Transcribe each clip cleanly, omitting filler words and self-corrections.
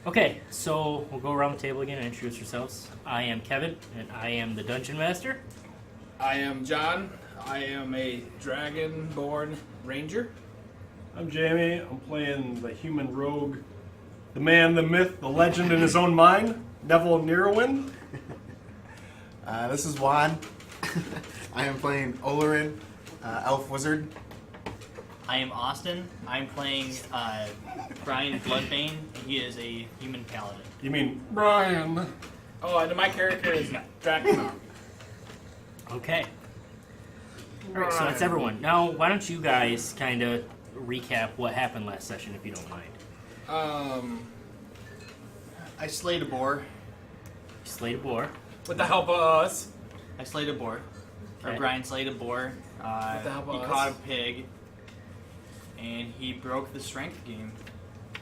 Okay, so we'll go around the table again and introduce yourselves. I am Kevin, and I am the Dungeon Master. I am John. I am a dragonborn ranger. I'm Jamie. I'm playing the human rogue, the man, the myth, the legend in his own mind, Nevel Nerowin. This is Juan. I am playing Olorin, elf wizard. I am Austin. I'm playing Brian Bloodbane. He is a human paladin. You mean Brian? Oh, and my character is Drakna. Okay. Alright, so that's everyone. Now, why don't you guys kind of recap what happened last session, if you don't mind? I slayed a boar. You slayed a boar. With the help of us. I slayed a boar. Okay. Or Brian slayed a boar. With the help He of caught us. a pig. And he broke the strength game.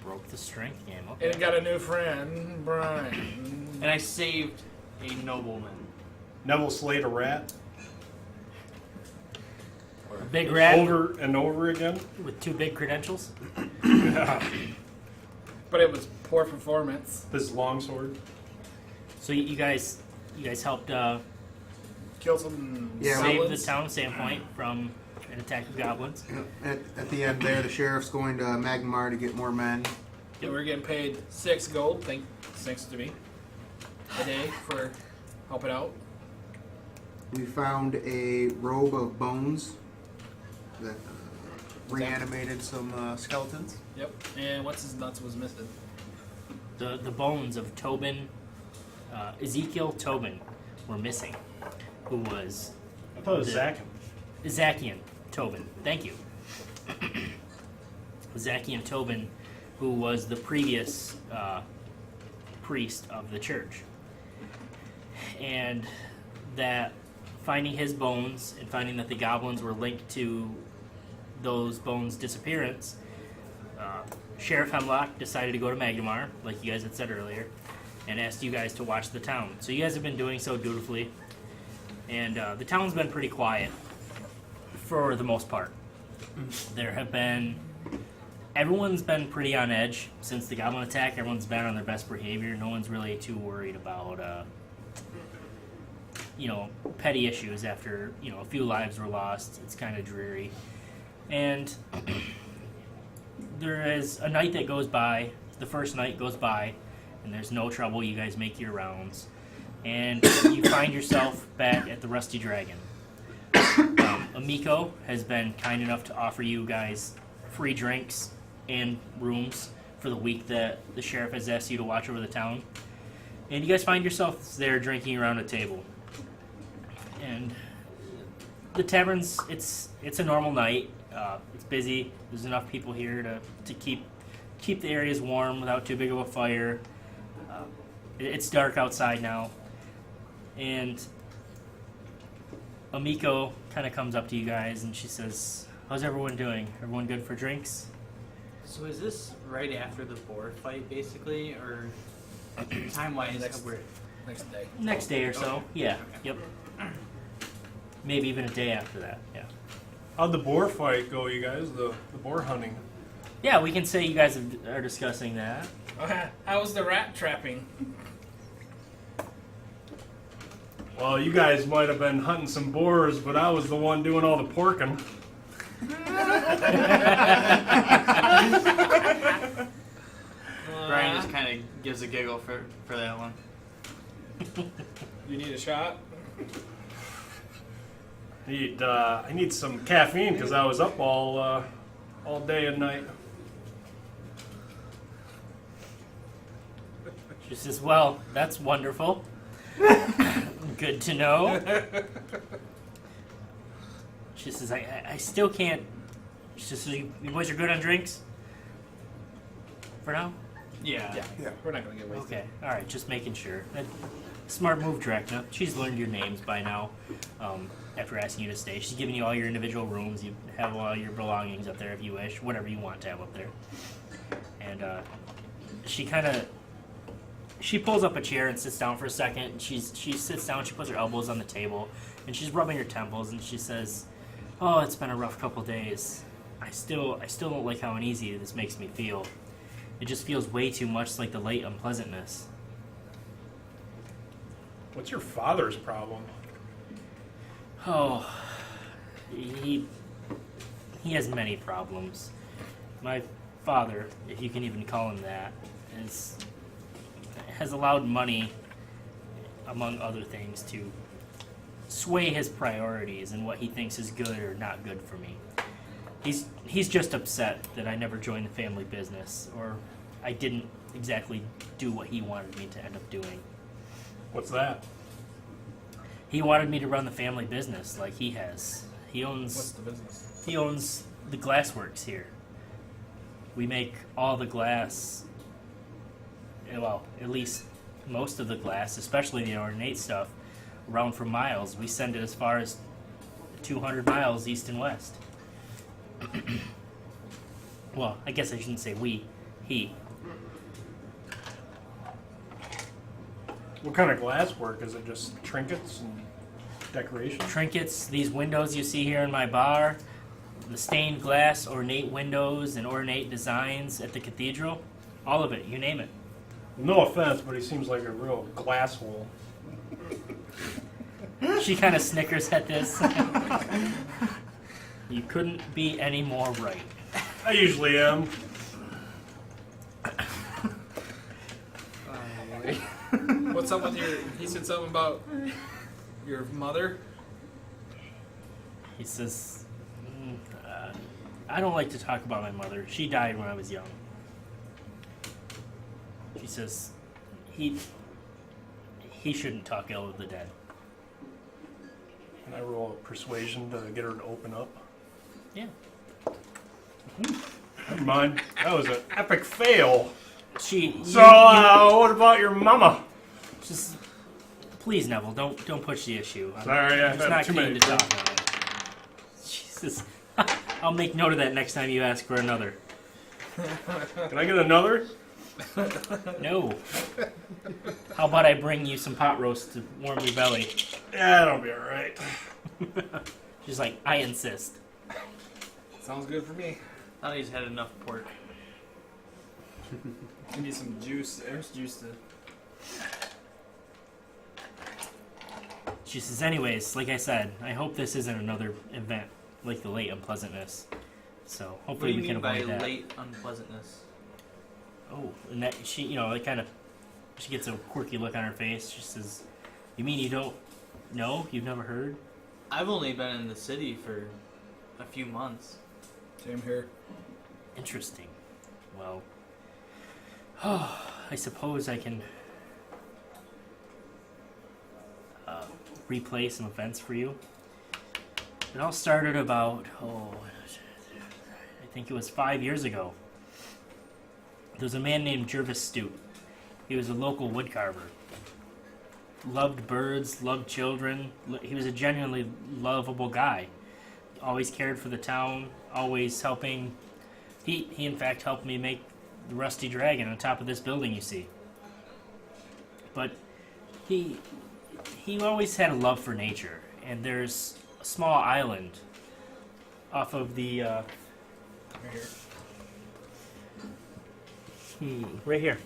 Broke the strength game. Okay. And got a new friend, Brian. And I saved a nobleman. Nevel slayed a rat A big rat over and over again. with two big credentials. Yeah. But it was poor performance. His longsword. So you guys helped Kill some Yeah, save the goblins. town of Sandpoint from an attack of goblins. At the end there, the sheriff's going to Magmar to get more men. And we're getting paid 6 gold, thanks to me, a day for helping out. We found a robe of bones that reanimated some skeletons. Yep. And what's his nuts was missing. The bones of Tobin, Ezekiel Tobin, were missing, who was I thought it was Zach. Zakian Tobin. Thank you. Zakian Tobin, who was the previous priest of the church. And that finding his bones and finding that the goblins were linked to those bones' disappearance, Sheriff Hemlock decided to go to Magmar, like you guys had said earlier, and asked you guys to watch the town. So you guys have been doing so dutifully, and the town's been pretty quiet for the most part. Everyone's been pretty on edge since the goblin attack. Everyone's been on their best behavior. No one's really too worried about petty issues after a few lives were lost. It's kind of dreary, and there is a night that goes by. The first night goes by, and there's no trouble. You guys make your rounds, and you find yourself back at the Rusty Dragon. Amiko has been kind enough to offer you guys free drinks and rooms for the week that the sheriff has asked you to watch over the town. And you guys find yourselves there drinking around a table. And the tavern's, it's a normal night. It's busy. There's enough people here to keep the areas warm without too big of a fire. It's dark outside now. And Amiko kind of comes up to you guys and she says, "How's everyone doing? Everyone good for drinks?" So is this right after the boar fight, basically? Or time-wise? Next day. Next day or so. Okay. Yeah. Okay. Yep. Maybe even a day after that. Yeah. How'd the boar fight go, you guys? The boar hunting. Yeah, we can say you guys are discussing that. Okay. How was the rat trapping? Well, you guys might have been hunting some boars, but I was the one doing all the porking. Brian just kind of gives a giggle for that one. You need a shot? I need some caffeine because I was up all day and night. She says, "Well, that's wonderful. Good to know." She says, I still can't. She says, "So you boys are good on drinks? For now?" Yeah. Yeah. We're not going to get wasted. Okay, alright, just making sure. Smart move, Drakna. She's learned your names by now, after asking you to stay. She's giving you all your individual rooms. You have all your belongings up there if you wish, whatever you want to have up there. And she pulls up a chair and sits down for a second. She sits down, she puts her elbows on the table, and she's rubbing her temples, and she says, "Oh, it's been a rough couple days. I still don't like how uneasy this makes me feel. It just feels way too much like the late unpleasantness. What's your father's problem? Oh, he has many problems. My father, if you can even call him that, has allowed money, among other things, to sway his priorities and what he thinks is good or not good for me. He's just upset that I never joined the family business, or I didn't exactly do what he wanted me to end up doing. What's that? He wanted me to run the family business like he has. What's the business? He owns the glassworks here. We make all the glass, well, at least most of the glass, especially the ornate stuff, around for miles. We send it as far as 200 miles east and west. Well, I guess I shouldn't say we, he. What kind of glass work? Is it just trinkets and decoration? Trinkets, these windows you see here in my bar, the stained glass, ornate windows, and ornate designs at the cathedral, all of it, you name it. No offense, but he seems like a real glass hole. She kind of snickers at this. You couldn't be any more right. I usually am. What's up with your? He said something about your mother. He says, I don't like to talk about my mother. She died when I was young. She says, he shouldn't talk ill of the dead. Can I roll a persuasion to get her to open up? Yeah. Never mind. That was an epic fail. So, What about your mama? just please, Neville, don't push the issue. Sorry, I'm I've just had not too keen many to talk about it. Jesus, I'll make note of that next time you ask for another. Can I get another? No. How about I bring you some pot roast to warm your belly? Yeah, that'll be alright. She's like, I insist. Sounds good for me. I thought he's had enough pork. You need some juice. There's juice to. She says, anyways, like I said, I hope this isn't another event like the late unpleasantness. So What do hopefully you we can mean by avoid that. late unpleasantness? Oh, and that she, like kind of, she gets a quirky look on her face. She says, "You mean you don't know? You've never heard?" I've only been in the city for a few months. Same here. Interesting. Well, I suppose I can replay some events for you. It all started about, I think it was 5 years ago. There was a man named Jervis Stute. He was a local woodcarver. Loved birds, loved children. He was a genuinely lovable guy. Always cared for the town, always helping. He in fact helped me make the rusty dragon on top of this building you see. But he always had a love for nature, and there's a small island off of the Right here. right here.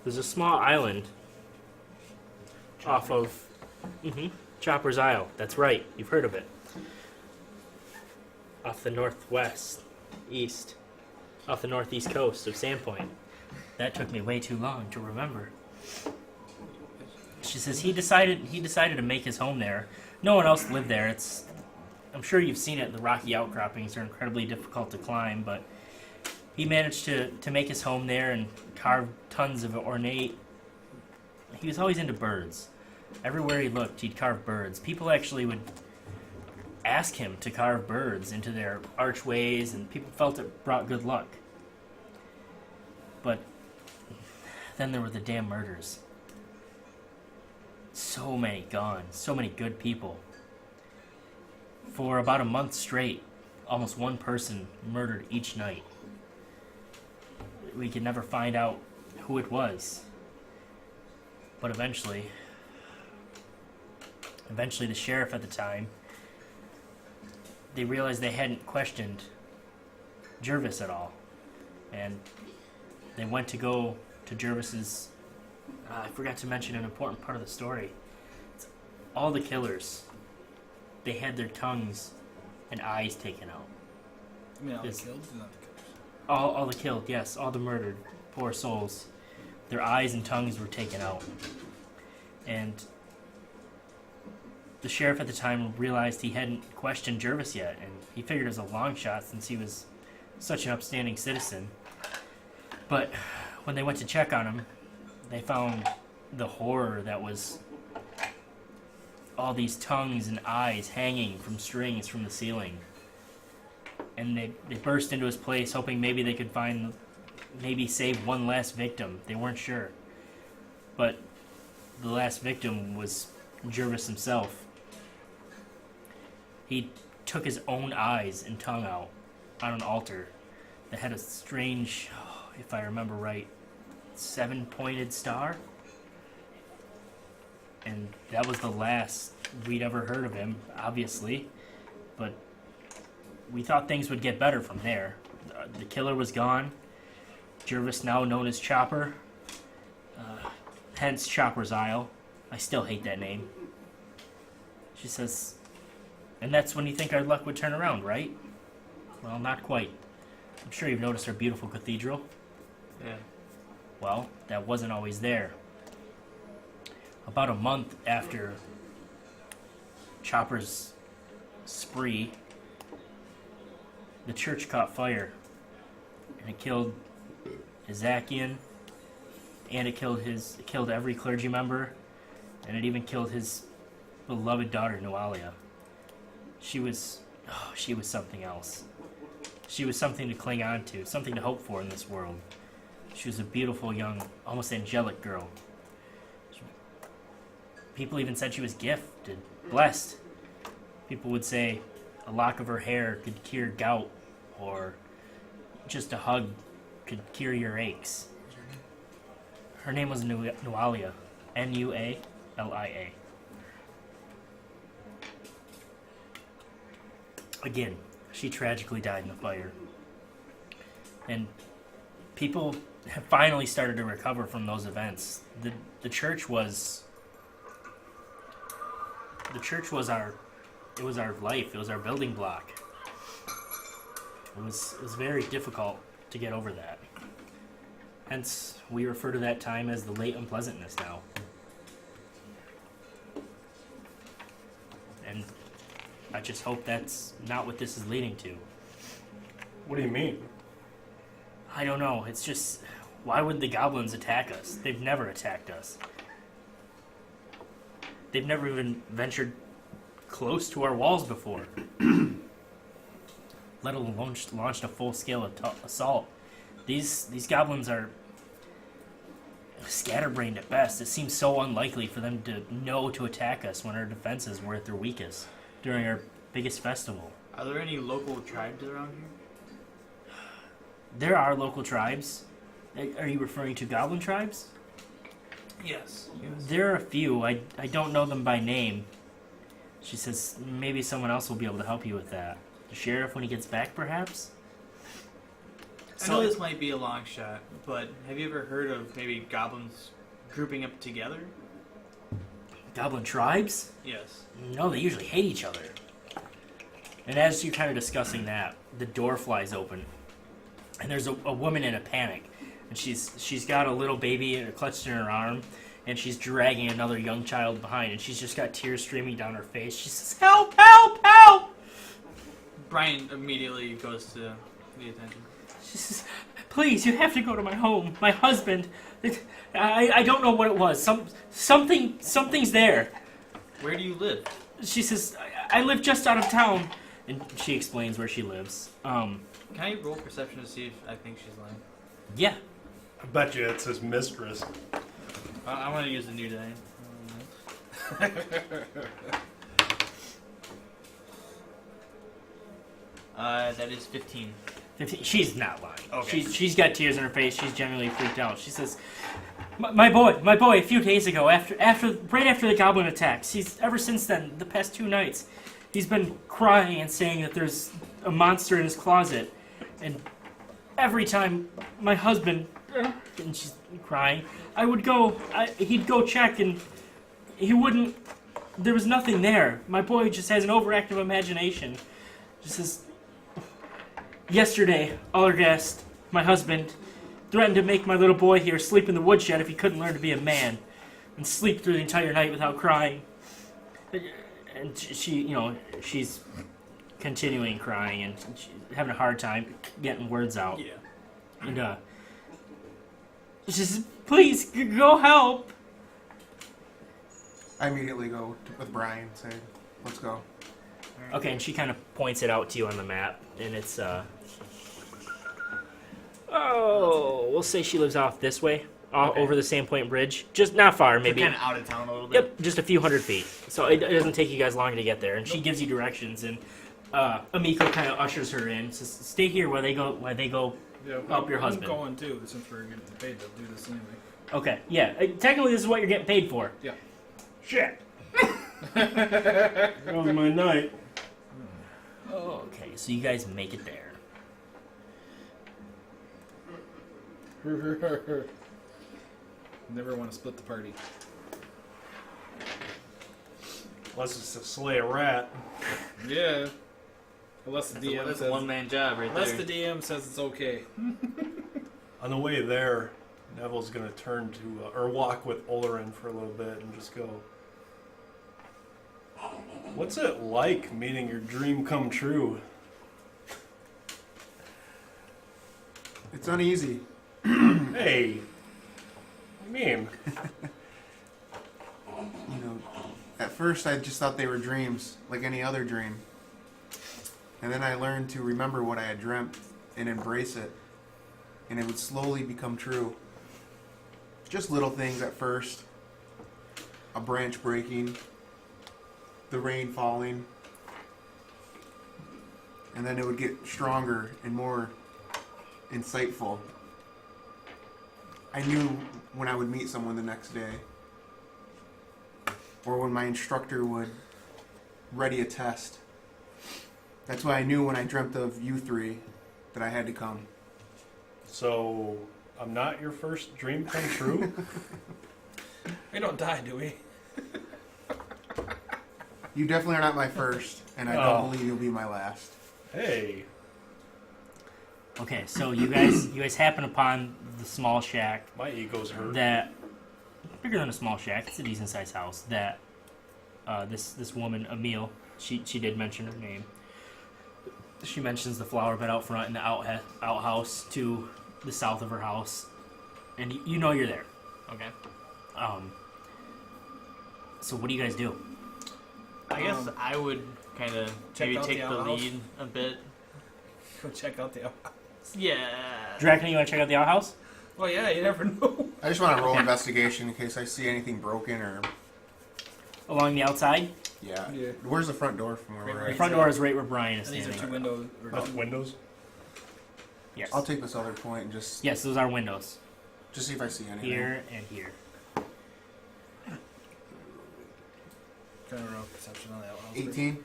There's a small island off of Chopper's Isle. That's right, you've heard of it. Off the northwest, off the northeast coast of Sandpoint. That took me way too long to remember. She says he decided to make his home there. No one else lived there. I'm sure you've seen it. The rocky outcroppings are incredibly difficult to climb, but he managed to make his home there and carve tons of ornate. He was always into birds. Everywhere he looked, he'd carve birds. People actually would ask him to carve birds into their archways, and people felt it brought good luck. But then there were the damn murders. So many gone, so many good people. For about a month straight, almost one person murdered each night. We could never find out who it was. But eventually the sheriff at the time, they realized they hadn't questioned Jervis at all. And they went to go to Jervis's. I forgot to mention an important part of the story. All the killers, they had their tongues and eyes taken out. I mean, all the Yes. killed, not the killers. All the killed, yes, all the murdered, poor souls. Their eyes and tongues were taken out. And the sheriff at the time realized he hadn't questioned Jervis yet, and he figured it was a long shot since he was such an upstanding citizen. But when they went to check on him, they found the horror that was all these tongues and eyes hanging from strings from the ceiling. And they burst into his place hoping maybe they could find, maybe save one last victim. They weren't sure. But the last victim was Jervis himself. He took his own eyes and tongue out on an altar that had a strange, if I remember right, 7-pointed star. And that was the last we'd ever heard of him, obviously. But we thought things would get better from there. The killer was gone. Jervis, now known as Chopper. Hence Chopper's Isle. I still hate that name. She says, and that's when you think our luck would turn around, right? Well, not quite. I'm sure you've noticed our beautiful cathedral. Yeah. Well, that wasn't always there. About a month after Chopper's spree, the church caught fire. And it killed Izakian, and it killed every clergy member, and it even killed his beloved daughter, Nualia. She was something else. She was something to cling on to, something to hope for in this world. She was a beautiful, young, almost angelic girl. People even said she was gifted, blessed. People would say a lock of her hair could cure gout, or just a hug could cure your aches. Her name was Nualia, Nualia. Again, she tragically died in the fire. And people have finally started to recover from those events. The church was our life. It was our building block. It was very difficult to get over that. Hence, we refer to that time as the late unpleasantness now. And I just hope that's not what this is leading to. What do you mean? I don't know. It's just, why would the goblins attack us? They've never attacked us. They've never even ventured close to our walls before. Let alone launched a full-scale assault. These goblins are scatterbrained at best. It seems so unlikely for them to know to attack us when our defenses were at their weakest during our biggest festival. Are there any local tribes around here? There are local tribes. Are you referring to goblin tribes? Yes. There are a few. I don't know them by name. She says maybe someone else will be able to help you with that. The sheriff when he gets back, perhaps? I know this might be a long shot, but have you ever heard of maybe goblins grouping up together? Goblin tribes? Yes. No, they usually hate each other. And as you're kind of discussing that, the door flies open. And there's a woman in a panic. And she's got a little baby clutched in her arm. And she's dragging another young child behind. And she's just got tears streaming down her face. She says, "Help, help, help!" Brian immediately goes to the attention. She says, "Please, you have to go to my home. My husband. I don't know what it was. Something's there." Where do you live? She says, I live just out of town. And she explains where she lives. Can I roll perception to see if I think she's lying? Yeah. I bet you it's his mistress. I'm going to use the new die. That is 15. 15. She's not lying. Okay. She's got tears in her face. She's genuinely freaked out. She says, my boy, a few days ago, right after the goblin attacks, ever since then, the past 2 nights, he's been crying and saying that there's a monster in his closet. And every time my husband and she's crying. He'd go check, and he wouldn't. There was nothing there. My boy just has an overactive imagination. Just says, yesterday, Allergast, my husband, threatened to make my little boy here sleep in the woodshed if he couldn't learn to be a man, and sleep through the entire night without crying. And she's continuing crying, and she's having a hard time getting words out. Yeah. And she says, please, go help. I immediately go with Brian and say, let's go. Okay, and she kind of points it out to you on the map, and it's, we'll say she lives off this way, Okay. over the Sandpoint Bridge. Just not far, maybe. Kind of out of town a little bit. Yep, just a few hundred feet. So it doesn't take you guys long to get there, and she gives you directions, and Amiko kind of ushers her in, says, stay here while they go Yeah, help your husband. I'm going too, since we're getting paid to do this anyway. Okay, yeah, technically this is what you're getting paid for. Yeah. Shit. That was my night. Okay, so you guys make it there. Never want to split the party. Unless it's to slay a rat. Yeah. Unless the DM That's says. a one-man job right Unless there. the DM says it's okay. On the way there, Neville's gonna turn to, or walk with Olorin for a little bit and just go, what's it like meeting your dream come true? It's uneasy. Hey, what do you mean? You know, at first I just thought they were dreams, like any other dream. And then I learned to remember what I had dreamt and embrace it. And it would slowly become true. Just little things at first. A branch breaking. The rain falling. And then it would get stronger and more insightful. I knew when I would meet someone the next day. Or when my instructor would ready a test. That's why I knew when I dreamt of you three that I had to come. So, I'm not your first dream come true? We don't die, do we? You definitely are not my first, and I Oh. don't believe you'll be my last. Hey. Okay, so you guys happen upon the small shack My ego's hurt. that bigger than a small shack. It's a decent sized house that this woman Emile, she did mention her name. She mentions the flower bed out front and the outhouse to the south of her house, and you know you're there. Okay. So what do you guys do? I guess I would kind of check maybe out take the the outhouse. lead a bit. Go check out the. Yeah. Drakna, you want to check out the outhouse? Well, yeah, you never know. I just want to roll investigation in case I see anything broken or... Along the outside? Yeah. Yeah. Where's the front door from where Right, we're The at? front door is right where Brian is And these are standing. two windows. That's windows? Yes. I'll take this other point and just Yes, those are windows. see if I see anything. Here and here. Kind of roll perception on the outhouse. 18?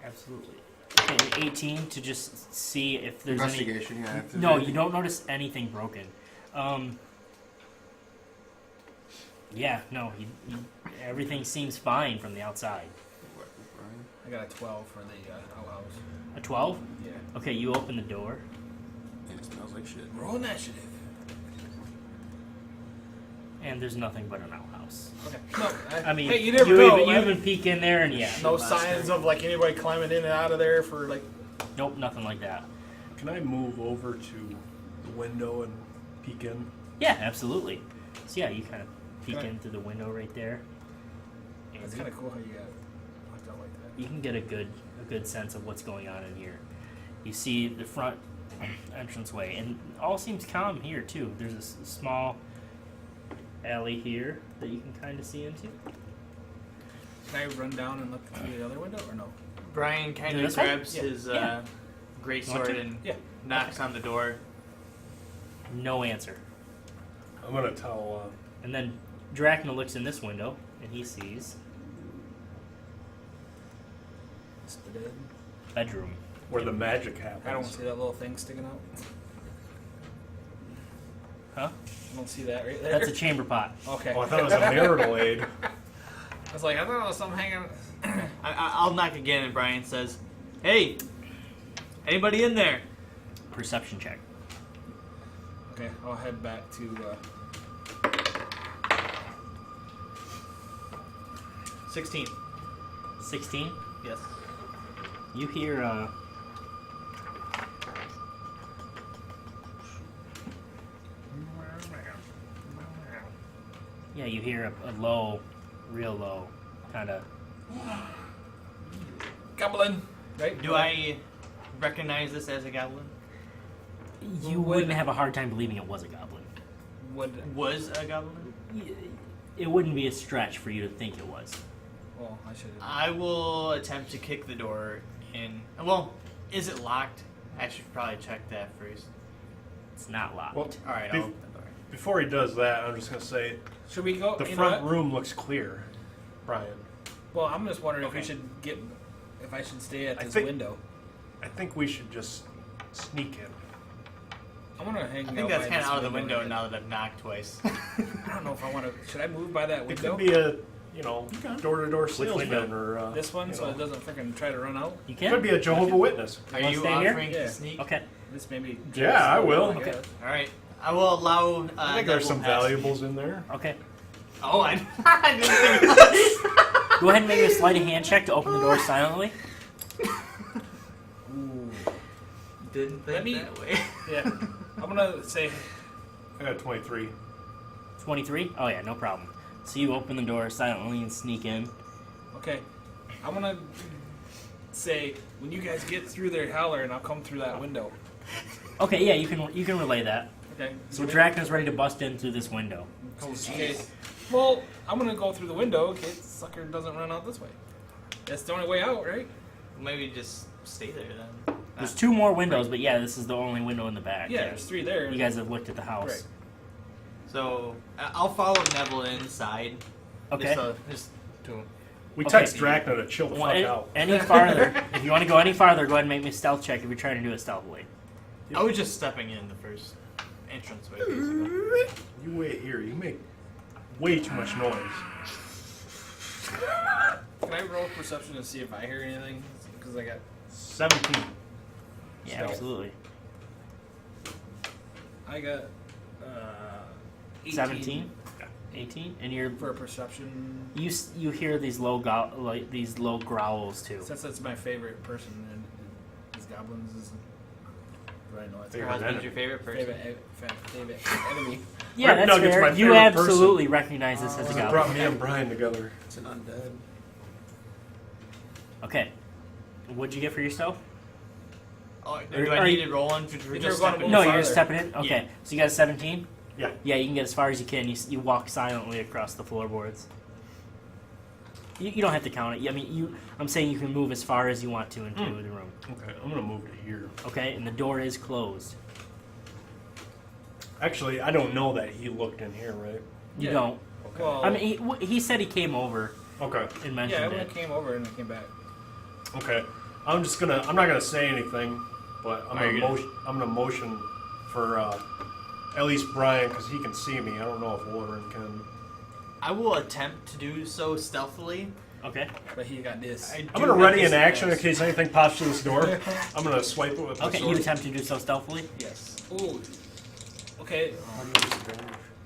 Absolutely. Okay, 18 to just see if there's any... Investigation, yeah. if there's No, anything- you don't notice anything broken. Yeah, no, everything seems fine from the outside. What, Brian? I got a 12 for the outhouse. A 12? Yeah. Okay, you open the door. It smells like shit. Roll initiative. And there's nothing but an outhouse. Okay. No, I mean, hey, you never know. you man. even peek in there, and yeah, No signs of like anybody climbing in and out of there for like. nope, nothing like that. Can I move over to the window and peek in? Yeah, absolutely. So yeah, you kind of peek Okay. in through the window right there. And It's kind of cool how you got locked out like that. you can get a good sense of what's going on in here. You see the front entranceway, and all seems calm here too. There's a small alley here that you can kind of see into. Can I run down and look through the other window or no? Brian kind Yeah, of that's fine. grabs Yeah. his Yeah. great You want sword to? and Yeah. knocks on the door. No answer. I'm gonna tell, And then Drakna looks in this window, and he sees It's the dead. bedroom. where the magic happens. I don't want to see that little thing sticking out. Huh? I don't see that right there. That's a chamber pot. Okay. Oh, I thought it was a marital aid. I was like, I thought it was something hanging. I'll knock again, and Brian says, "Hey, anybody in there?" Perception check. Okay, I'll head back to. 16. 16. Yes. You hear yeah, you hear a low, real low, kind of. Goblin, right? Do I recognize this as a goblin? You wouldn't have a hard time believing it was a goblin. Was a goblin? It wouldn't be a stretch for you to think it was. Well, I should. I will attempt to kick the door in. Well, is it locked? I should probably check that first. It's not locked. Well, All right, I'll open the door. before he does that, I'm just gonna say Should we go? the you know front what? room looks clear, Brian. Well, I'm just wondering if we Okay. should get. If I should stay at I this think- window. I think we should just sneak in. I want to hang. I think that's kind of out of the window now that I've knocked twice. I don't know if I want to. Should I move by that It window? could be a, door-to-door salesman window? or This one, you so know. it doesn't freaking try to run out. You It can. could be a Jehovah's Witness. Are wanna you stay here? offering Yeah. to sneak? Okay. This maybe. Yeah, I will. I Okay. guess. All right. I will allow. I think there's Nevel some pass. valuables in there. Okay. Oh, I didn't think of that. Go ahead and make a sleight of hand check to open the door silently. Ooh. Didn't Let think me- that way. Yeah. I'm gonna say. I got 23. 23. Oh yeah, no problem. So you open the door silently and sneak in. Okay. I'm gonna say when you guys get through there, holler, and I'll come through that window. Okay, yeah, you can relay that. Okay. So Drakna's ready to bust in through this window. Okay. Well, I'm gonna go through the window. Okay, sucker doesn't run out this way. That's the only way out, right? Maybe just stay there then. There's 2 more windows, but yeah, this is the only window in the back. Yeah, there's 3 there. You guys have looked at the house. Right. So I'll follow Nevel inside. Okay. Just to. We Okay. text Drakna to chill the Well, fuck any, out. any farther, if you want to go any farther, go ahead and make me a stealth check if you're trying to do it stealthily. I was just stepping in the first entranceway, basically. You wait here. You make way too much noise. Can I roll perception to see if I hear anything? Because I got. 17. Yeah, Stealth. absolutely. I got. 18 17, 18, and you're for a perception. you hear these low growls too. Since that's my favorite person, and these goblins is. Right, no, it's Favorite Husband's enemy. your favorite person. favorite enemy. Yeah, Rick that's Nugget's fair. my You favorite absolutely recognize this as a It goblin. brought me and Brian together. It's an undead. Okay. What'd you get for yourself? Oh, Are- do I are need you- to roll on? We're you're just gonna stepping move No, in. you're just farther. stepping in. Okay, Yeah. so you got a 17. Yeah. Yeah, you can get as far as you can. You walk silently across the floorboards. You don't have to count it. I mean, I'm saying you can move as far as you want to into the room. Okay, I'm gonna move to here. Okay, and the door is closed. Actually, I don't know that he looked in here, right? You Yeah. don't. Okay. Well, I mean, he said he came over Okay. and yeah, mentioned when I it. came over and I came back. Okay. I'm not gonna say anything, but I'm Are you gonna motion for at least Brian because he can see me. I don't know if Olorin can. I will attempt to do so stealthily. Okay. But he got this. I do I'm gonna have ready this- in action in case anything pops through this door. I'm gonna swipe it with my Okay, sword. you attempt to do so stealthily. Yes, Ooh. Okay.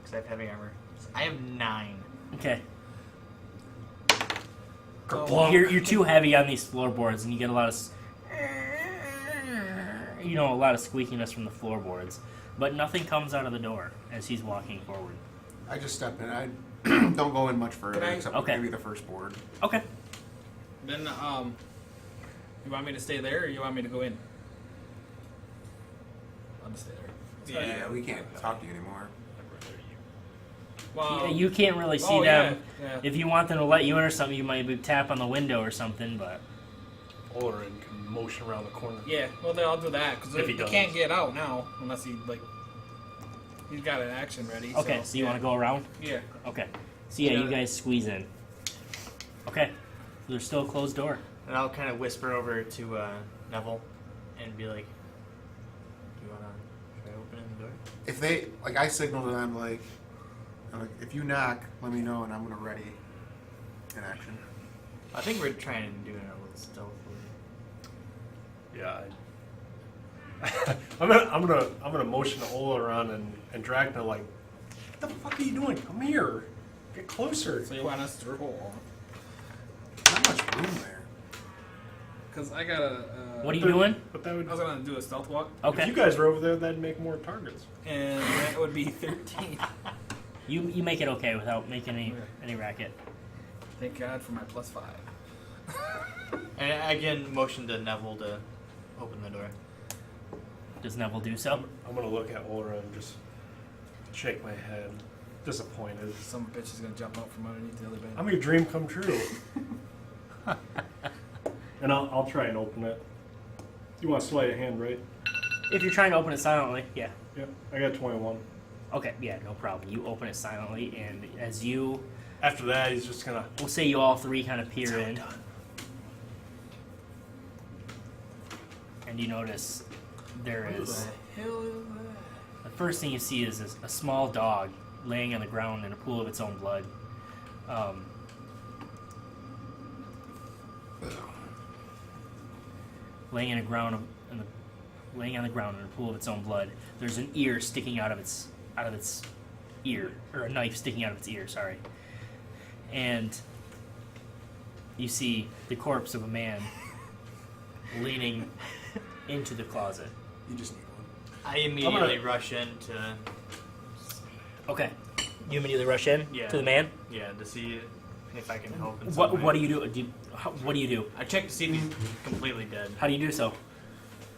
because I have heavy armor. I have 9. Okay. Kerplunk. You're too heavy on these floorboards, and you get a lot of a lot of squeakiness from the floorboards, but nothing comes out of the door as he's walking forward. I just step in. I don't go in much further Can I- except Okay. maybe the first board. Okay. Then, you want me to stay there or you want me to go in? I'll just stay there. Yeah, we can't talk to you anymore. Well, Yeah, you can't really see oh, them. Yeah. If you want them to let you in or something, you might tap on the window or something. But Olorin can motion around the corner. Yeah, well then I'll do that because If he he does. can't get out now unless he he's got an action ready. okay, so you want to go around? Yeah. Okay. So yeah, you Yeah. guys squeeze in. Okay. There's still a closed door. And I'll kind of whisper over to Nevel and be like, "Do you wanna try opening the door?" if they like, I signal to them like, if you knock, let me know, and I'm gonna ready in action. I think we're trying to do it a little stealthily. Yeah. I'm gonna motion to Olorin and Drakna like, what the fuck are you doing? Come here. Get closer. So you want us to roll? Not much room there. Because I got a. What are you doing? But that would. I was gonna do a stealth walk, If Okay. you guys were over there, that'd make more targets. and that would be 13. You make it okay without making any racket. Thank God for my +5. And I again motion to Nevel to open the door. Does Neville do so? I'm gonna look at Olorin and just shake my head, disappointed. Some bitch is gonna jump out from underneath the other bed. I'll make a dream come true. And I'll try and open it. You want sleight of hand, right? If you're trying to open it silently, yeah. Yep. I got 21. Okay, yeah, no problem. You open it silently, and as you, After that, he's just gonna. we'll say you all three kind of peer in, and you notice there is. Hell is The first thing you see is a small dog laying on the ground in a pool of its own blood. Laying on the ground in a pool of its own blood. There's an ear sticking out of its ear, or a knife sticking out of its ear. Sorry. And you see the corpse of a man leaning into the closet. You just need one. I immediately rush in to Okay. You immediately rush in to the man. to see if I can help. In some What way. do you do? What do you do? I check to see if he's completely dead. How do you do so?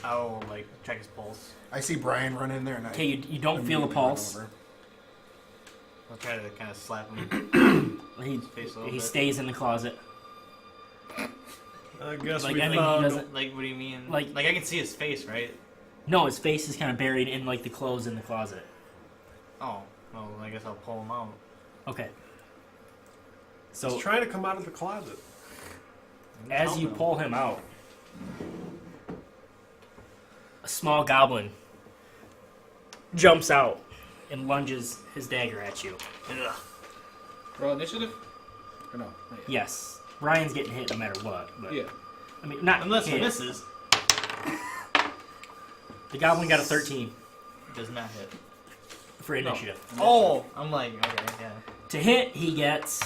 I'll check his pulse. I see Brian run in there, and I Okay, you don't feel the immediately run pulse. over. I'll try to kind of slap him. Face a little He bit. stays in the closet. I guess Like, we I mean, he found. doesn't. Like, what do you mean? Like- I can see his face, right? No, his face is kind of buried in like the clothes in the closet. Oh, well, I guess I'll pull him out. Okay. He's So trying to come out of the closet. as Help you him. pull him out, a small goblin jumps out and lunges his dagger at you. Ugh. Roll initiative? Or no? Not yet. Yes, Ryan's getting hit no matter what. But, Yeah. I mean, not Unless he hit. misses, The goblin got a 13 does not hit. for initiative. Oh, I'm like, okay, yeah. To hit, he gets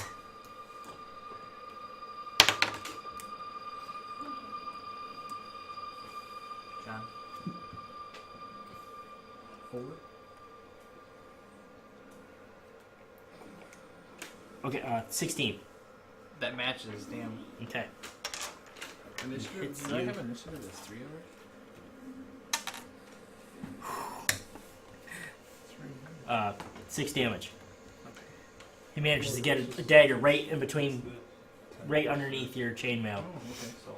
John. 4. okay 16. That matches, damn. Okay. Initiative? Hits Do I you. have initiative that's 3 over? 6 damage. He manages to get a dagger right in between, right underneath your chainmail. Oh, okay. So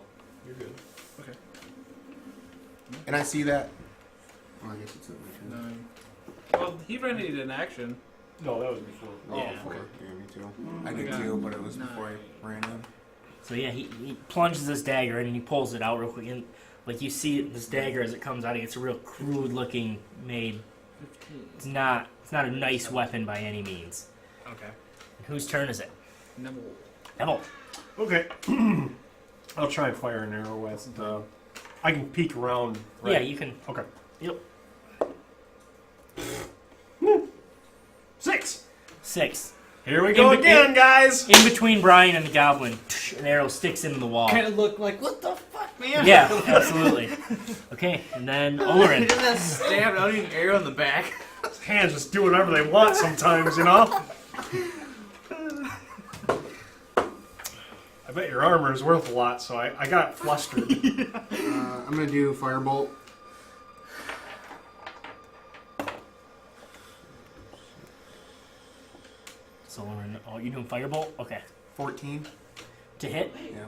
you're good. Okay. And I see that. Well, I guess it's at my turn. 9. Well, he ran it in action. No, that was before. Oh, Yeah. okay. Yeah, me too. I did got too, but it was 9. before I ran in. So yeah, he plunges his dagger in and he pulls it out real quick. And like you see this dagger as it comes out, it's a real crude looking made. 15. It's not a nice weapon by any means. Okay. And whose turn is it? Nevel. Neville. Okay. I'll try and fire an arrow at. I can peek around. Right? Yeah, you can. Okay. Yep. 6. 6. Here we go In- again, guys. In between Brian and the goblin, an arrow sticks into the wall. Kind of look like, what the fuck, man? Yeah, absolutely. Okay, and then He Olorin. just got stabbed. I don't even arrow in the back. Hands just do whatever they want sometimes, you know. I bet your armor is worth a lot, so I got flustered. I'm gonna do firebolt. So Olorin, oh, you're doing firebolt? Okay. 14. To hit? Yeah.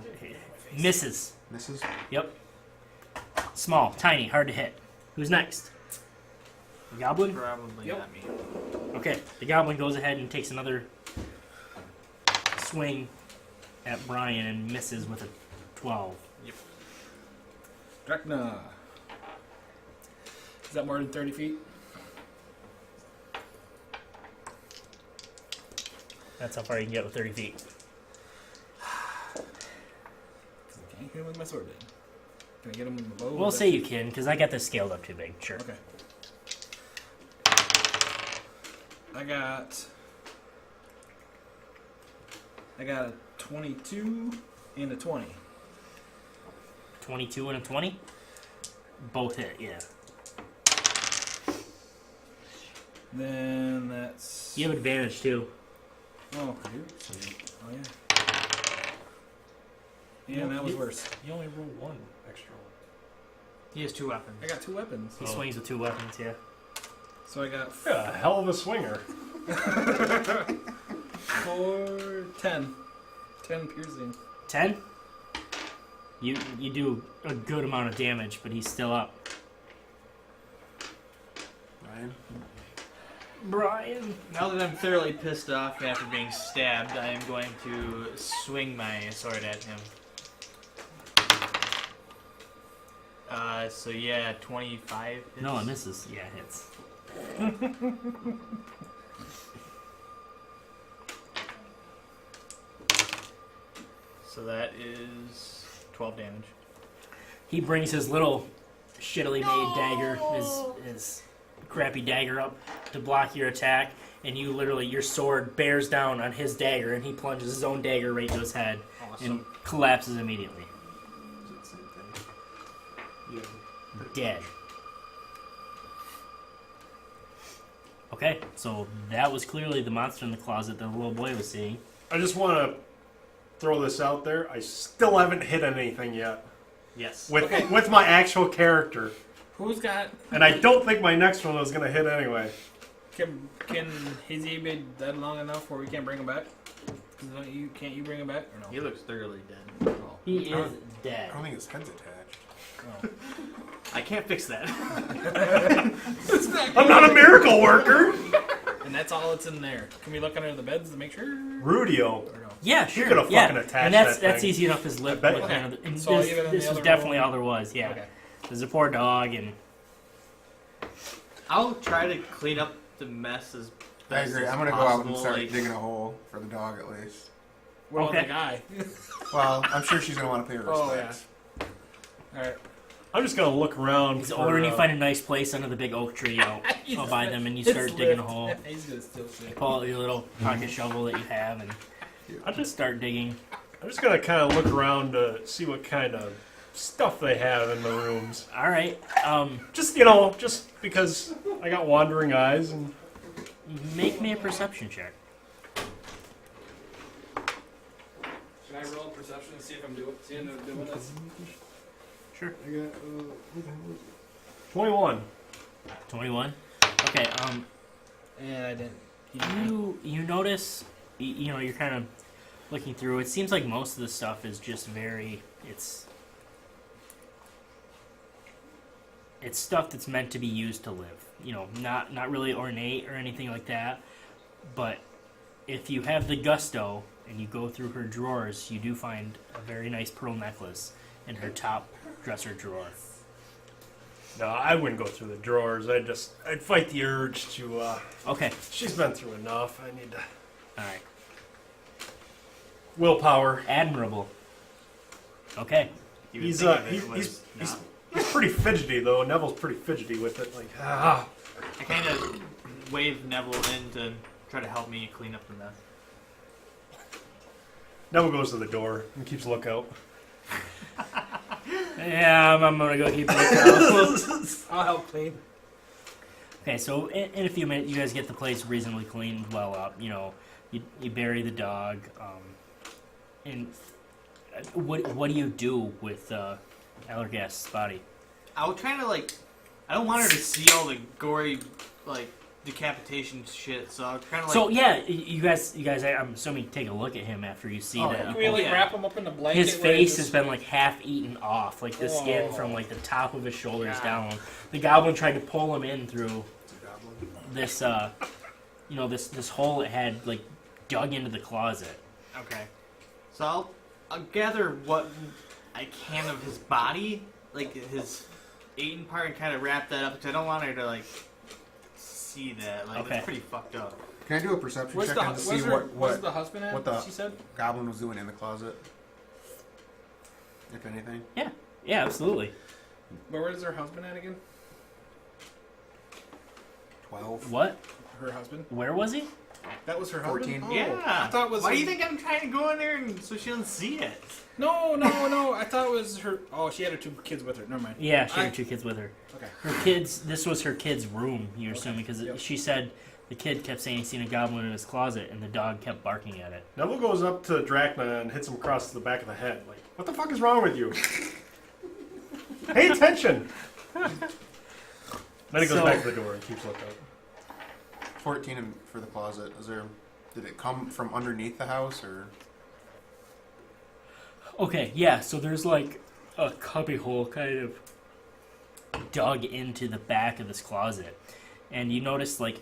Misses. Misses. Yep. Small, tiny, hard to hit. Who's next? The goblin? Probably Yep. not me. Okay, the goblin goes ahead and takes another swing at Brian and misses with a 12. Drakna. Is that more than 30 feet? That's how far you can get with 30 feet. I can't hit him with my sword then. Can I get him with the bow? We'll say you can, because I got this scaled up too big. Sure. Okay. I got a 22 and a 20. 22 and a 20? Both hit, yeah. Then that's... You have advantage, too. Oh, I do? Oh, yeah. Yeah, that was worse. You only roll one extra one. He has 2 weapons. I got 2 weapons. He swings with 2 weapons, yeah. So I got Yeah, a hell of a swinger. 4, 10. 10 piercing. 10? You do a good amount of damage, but he's still up. Ryan? Brian. Now that I'm thoroughly pissed off after being stabbed, I am going to swing my sword at him. So yeah, 25 hits. No, it misses. Yeah, it hits. So that is 12 damage. He brings his little shittily made dagger, his crappy dagger up to block your attack, and you literally, your sword bears down on his dagger, and he plunges his own dagger right to his head and collapses immediately. Is it the same thing? Yeah. Dead. Okay, so that was clearly the monster in the closet that the little boy was seeing. I just want to throw this out there. I still haven't hit anything yet Yes. with my actual character, Who's got... and I don't think my next one was gonna hit anyway. Can has he been dead long enough where we can't bring him back? Can't you bring him back or no? He looks thoroughly dead. Oh. He is dead. I don't think his head's attached. Oh. I can't fix that. I'm not a miracle worker. And that's all that's in there. Can we look under the beds to make sure? Rudio. Or no? Yeah, sure. could've yeah. fucking attached and that's that thing. easy enough as lip. bet- looking Okay. under the- and So this even in the this was other definitely room- all there was. Yeah. Okay. There's a poor dog, and I'll try to clean up the mess as I best agree. as I'm gonna go out and possible, start like- digging a hole for the dog at least. What about Okay. the guy? Well, I'm sure she's gonna want to pay her Oh, respects. Alright. I'm just gonna look around. he's for, over, and you find a nice place under the big oak tree out by them, and you start digging a hole. He's gonna steal shit. Pull out your little pocket shovel that you have, and I just start digging. I'm just gonna kind of look around to see what kind of stuff they have in the rooms. All right. Just just because I got wandering eyes and. Make me a perception check. Should I roll perception and see if I'm doing this? Sure. I got 21. 21. Okay. And I didn't. You notice, you're kind of looking through. It seems like most of the stuff is just very. It's stuff that's meant to be used to live. Not really ornate or anything like that. But if you have the gusto and you go through her drawers, you do find a very nice pearl necklace in her top dresser drawer. No, I wouldn't go through the drawers. I'd fight the urge to. Okay. She's been through enough. I need to. All right. Willpower. Admirable. Okay. You would He's think of it he's was not. he's pretty fidgety though. Neville's pretty fidgety with it. Like I kind of wave Nevel in to try to help me clean up the mess. Neville goes to the door and keeps lookout. Yeah, I'm gonna go keep looking. I'll help clean. Okay, so in a few minutes, you guys get the place reasonably cleaned well up. You bury the dog. And what do you do with Allergast's body? I was trying to I don't want her to see all the gory decapitation shit. So I'm kind of So yeah, you guys, I'm assuming take a look at him after you see Oh, that. yeah. Can we Yeah. wrap him up in the blanket? His where face he's has been half eaten off, the skin from Oh. the top of his shoulders God. down. The goblin tried to pull him in through It's a goblin. this this hole it had dug into the closet. Okay. So I'll gather what I can of his body, his eaten part, and kind of wrap that up because I don't want her to see that. Okay. That's pretty fucked up. Can I do a perception Where's check the on to see where's her, what where's the husband at? what the- She said. goblin was doing in the closet? If anything. Yeah, absolutely. But where's her husband at again? 12. What? Her husband. Where was he? That was her 14. husband. Yeah. I thought it was. Why do you think I'm trying to go in there and so she doesn't see it? No. I thought it was her. Oh, she had her 2 kids with her. Never mind. Yeah, she had 2 kids with her. Okay. Her kids. This was her kid's room. You're Okay, assuming because yep. she said the kid kept saying he's seen a goblin in his closet, and the dog kept barking at it. Neville goes up to Drakna and hits him across the back of the head. Like, what the fuck is wrong with you? Pay attention! Then he goes So- back to the door and keeps looking. 14 for the closet. Did it come from underneath the house or? Okay, yeah. So there's like a cubby hole kind of dug into the back of this closet, and you notice like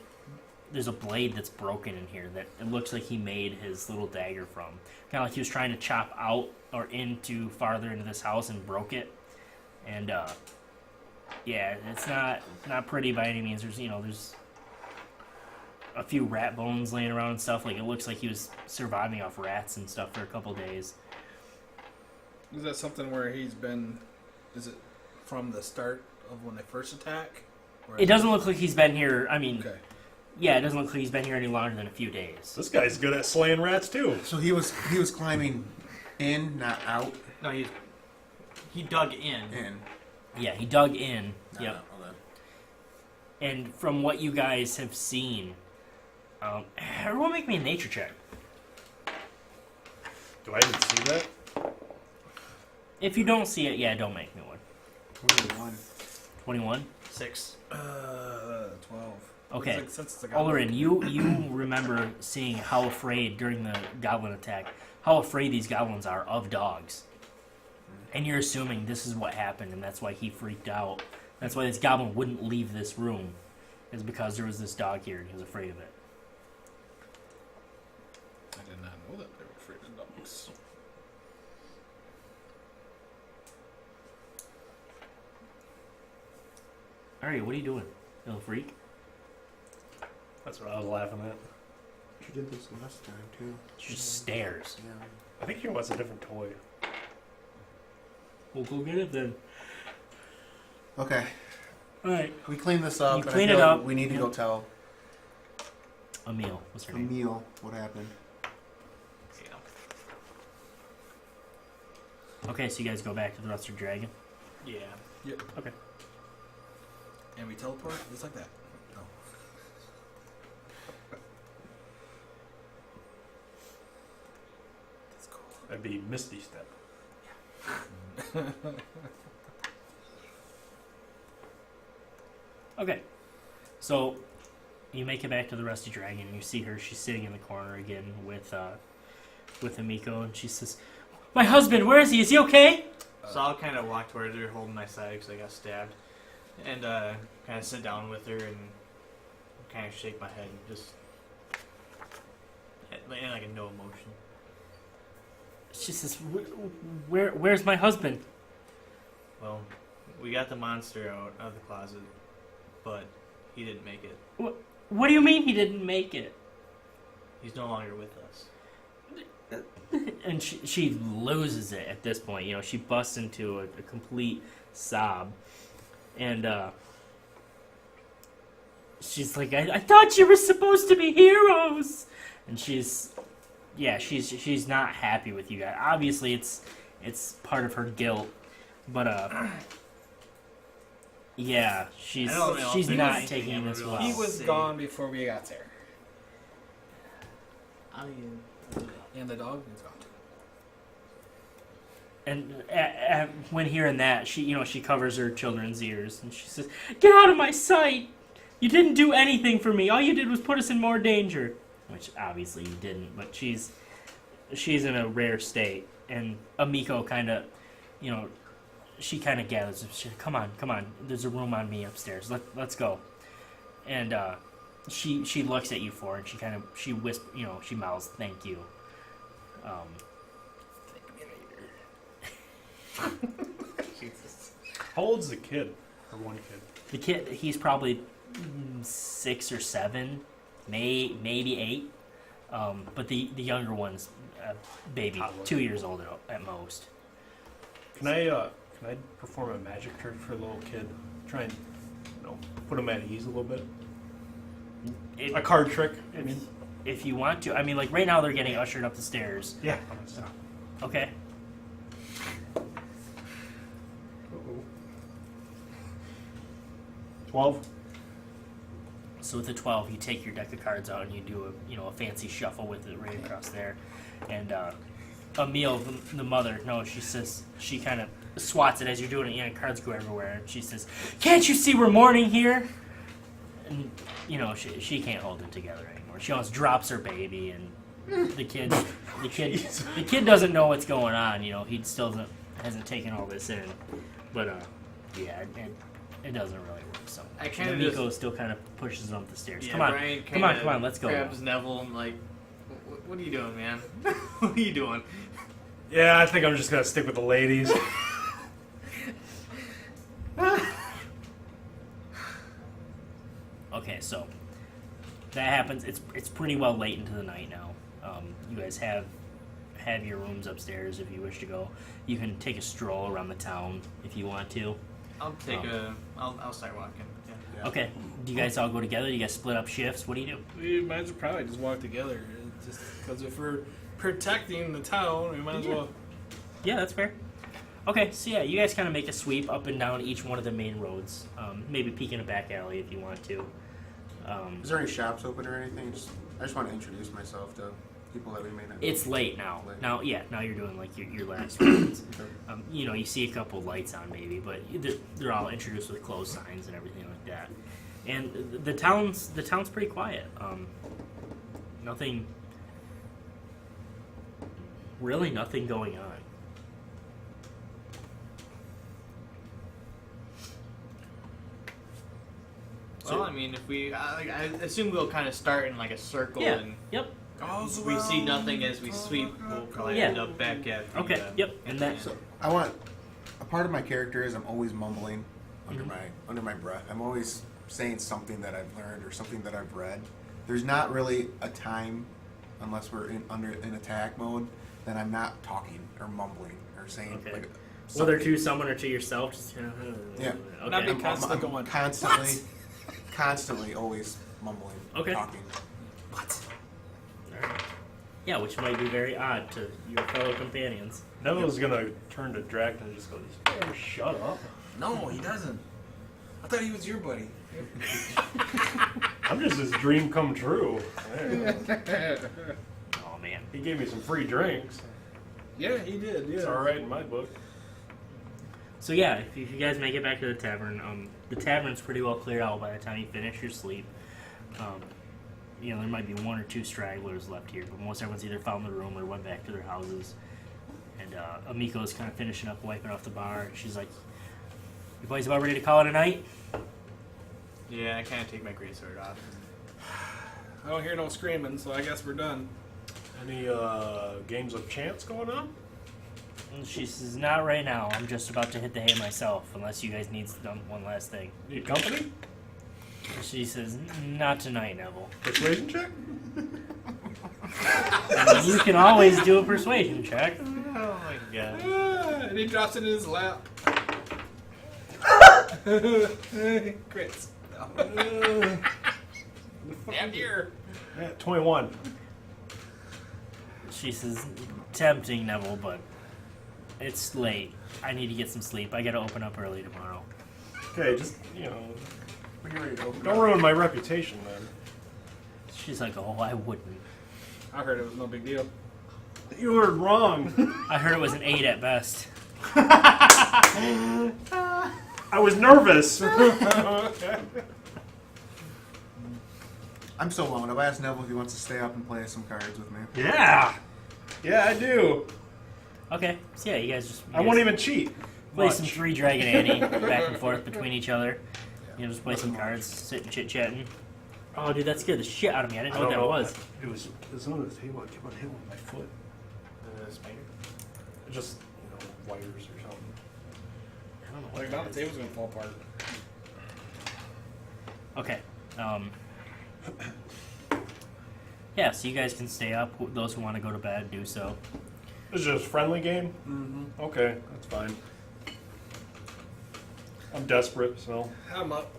there's a blade that's broken in here that it looks like he made his little dagger from. Kind of like he was trying to chop out or into farther into this house and broke it. And yeah, it's not pretty by any means. There's a few rat bones laying around and stuff. Like it looks like he was surviving off rats and stuff for a couple days. Is that something where he's been? Is it from the start of when they first attack? Or It doesn't look like he's been here. I mean, Okay. yeah, it doesn't look like he's been here any longer than a few days. This guy's good at slaying rats too. So he was climbing in, not out. No, he dug in. In. Yeah, he dug in. Not Yep. out. Okay. And from what you guys have seen, everyone make me a nature check. Do I even see that? If you don't see it, yeah, don't make me one. 21. 21? 6. 12. Okay. Since it's a goblin. Olorin, you remember seeing how afraid during the goblin attack, how afraid these goblins are of dogs. And you're assuming this is what happened, and that's why he freaked out. That's why this goblin wouldn't leave this room, is because there was this dog here, and he was afraid of it. I did not know that they were afraid of dogs. Alright, what are you doing, little freak? That's what I was laughing at. She did this last time too. She just stares. Yeah. I think he wants a different toy. We'll go get it then. Okay. Alright. We clean this up. You and I clean feel it like up. We need to Yep. go tell Emil, what's her name? Emil what happened. Yeah. Okay, so you guys go back to the Rusted Dragon? Yeah. Yep. Okay. And we teleport just like that. No. That's cool. That'd be Misty Step. Okay. So you make it back to the Rusty Dragon and you see her, she's sitting in the corner again with Amiko, and she says, "My husband, where is he? Is he okay?" So I'll kind of walk towards her, holding my side because I got stabbed, and kind of sit down with her and kind of shake my head, and just in like a no emotion. She says, "Where's my husband?" Well, we got the monster out of the closet, but he didn't make it. What do you mean he didn't make it? He's no longer with us. And she loses it at this point. You know, she busts into a complete sob. And she's like, I thought you were supposed to be heroes. And she's not happy with you guys. Obviously, it's part of her guilt. But yeah, she's I don't know. she's He not was- taking this well. He was See. gone before we got there. I mean, And the dog is gone. And when hearing that, she covers her children's ears and she says, "Get out of my sight! You didn't do anything for me. All you did was put us in more danger." Which obviously you didn't, but she's in a rare state. And Amiko kind of, she kind of gathers. She, come on. There's a room on me upstairs. Let's go. And she looks at you four, and she whispers, she mouths, "Thank you." How old's the kid? Or one kid? The kid, he's probably 6 or 7, maybe 8. But the younger one's baby, Toddler. 2 years old at most. Can I perform a magic trick for the little kid? Try and put him at ease a little bit. A card trick. I mean, If you want to. I mean, like, right now they're getting ushered up the stairs. yeah. I'm gonna stop. Okay. Uh-oh. 12. So with the 12, you take your deck of cards out and you do a fancy shuffle with it right across there. And Emil, the mother, she says, she kind of swats it as you're doing it, and cards go everywhere. And she says, "Can't you see we're mourning here?" And, she can't hold it together anymore. She almost drops her baby, and the kid doesn't know what's going on. He still hasn't taken all this in. But, yeah, it doesn't really work. So I kind of Miko still kind of pushes him up the stairs. Yeah, Come on, Brian come on, let's go. Grabs Nevel and like, what are you doing, man? What are you doing? Yeah, I think I'm just gonna stick with the ladies. Okay, so that happens. It's pretty well late into the night now. You guys have your rooms upstairs if you wish to go. You can take a stroll around the town if you want to. I'll start walking. Yeah. Okay. Do you guys all go together? Do you guys split up shifts? What do you do? We might as well probably just walk together, just because if we're protecting the town, we might as well. Yeah, that's fair. Okay, so yeah, you guys kind of make a sweep up and down each one of the main roads. Maybe peek in a back alley if you want to. Is there any shops open or anything? I just want to introduce myself to people that we may not. It's late now. Late. Now you're doing like your last rounds. Okay. You see a couple lights on maybe, but they're all introduced with closed signs and everything like that. And the town's pretty quiet. Nothing going on. Well, I mean, if we, I assume we'll kind of start in like a circle, Yeah. and Yep. if we see nothing as we sweep, we'll probably Yeah. end up back at. The, Okay. Yep. at And the that. end. So I want a part of my character is I'm always mumbling under my breath. I'm always saying something that I've learned or something that I've read. There's not really a time unless we're in attack mode that I'm not talking or mumbling or saying Okay. like Whether something. to someone or to yourself. Just, Yeah. Not Okay. be constantly going, I'm constantly always mumbling, Okay. talking. Alright. Yeah, which might be very odd to your fellow companions. Nevel's gonna turn to Drakna and just go, "Oh, shut up. no, he doesn't. I thought he was your buddy. I'm just his dream come true." Oh man. He gave me some free drinks. Yeah, he did. Yeah. It's all right in my book. So yeah, if you guys make it back to the tavern, the tavern's pretty well cleared out by the time you finish your sleep. There might be one or two stragglers left here, but most everyone's either found the room or went back to their houses. And Amiko's kind of finishing up, wiping off the bar, and she's like, "You boys about ready to call it a night?" Yeah, I kind of take my greatsword off. I don't hear no screaming, so I guess we're done. Any games of chance going on? And she says, "Not right now. I'm just about to hit the hay myself, unless you guys need one last thing." Need company? And she says, "Not tonight, Neville. Persuasion check? You can always do a persuasion check." Oh my god. And he drops it in his lap. Crits. Damn dear. Yeah, 21. She says, "Tempting, Neville, but it's late. I need to get some sleep. I gotta open up early tomorrow." Okay, just, When you're ready to open don't up. ruin my reputation then. She's like, "Oh, I wouldn't. I heard it was no big deal. You heard wrong. I heard it was an 8 at best." I was nervous. I'm so wound up. I asked Neville if he wants to stay up and play some cards with me. Yeah. Yeah, I do. Okay, so yeah, you guys just I won't even cheat. play Much. some 3 Dragon Annie back and forth between each other. Just play some cards, sit and chit-chatting. Oh, dude, that scared the shit out of me. I didn't know what that was. It was on the table. I kept on hitting with my foot. The spider. Just, wires or something. I don't know what Like, that now the is. table's gonna fall apart. Okay. Yeah, so you guys can stay up. Those who want to go to bed, do so. This is just a friendly game? Mm-hmm. Okay, that's fine. I'm desperate, so. I'm up.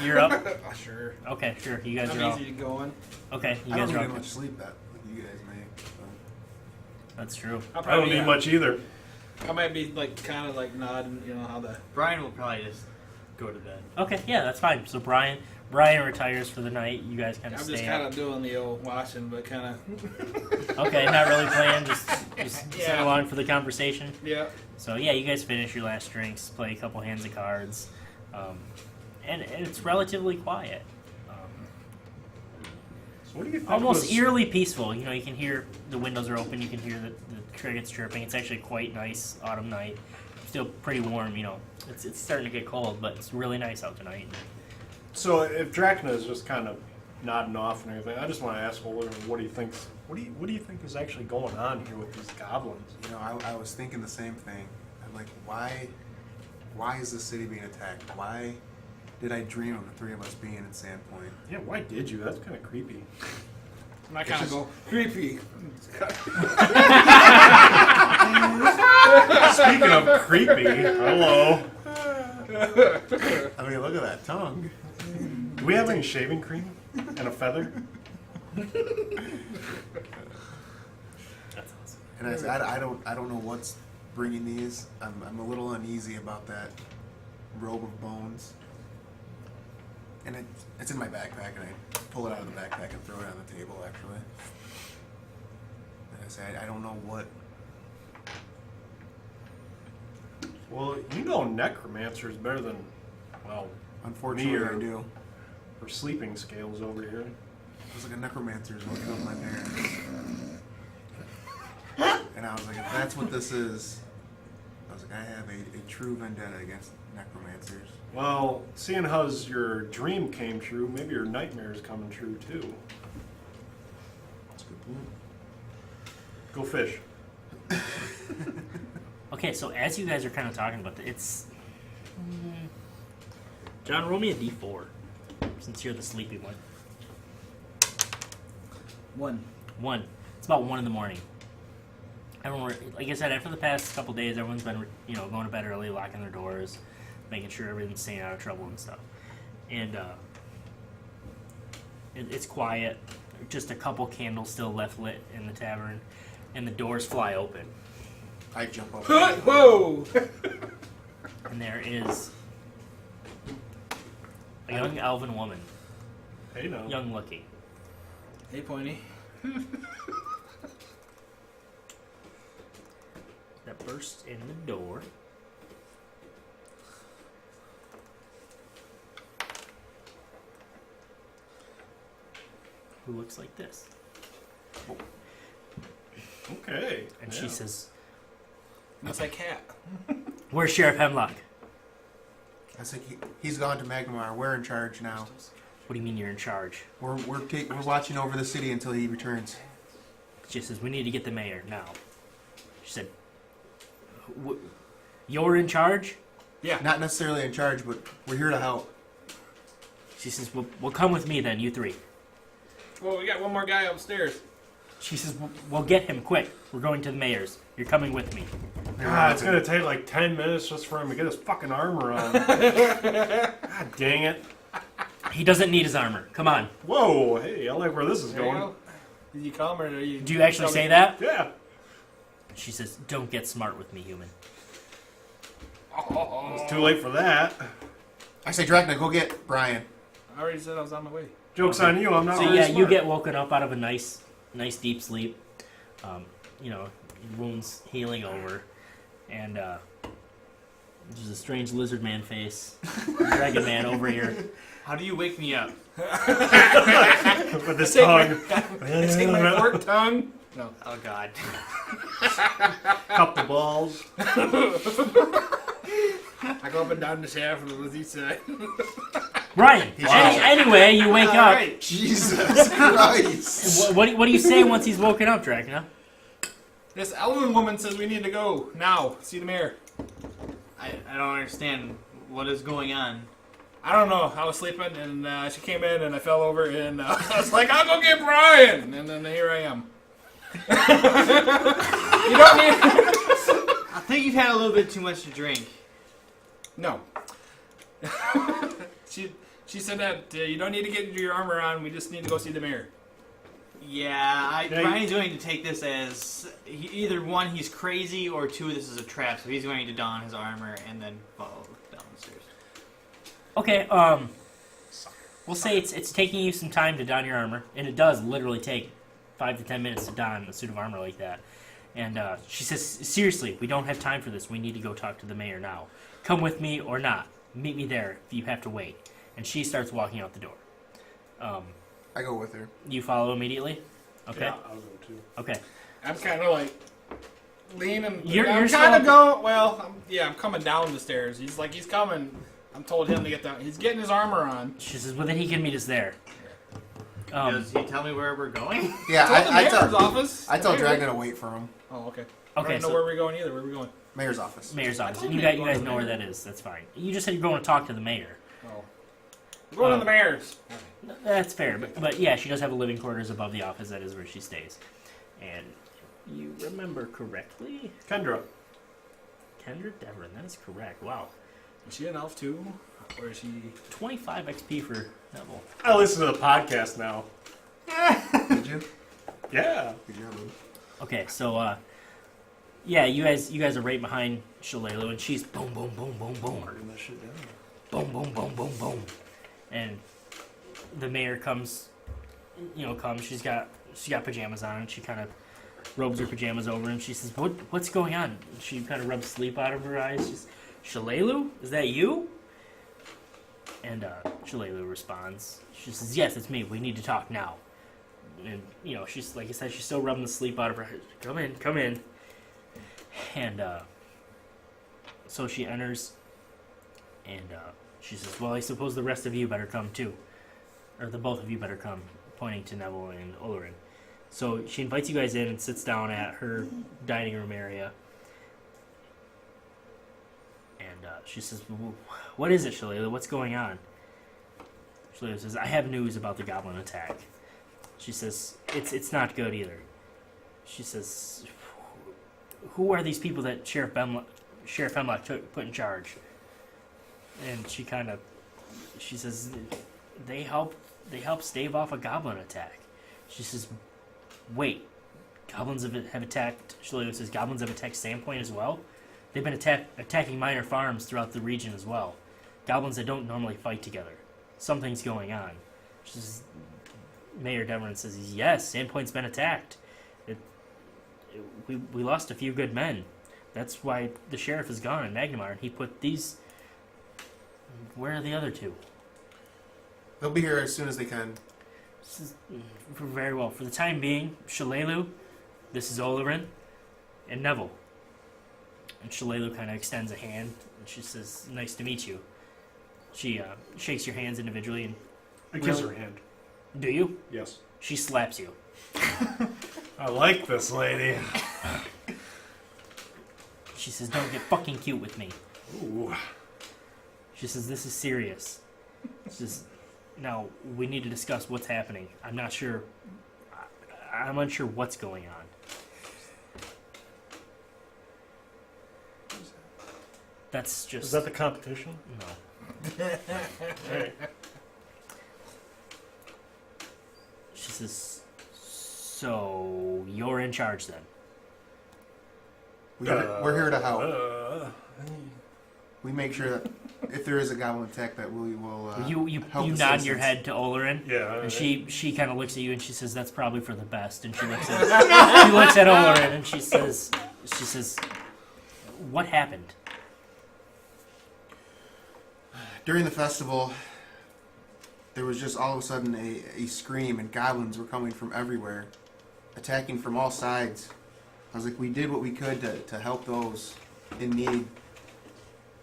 You're up? Sure. Okay, sure. You guys are I'm all... easy going. Okay, you I guys don't are get all... much sleep that like you guys make. So. That's true. I'll I don't need much either. I might be like kind of like nodding, you know how the. Brian will probably just go to bed. Okay, yeah, that's fine. So Brian retires for the night. You guys kind I'm of just stay kind up. of doing the old watching, but kind of. Okay, not really playing, just sit Yeah. along for the conversation. Yeah. So yeah, you guys finish your last drinks, play a couple hands of cards, and it's relatively quiet. So what do you think Almost was- eerily peaceful. You know, you can hear the windows are open. You can hear the crickets chirping. It's actually quite nice autumn night. Still pretty warm. You know, it's starting to get cold, but it's really nice out tonight. So if Drakna is just kind of nodding off and everything, I just want to ask Olorin, what do you think is actually going on here with these goblins? You know, I was thinking the same thing. I'm like, why is this city being attacked? Why did I dream of the three of us being in Sandpoint? Yeah, why did you? That's kind of creepy. And I kind of go creepy. Speaking of creepy, hello. I mean, look at that tongue. Do we have any shaving cream and a feather? That's awesome. And I said, I don't know what's bringing these. I'm a little uneasy about that robe of bones. And it's in my backpack, and I pull it out of the backpack and throw it on the table, actually. And I say, I don't know what. Well, you know necromancer is better than, well, Unfortunately, Me or- I do. or sleeping scales over here. I was like, a necromancer is what killed my parents. And I was like, if that's what this is, I was like, I have a true vendetta against necromancers. Well, seeing how your dream came true, maybe your nightmare is coming true too. That's a good point. Go fish. Okay, so as you guys are kind of talking about it's John, roll me a d4 since you're the sleepy one. 1. It's about 1 in the morning. Everyone, like I said, after the past couple days, everyone's been, going to bed early, locking their doors, making sure everything's staying out of trouble and stuff. And it's quiet. Just a couple candles still left lit in the tavern, and the doors fly open. I jump up. Whoa! And there is a young elven woman, Hey, no. young looking. Hey, Pointy. That bursts in the door. Who looks like this. Okay. And yeah. she says, That's that cat. "Where's Sheriff Hemlock?" I was like, he's gone to Magmar. We're in charge now. What do you mean you're in charge? We're watching over the city until he returns. She says, "We need to get the mayor now." She said, "You're in charge?" Yeah. Not necessarily in charge, but we're here to help. She says, "Well, come with me then, you three." Well, we got one more guy upstairs. She says, "Well, get him quick. We're going to the mayor's. You're coming with me." God, it's gonna take like 10 minutes just for him to get his fucking armor on. God dang it. He doesn't need his armor. Come on. Whoa, hey, I like where this is There you going. go. Did you call him or you? Do you actually say that? Yeah. She says, "Don't get smart with me, human." Oh, It's too late for that. I say, Drakna, go get Brian. I already said I was on my way. Joke's on you, I'm not So really yeah, you smart. get woken up out of a nice deep sleep. Wounds healing over, and there's a strange lizard man face, dragon man over here. How do you wake me up? With this tongue. Take my fork tongue. No. Oh God. Cup the balls. I go up and down the shaft from the Lizzie side. Ryan. Anyway, you wake up. Right. Jesus Christ. What do you say once he's woken up, Drakna? This elven woman says we need to go now. See the mayor. I don't understand what is going on. I don't know. I was sleeping, and she came in, and I fell over, and I was like, I'll go get Brian! And then here I am. You don't need... I think you've had a little bit too much to drink. No. She said that you don't need to get your armor on. We just need to go see the mayor. Yeah, Brian's going to take this as either one, he's crazy, or two, this is a trap. So he's going to don his armor and then follow down the stairs. Okay, we'll say it's taking you some time to don your armor, and it does literally take 5 to 10 minutes to don a suit of armor like that. And she says, seriously, we don't have time for this. We need to go talk to the mayor now. Come with me or not. Meet me there if you have to wait. And she starts walking out the door. I go with her. You follow immediately? Okay. Yeah, I'll go too. Okay. I'm kind of like leaning. You're I'm still- kind of going. Well, I'm coming down the stairs. He's coming. I'm told him to get down. He's getting his armor on. She says, well, then he can meet us there. Does he tell me where we're going? Yeah, Told the mayor's tell office. I tell Mayor. Dragna to wait for him. Oh, okay. Okay, I don't know so where we're going either. Where are we going? Mayor's office. mayor's office. told And you you to go guys to the know where mayor. that is. That's fine. You just said you're going to talk to the mayor. Oh, we're going to the mayor's. That's fair. But yeah, she does have a living quarters above the office. That is where she stays. And you remember correctly? Kendra. Kendra Deverin. That is correct. Wow. Is she an elf too, or is she? 25 XP for Nevel. I listen to the podcast now. Did you? Yeah. Good job, dude. Okay, so yeah, you guys are right behind Shalelu, and she's boom, boom, boom, boom, boom, Marking that shit down. boom, boom, boom, boom, boom, and the mayor comes. She's got pajamas on, and she kind of robes her pajamas over, and she says, "What's going on?" And she kind of rubs sleep out of her eyes. She's, "Shalelu, is that you?" And Shalelu responds. She says, "Yes, it's me. We need to talk now." And she's like I said, she's still rubbing the sleep out of her head. Come in. And so she enters, and she says, "Well, I suppose the rest of you better come too, or the both of you better come," pointing to Nevel and Olorin. So she invites you guys in and sits down at her dining room area. And she says, "What is it, Shalelu? What's going on?" Shalelu says, "I have news about the goblin attack." She says, it's not good either. She says, "Who are these people that Sheriff Hemlock put in charge?" And she says, they help stave off a goblin attack. She says, "Wait, goblins have attacked." Shalelu says, "Goblins have attacked Sandpoint as well? They've been attacking minor farms throughout the region as well. Goblins that don't normally fight together. Something's going on." She says, Mayor Deverin says, "Yes, Sandpoint's been attacked. We lost a few good men. That's why the sheriff is gone in Magnamar, and he put these... Where are the other two?" They'll be here as soon as they can. This is, very well. For the time being, Shalelu, this is Olorin, and Nevel." And Shalelu kind of extends a hand, and she says, "Nice to meet you." She shakes your hands individually, and... I kiss her hand. Do you? Yes. She slaps you. I like this lady. She says, "Don't get fucking cute with me." Ooh. She says, "This is serious." She says, "Now, we need to discuss what's happening. I'm not sure... I'm unsure what's going on." That's just... Is that the competition? No. Alright. She says, "So, you're in charge then?" We're here to help. Uh, We make sure that if there is a goblin attack, that we will You help the nod your citizens. head to Olorin. yeah. And she kind of looks at you and she says, "That's probably for the best." And she looks at Olorin and she says, "What happened?" During the festival, there was just all of a sudden a scream, and goblins were coming from everywhere, attacking from all sides. I was like, we did what we could to help those in need.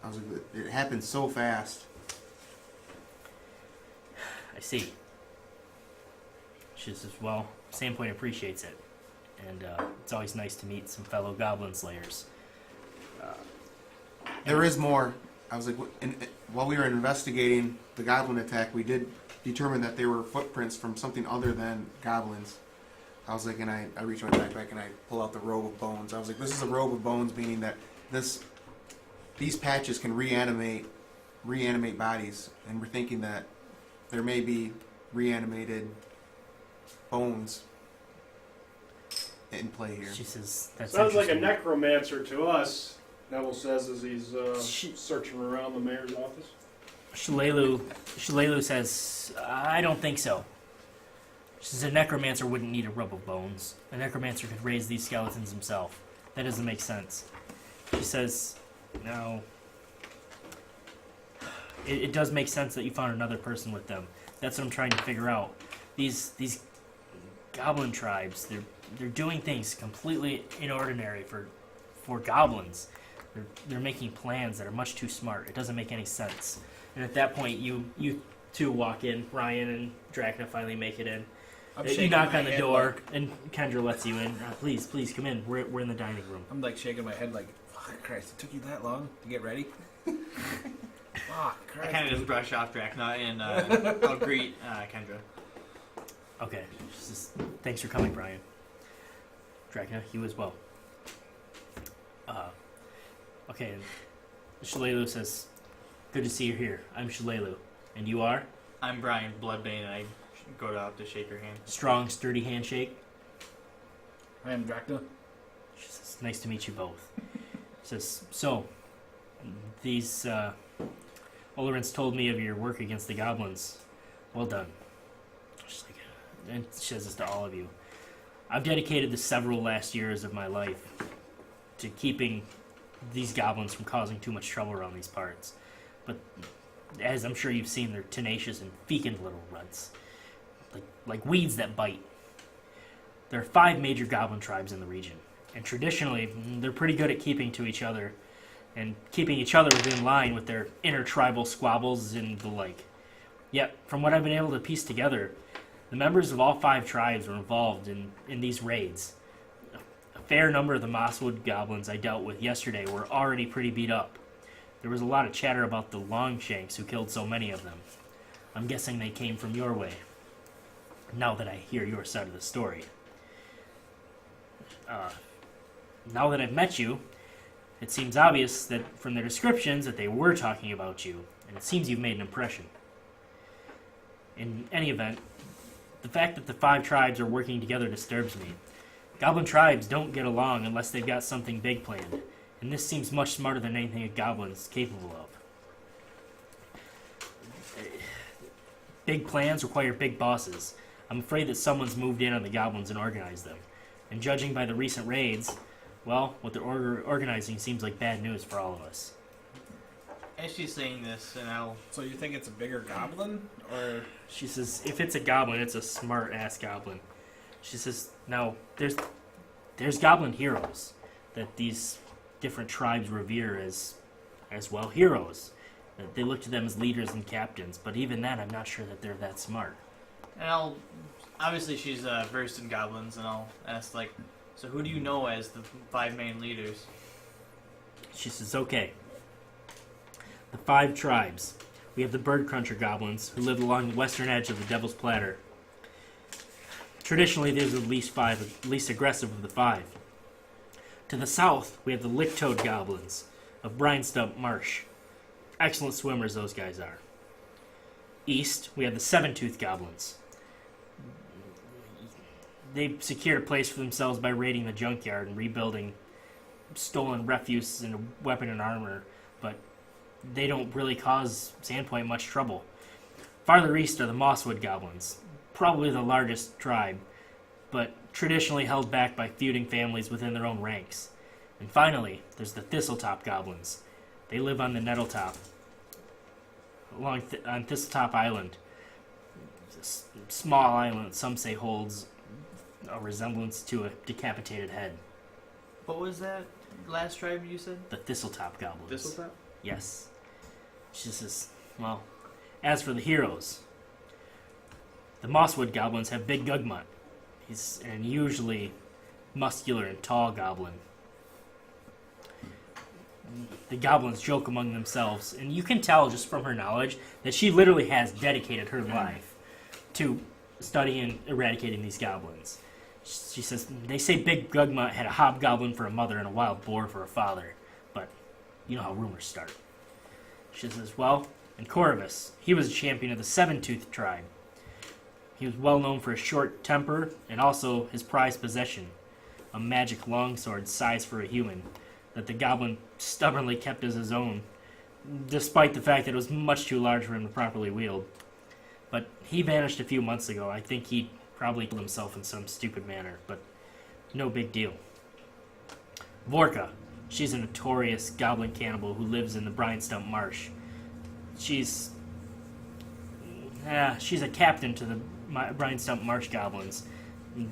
I was like, it happened so fast. I see. She says, "Well, Sandpoint appreciates it, and it's always nice to meet some fellow goblin slayers." There is more. I was like, while we were investigating the goblin attack, we did determine that there were footprints from something other than goblins. I was like, and I reach my backpack and I pull out the robe of bones. I was like, this is a robe of bones, meaning that these patches can reanimate bodies, and we're thinking that there may be reanimated bones in play here. She says, "That's Sounds like a interesting." necromancer to us, Nevel says as he's searching around the mayor's office. Shalelu says, "I don't think so." She says, "A necromancer wouldn't need a robe of bones. A necromancer could raise these skeletons himself. That doesn't make sense." She says, "No. It does make sense that you found another person with them. That's what I'm trying to figure out. These goblin tribes, they're doing things completely inordinary for goblins. They're making plans that are much too smart. It doesn't make any sense." And at that point, you two walk in. Ryan and Drakna finally make it in. You shaking knock my on the head door, like- and Kendra lets you in. Please come in. We're in the dining room. I'm like shaking my head like, fuck Christ, it took you that long to get ready? Fuck I Christ. kind of just brush off Drakna and I'll greet Kendra. Okay. She says, "Thanks for coming, Brian." Drakna, you as well. Okay. And Shalelu says, "Good to see you here. I'm Shalelu. And you are?" I'm Brian Bloodbane, and I go out to shake her hand. Strong, sturdy handshake. I am Drakna. She says, "Nice to meet you both." She says, "So, these Olorin's told me of your work against the goblins. Well done." She's like, and she says this to all of you. "I've dedicated the several last years of my life to keeping these goblins from causing too much trouble around these parts. But as I'm sure you've seen, they're tenacious and fecund little runts. Like weeds that bite. There are 5 major goblin tribes in the region, and traditionally, they're pretty good at keeping to each other and keeping each other within line with their intertribal squabbles and the like. Yet, from what I've been able to piece together, the members of all 5 tribes were involved in these raids. A fair number of the Mosswood goblins I dealt with yesterday were already pretty beat up. There was a lot of chatter about the Longshanks who killed so many of them. I'm guessing they came from your way, now that I hear your side of the story. Now that I've met you, it seems obvious that from their descriptions that they were talking about you, and it seems you've made an impression. In any event, the fact that the 5 tribes are working together disturbs me. Goblin tribes don't get along unless they've got something big planned, and this seems much smarter than anything a goblin is capable of. Big plans require big bosses. I'm afraid that someone's moved in on the goblins and organized them. And judging by the recent raids, well, what they're organizing seems like bad news for all of us." As she's saying this, and I'll So you think it's a bigger goblin? Or She says, "If it's a goblin, it's a smart-ass goblin." She says, "Now, there's goblin heroes that these different tribes revere as well heroes. They look to them as leaders and captains, but even then, I'm not sure that they're that smart." obviously she's versed in goblins, and I'll ask like, so who do you know as the 5 main leaders? She says, "Okay. The 5 tribes. We have the Bird Cruncher goblins, who live along the western edge of the Devil's Platter. Traditionally, they're the least aggressive of the 5. To the south, we have the Lick-Toed goblins of Brinestump Marsh. Excellent swimmers, those guys are. East, we have the Seven-Tooth goblins. They've secured a place for themselves by raiding the junkyard and rebuilding stolen refuse into weapon and armor, but they don't really cause Sandpoint much trouble. Farther east are the Mosswood goblins, probably the largest tribe, but traditionally held back by feuding families within their own ranks. And finally, there's the Thistletop goblins. They live on the Nettletop, on Thistletop Island. It's a small island, some say holds a resemblance to a decapitated head. What was that last tribe you said? The Thistletop goblins. Thistletop? Yes. She says, well, as for the heroes, the Mosswood goblins have Big Gugmut. He's an unusually muscular and tall goblin. The goblins joke among themselves, and you can tell just from her knowledge that she literally has dedicated her life to studying and eradicating these goblins. She says, they say Big Gugma had a hobgoblin for a mother and a wild boar for a father, but you know how rumors start. She says, well, and Corvus, he was a champion of the Seven-Toothed tribe. He was well known for his short temper and also his prized possession, a magic longsword sized for a human that the goblin stubbornly kept as his own, despite the fact that it was much too large for him to properly wield. But he vanished a few months ago. I think he probably killed himself in some stupid manner, but no big deal. Vorka, she's a notorious goblin cannibal who lives in the Brinestump Marsh. She's a captain to the Brinestump Marsh goblins.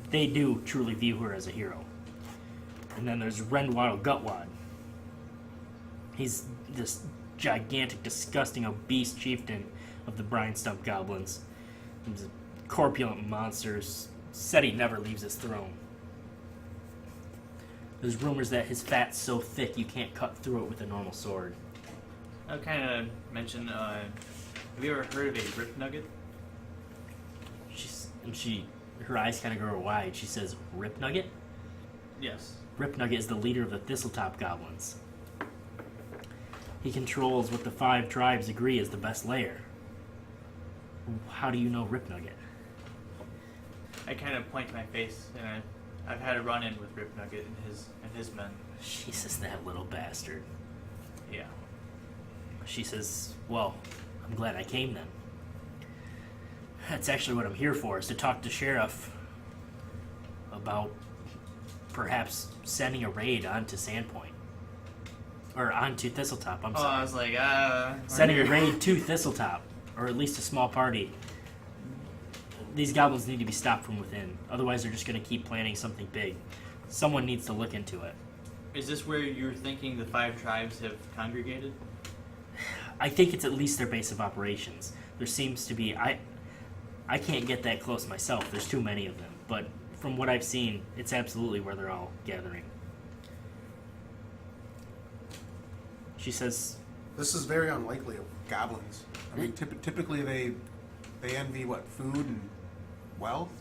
They do truly view her as a hero. And then there's Rendwad Gutwad. He's this gigantic, disgusting, obese chieftain of the Brinestump goblins. He's a corpulent monster. Said he never leaves his throne. There's rumors that his fat's so thick you can't cut through it with a normal sword. I kind of mentioned. Have you ever heard of a Rip Nugget? Her eyes kind of grow wide. She says, "Rip Nugget." Yes. Rip Nugget is the leader of the Thistletop goblins. He controls what the 5 tribes agree is the best lair. How do you know Rip Nugget? I kind of point to my face, and I've had a run-in with Rip Nugget and his men. She says, that little bastard. Yeah. She says, well, I'm glad I came then. That's actually what I'm here for, is to talk to Sheriff about perhaps sending a raid onto Sandpoint. Or onto Thistletop, I'm sorry. I was like, Sending a raid to Thistletop, or at least a small party. These goblins need to be stopped from within. Otherwise, they're just going to keep planning something big. Someone needs to look into it. Is this where you're thinking the 5 tribes have congregated? I think it's at least their base of operations. There seems to be... I can't get that close myself. There's too many of them. But from what I've seen, it's absolutely where they're all gathering. She says... This is very unlikely of goblins. I mean, typically they envy, what, food and wealth?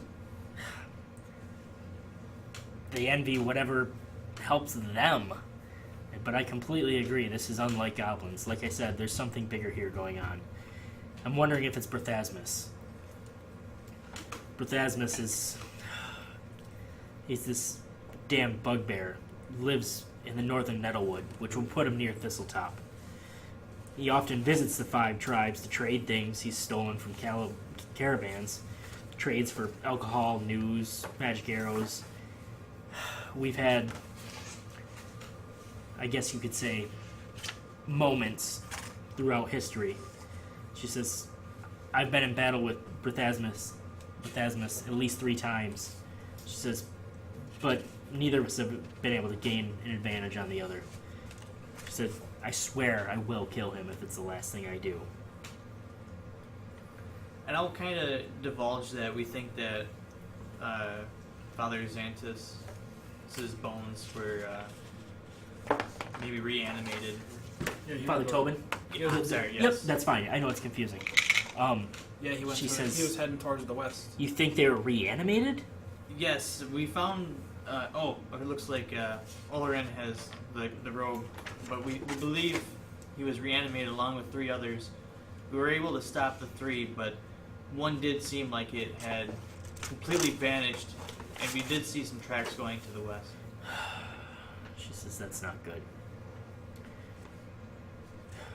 They envy whatever helps them. But I completely agree. This is unlike goblins. Like I said, there's something bigger here going on. I'm wondering if it's Berthasmus. Berthasmus is... He's this damn bugbear. Lives in the northern Nettlewood, which will put him near Thistletop. He often visits the 5 tribes to trade things he's stolen from caravans. Trades for alcohol, news, magic arrows. We've had, I guess you could say, moments throughout history. She says, I've been in battle with Berthasmus at least 3 times. She says, but neither of us have been able to gain an advantage on the other. She said, I swear I will kill him if it's the last thing I do. And I'll kind of divulge that we think that Father Xanthus' bones were maybe reanimated. Yeah, Father Tobin? I'm sorry, yes. Yep, that's fine. I know it's confusing. Yeah, he went. She says- he was heading towards the west. You think they were reanimated? Yes, we found. It looks like Olorin has the robe, but we believe he was reanimated along with 3 others. We were able to stop the 3, but one did seem like it had completely vanished, and we did see some tracks going to the west. She says that's not good.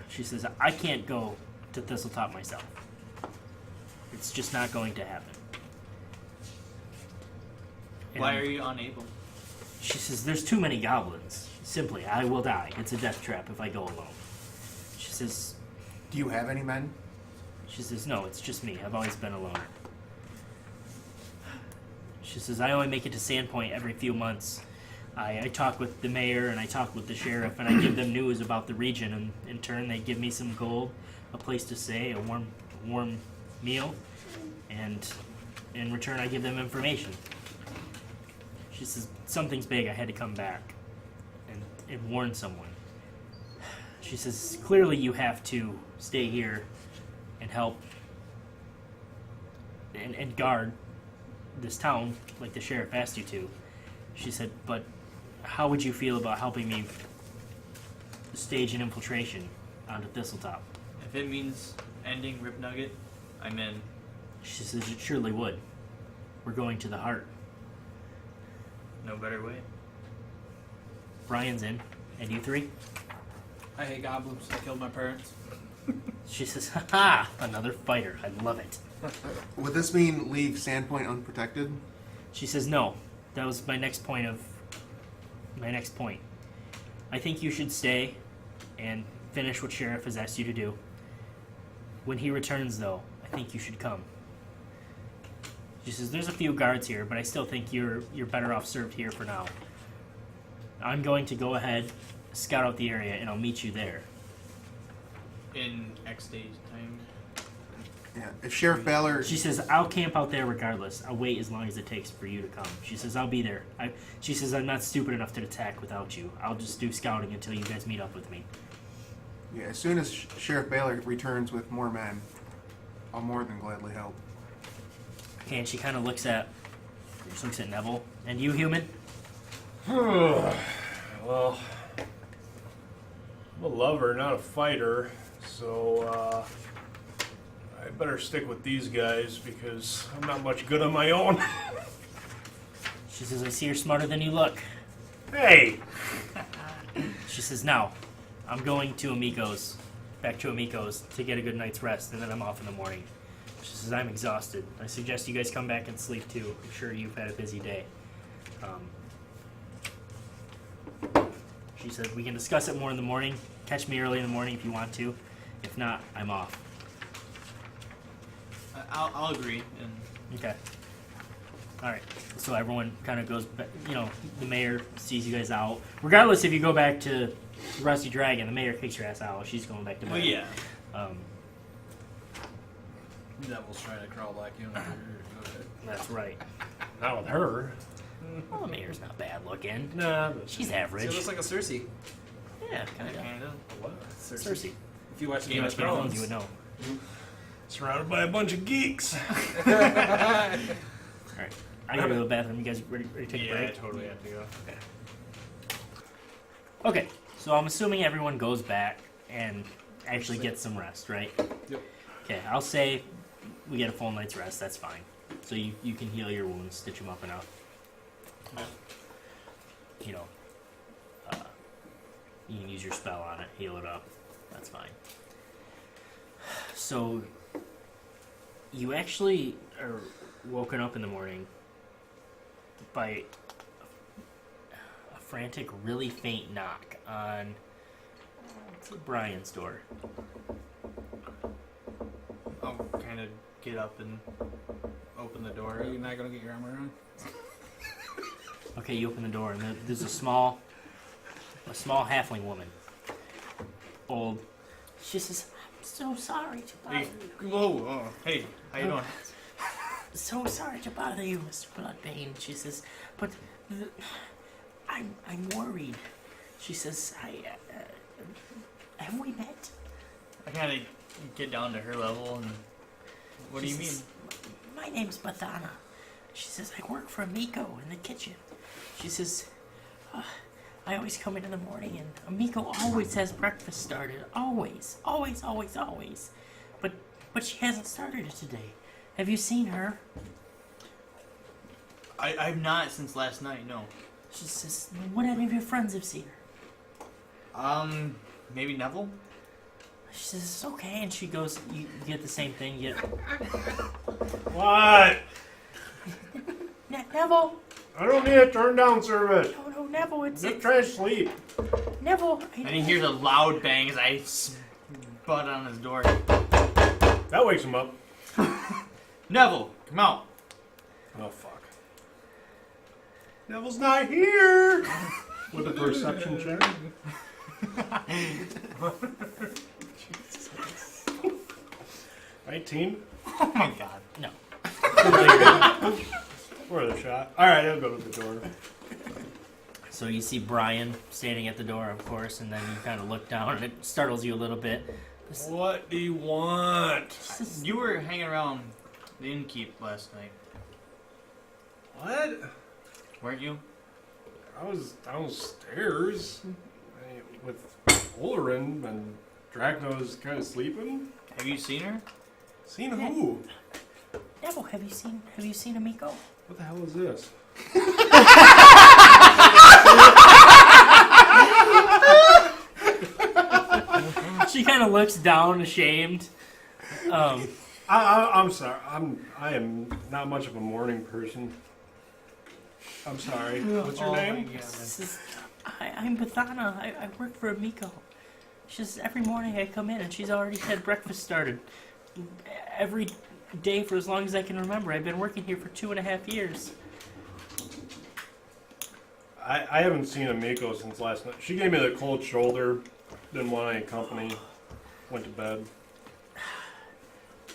She says, I can't go to Thistletop myself. It's just not going to happen. Why And are you unable? She says, there's too many goblins. Simply, I will die. It's a death trap if I go alone. She says, Do you have any men? She says, no, it's just me. I've always been a loner. She says, I only make it to Sandpoint every few months. I talk with the mayor and I talk with the sheriff and I give them news about the region, and in turn they give me some gold, a place to stay, a warm meal, and in return I give them information. She says, something's big, I had to come back and warn someone. She says, clearly you have to stay here and help and guard this town like the sheriff asked you to. She said, but how would you feel about helping me stage an infiltration onto Thistletop? If it means ending Rip Nugget, I'm in. She says, it surely would. We're going to the heart. No better way. Brian's in. And you three? I hate goblins. I killed my parents. She says, haha, another fighter. I love it. Would this mean leave Sandpoint unprotected? She says, no. That was my next point. I think you should stay and finish what Sheriff has asked you to do. When he returns, though, I think you should come. She says, there's a few guards here, but I still think you're better off served here for now. I'm going to go ahead, scout out the area, and I'll meet you there. In X days time. Yeah. If Sheriff Ballard... She says, I'll camp out there regardless. I'll wait as long as it takes for you to come. She says, I'll be there. She says, I'm not stupid enough to attack without you. I'll just do scouting until you guys meet up with me. Yeah, as soon as Sheriff Ballard returns with more men, I'll more than gladly help. Okay, and she kind of looks at Nevel. And you, human? Well, I'm a lover, not a fighter, so I better stick with these guys because I'm not much good on my own. She says, I see you're smarter than you look. Hey! She says, now, I'm going to back to Amiko's to get a good night's rest, and then I'm off in the morning. She says, I'm exhausted. I suggest you guys come back and sleep too. I'm sure you've had a busy day. She said, we can discuss it more in the morning. Catch me early in the morning if you want to. If not, I'm off. I'll agree. And Okay. Alright. So everyone kind of goes back. The mayor sees you guys out. Regardless if you go back to Rusty Dragon, the mayor kicks your ass out. She's going back to bed. well, yeah. Devil's trying to crawl back in. That's right. Not with her. Well, the mayor's not bad looking. Nah, but She's She average. looks like a Cersei. Yeah, kind of. Kind of. what? Cersei. If you watch Game of Thrones, you would know. Surrounded by a bunch of geeks. Alright. I gotta go to the bathroom. You guys ready to take a break? totally have to go. Okay, so I'm assuming everyone goes back and actually gets some rest, right? Yep. Okay, I'll say we get a full night's rest. That's fine. So you can heal your wounds, stitch them up enough. You can use your spell on it, heal it up. That's fine. So you actually are woken up in the morning by a frantic, really faint knock on Brian's door. I'll kind of get up and open the door. Are you not going to get your armor on? Okay, you open the door, and there's a small halfling woman. Old. She says, I'm so sorry to bother Hey, you. whoa. Hey, how you doing? So sorry to bother you, Mr. Bloodbane. She says, but I'm worried. She says, have we met? I kind of get down to her level and... What do She you mean? says, my name's Bathana. She says, I work for Amiko in the kitchen. She says, I always come in the morning and Amiko always has breakfast started. Always. Always, always, always. But she hasn't started it today. Have you seen her? I've not since last night, no. She says, would any of your friends have seen her? Maybe Nevel? She says, it's okay. And she goes, you get the same thing. You get, What? Neville. I don't need a turn down service. No, Neville. It's Just try to sleep. Neville. And he hears a loud bang as I butt on his door. That wakes him up. Neville, come out. Oh, fuck. Neville's not here! With a perception check. 19? Oh my god. No. Worth a shot. Alright, I'll go to the door. So you see Brian standing at the door, of course, and then you kind of look down, and it startles you a little bit. What do you want? You were hanging around the innkeep last night, What? weren't you? I was downstairs with Olorin, and Drakna was kind of sleeping. Have you seen her? Seen who? Nevel, have you seen Amico? What the hell is this? She kind of looks down, ashamed. I'm sorry. I am not much of a morning person. I'm sorry. What's your name? I'm Bethana. I work for Amico. She's every morning I come in and she's already had breakfast started. Every day for as long as I can remember. I've been working here for 2.5 years. I haven't seen Amiko since last night. She gave me the cold shoulder. Didn't want any company. Went to bed.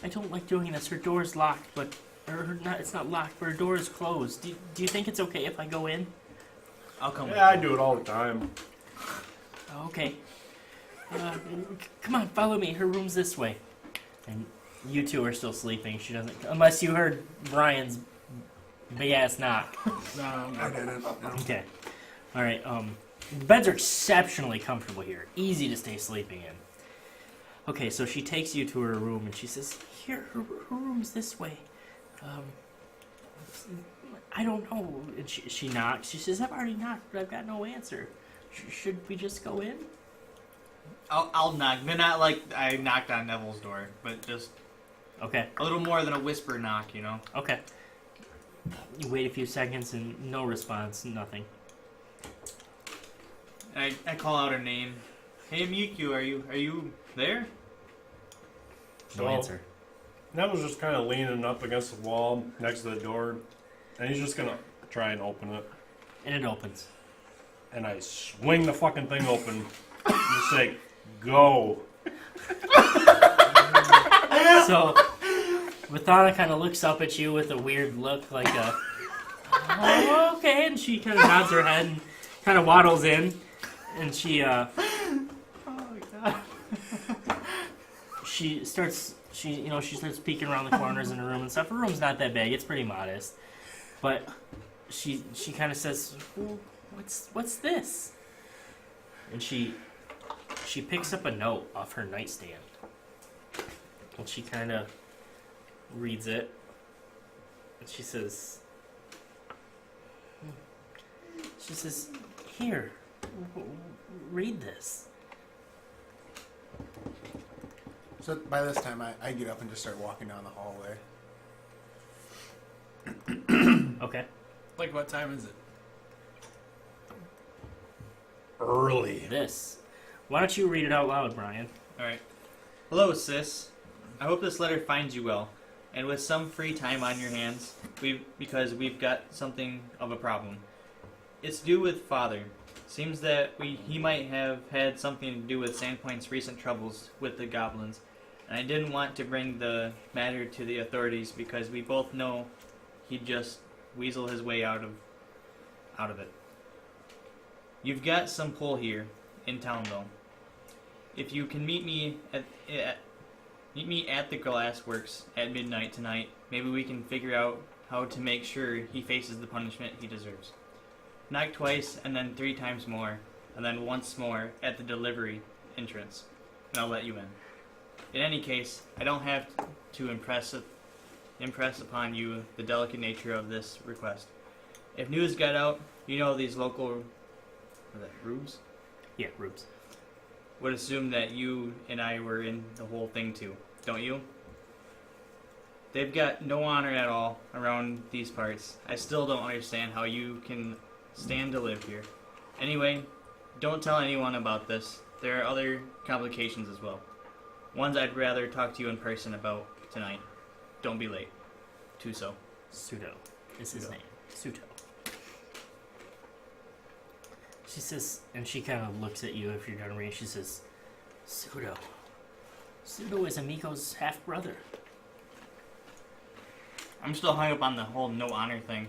I don't like doing this. Her door's locked, but it's not locked, but her door is closed. Do you think it's okay if I go in? I'll come. Yeah, I do it all the time. Okay. Come on, follow me. Her room's this way. And you two are still sleeping. She doesn't, unless you heard Brian's big ass knock. No, I didn't. No. Okay. All right. The beds are exceptionally comfortable here. Easy to stay sleeping in. Okay, so she takes you to her room and she says, "Here, her room's this way." I don't know. And she knocks. She says, "I've already knocked, but I've got no answer. Should we just go in?" I'll knock, but not like I knocked on Nevel's door, but just Okay. a little more than a whisper knock, you know. Okay. You wait a few seconds and no response, nothing. I call out her name. Hey Miku, are you there? No So- answer. Neville's just kind of leaning up against the wall next to the door, and he's just gonna try and open it. And it opens. And I swing the fucking thing open and just say, "Go." So, Mathana kind of looks up at you with a weird look, like a, "Oh, okay," and she kind of nods her head and kind of waddles in, and she starts peeking around the corners in her room and stuff. Her room's not that big; it's pretty modest, but she kind of says, "Well, what's this?" And she picks up a note off her nightstand. And she kind of reads it. And she says, "Here, read this." So by this time, I get up and just start walking down the hallway. Okay. like what time is it? Early. This. Why don't you read it out loud, Brian? Alright. Hello, sis. I hope this letter finds you well, and with some free time on your hands, because we've got something of a problem. It's due with Father. Seems that he might have had something to do with Sandpoint's recent troubles with the goblins, and I didn't want to bring the matter to the authorities because we both know he'd just weasel his way out of it. You've got some pull here in town, though. If you can meet me at the Glassworks at midnight tonight, maybe we can figure out how to make sure he faces the punishment he deserves. Knock twice, and then 3 times more, and then once more at the delivery entrance, and I'll let you in. In any case, I don't have to impress upon you the delicate nature of this request. If news got out, you know these local rubes Yeah, Rubes. would assume that you and I were in the whole thing too, don't you? They've got no honor at all around these parts. I still don't understand how you can stand to live here. Anyway, don't tell anyone about this. There are other complications as well. Ones I'd rather talk to you in person about tonight. Don't be late. Tuso. Pseudo is his name. Pseudo. She says, and she kind of looks at you if you're done reading. She says, "Pseudo. Pseudo is Amiko's half-brother." I'm still hung up on the whole no honor thing.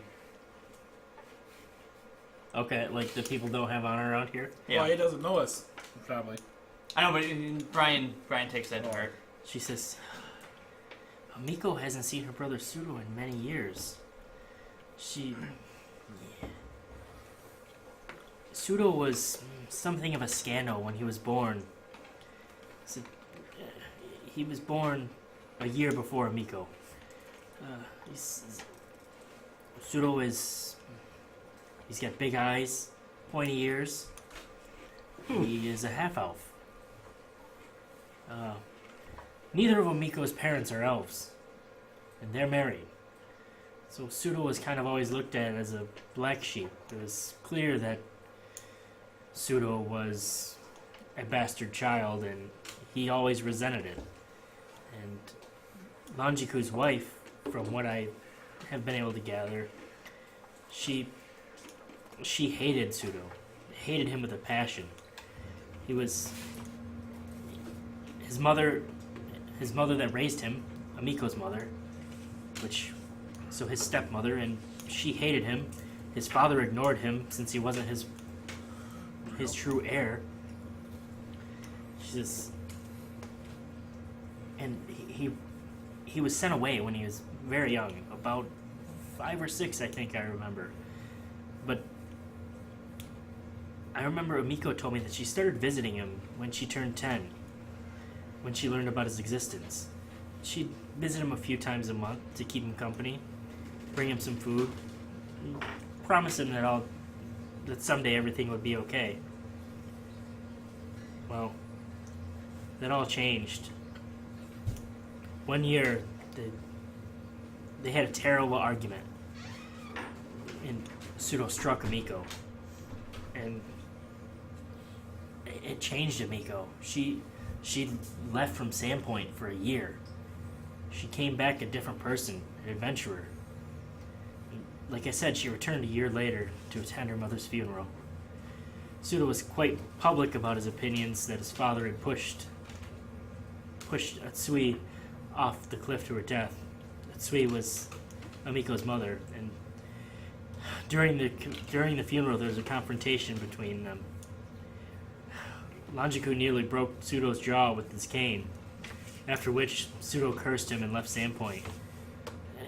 Okay, like the people don't have honor around here. Yeah. Well, he doesn't know us, probably. I know, but Brian takes that to heart. She says, Miko hasn't seen her brother Pseudo in many years. Pseudo was something of a scandal when he was born. So, he was born a year before Miko. Pseudo is... He's got big eyes, pointy ears. He is a half-elf. Neither of Miko's parents are elves, and they're married. So Pseudo was kind of always looked at as a black sheep. It was clear that Pseudo was a bastard child, and he always resented it. And Lanjiku's wife, from what I have been able to gather, she hated Pseudo, hated him with a passion. He was his mother that raised him, Amiko's mother, so his stepmother, and she hated him. His father ignored him since he wasn't his true heir. And he was sent away when he was very young, about 5 or 6, I think I remember. But I remember Amiko told me that she started visiting him when she turned 10, when she learned about his existence. She'd visit him a few times a month to keep him company, bring him some food, and promise him that someday everything would be okay. Well, that all changed. One year, they had a terrible argument, and Pseudo struck Amiko, and it changed Amiko. She left from Sandpoint for a year. She came back a different person, an adventurer. Like I said, she returned a year later to attend her mother's funeral. Pseudo was quite public about his opinions that his father had pushed Atsui off the cliff to her death. Atsui was Amiko's mother, and during the funeral there was a confrontation between them. Lanjiku nearly broke Pseudo's jaw with his cane, after which Pseudo cursed him and left Sandpoint.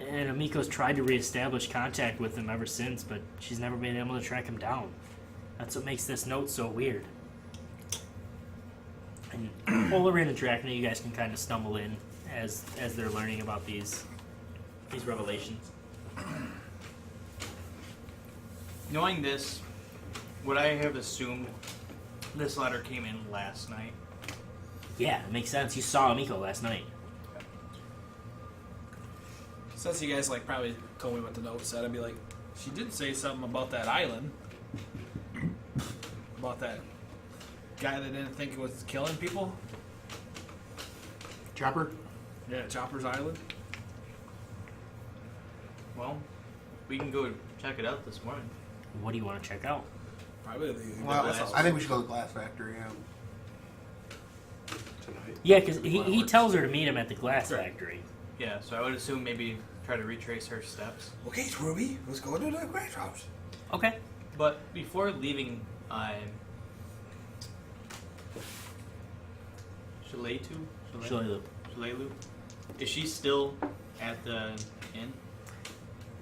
And Amiko's tried to reestablish contact with him ever since, but she's never been able to track him down. That's what makes this note so weird. And Olorin and Drakna, you guys can kind of stumble in as they're learning about these revelations. Knowing this, would I have assumed this letter came in last night? Yeah, it makes sense. You saw Amiko last night. Since you guys probably told me what the note said, I'd be like, she did say something about that island, about that guy that didn't think it was killing people. Chopper? Yeah, Chopper's Island. Well, we can go check it out this morning. What do you want to check out? Probably the Well, glass I think we should go to the glass factory, yeah. Tonight. Yeah, because he tells her to meet him at the glass factory. Yeah, so I would assume maybe try to retrace her steps. Okay, Ruby, let's go to the glass house. Okay. But before leaving, Shalilu. Shalelu, is she still at the inn?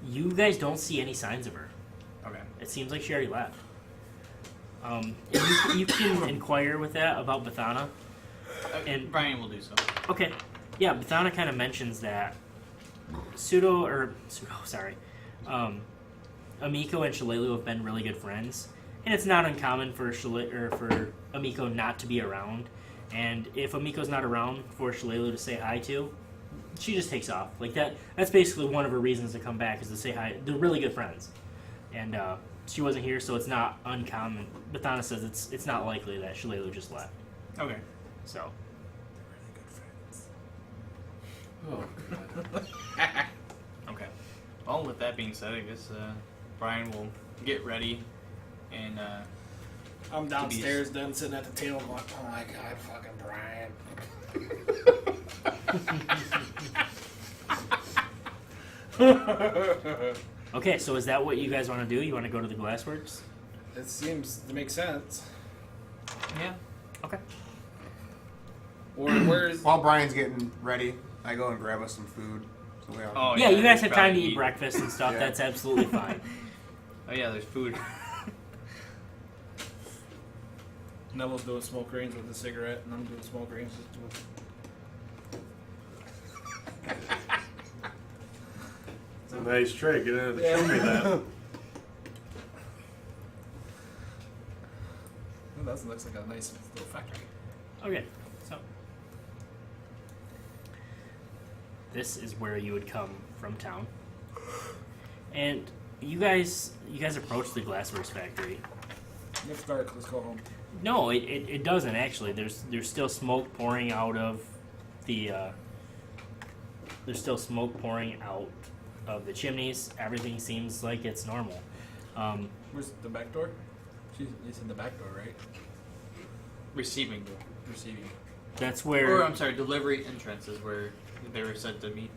You guys don't see any signs of her. Okay. It seems like she already left. And you can inquire with that about Bethana. And Brian will do so. okay, yeah, Bethana kind of mentions that Amiko and Shalelu have been really good friends, and it's not uncommon for for Amiko not to be around. And if Amiko's not around for Shalelu to say hi to, she just takes off. Like that. That's basically one of her reasons to come back is to say hi. They're really good friends, and she wasn't here, so it's not uncommon. Bethana says it's not likely that Shalelu just left. Okay. So. Oh, Okay. Well, with that being said, I guess Brian will get ready and I'm downstairs, then sitting at the table, going, "Oh my God, fucking Brian." Okay, so is that what you guys want to do? You want to go to the Glassworks? It seems to make sense. Yeah. Okay. Or where's While Brian's getting ready, I go and grab us some food. So we all Oh, Yeah, you guys there's have time to probably eat breakfast and stuff. Yeah. That's absolutely fine. Oh yeah, there's food. Neville's doing smoke rings with a cigarette, and I'm doing smoke rings with. It's a nice trick. You didn't have to show me that. Well, that looks like a nice little factory. Okay, so this is where you would come from town, and you guys approach the glassworks factory. It's dark. Let's go home. No, it doesn't actually. There's still smoke pouring out of the chimneys. Everything seems like it's normal. Where's the back door? You said the back door, right? Receiving door. Receiving. That's Or where I'm sorry, delivery entrance is where they were said to meet.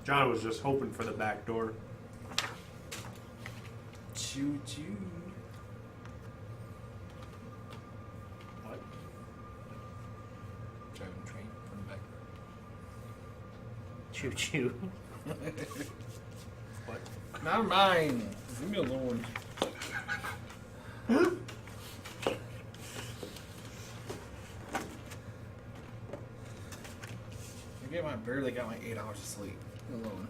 John was just hoping for the back door. Choo choo. What? Driving a train from the back. choo choo. What? Not mine. Leave me alone. I barely got my 8 hours of sleep alone.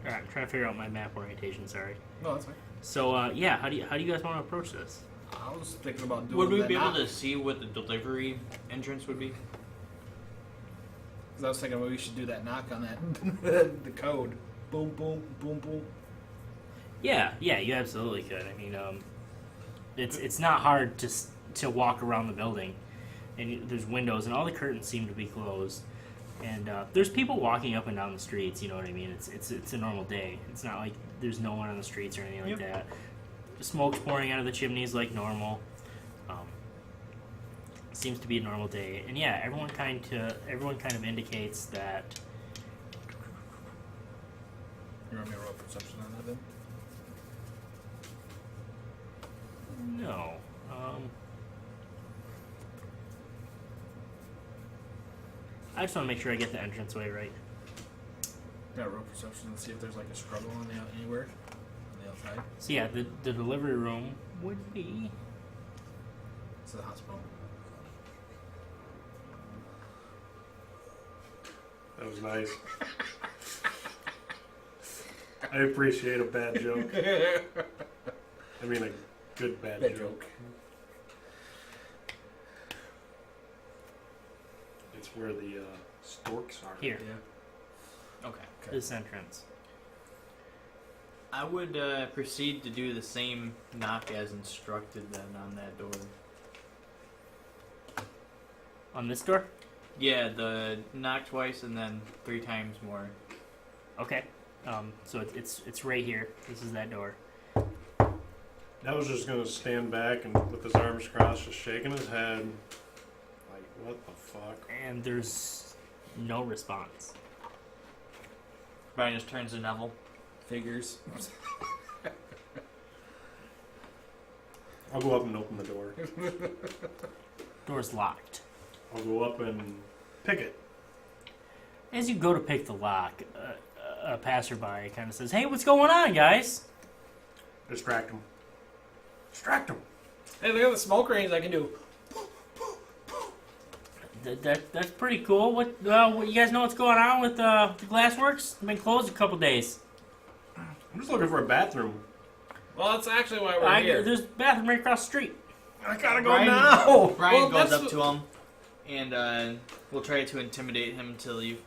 All right, I'm trying to figure out my map orientation. Sorry. No, that's fine. So yeah, how do you guys want to approach this? I was thinking about doing Would we that be able knock. to see what the delivery entrance would be? 'Cause I was thinking we should do that knock on that the code. Boom, boom, boom, boom. Yeah, you absolutely could. I mean, it's not hard to walk around the building, and there's windows, and all the curtains seem to be closed, and there's people walking up and down the streets. You know what I mean? It's a normal day. It's not like there's no one on the streets or anything like that. The smoke's pouring out of the chimneys like normal. Seems to be a normal day, and yeah, everyone kind of indicates that. You want me to roll perception on that then? No. I just want to make sure I get the entranceway right. Gotta roll perception and see if there's like a struggle on the anywhere on the outside. So yeah, the delivery room would be. It's the hospital. That was nice. I appreciate a bad joke. I mean, a good bad joke. It's where the storks are. Here, Yeah. Okay. this entrance. I would proceed to do the same knock as instructed then on that door. On this door? Yeah, the knock twice and then 3 times more. Okay. So it's right here. This is that door. I was just gonna stand back and with his arms crossed, just shaking his head. Like, what the fuck? And there's no response. Brian just turns to Nevel. Figures. I'll go up and open the door. Door's locked. I'll go up and pick it. As you go to pick the lock, a passerby kind of says, "Hey, what's going on, guys?" Distract him. Distract him. Hey, look at the smoke range I can do. That's pretty cool. What you guys know what's going on with the glassworks? It's been closed a couple days. I'm just looking for a bathroom. Well, that's actually why we're here. There's a bathroom right across the street. I gotta go Brian- now. Brian Well, goes that's up to him and we'll try to intimidate him to leave.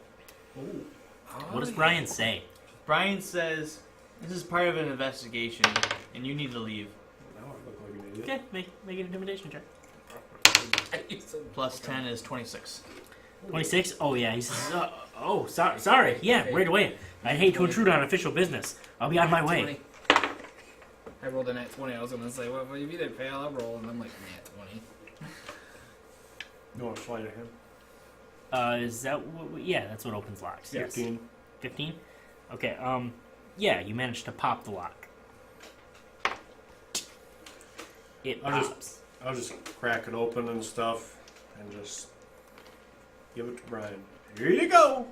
What does Brian say? Brian says, "This is part of an investigation and you need to leave." Now I look like an idiot. Okay, make an intimidation check. Plus 10 is 26. 26? Oh, yeah. He says, sorry. Yeah, right away. I'd hate to intrude on official business. I'll be on my way. 20. I rolled a nat 20. I was going to say, well, if you didn't fail, I'll roll. And I'm like, nat 20. You want to fly to him? Is that what? Yeah, that's what opens locks. Yes. 15. 15? Okay, yeah, you managed to pop the lock. It pops. I'll just crack it open and stuff and just give it to Brian. Here you go.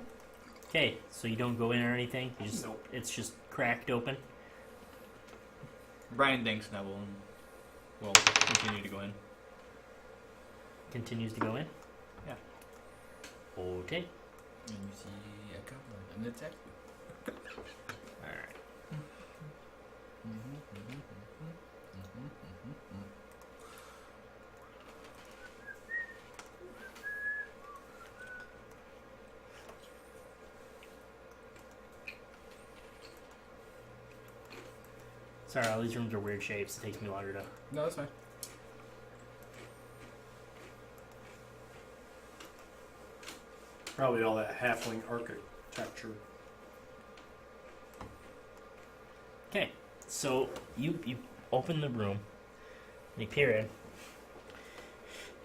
Okay, so you don't go in or anything? You just, Nope. It's just cracked open? Brian thanks Nevel and will continue to go in. Continues to go in? Yeah. Okay. And you see a goblin and attack you. Alright. Sorry, all these rooms are weird shapes. It takes me longer to... No, that's fine. Probably all that halfling architecture. Okay, so you open the room, and you peer in,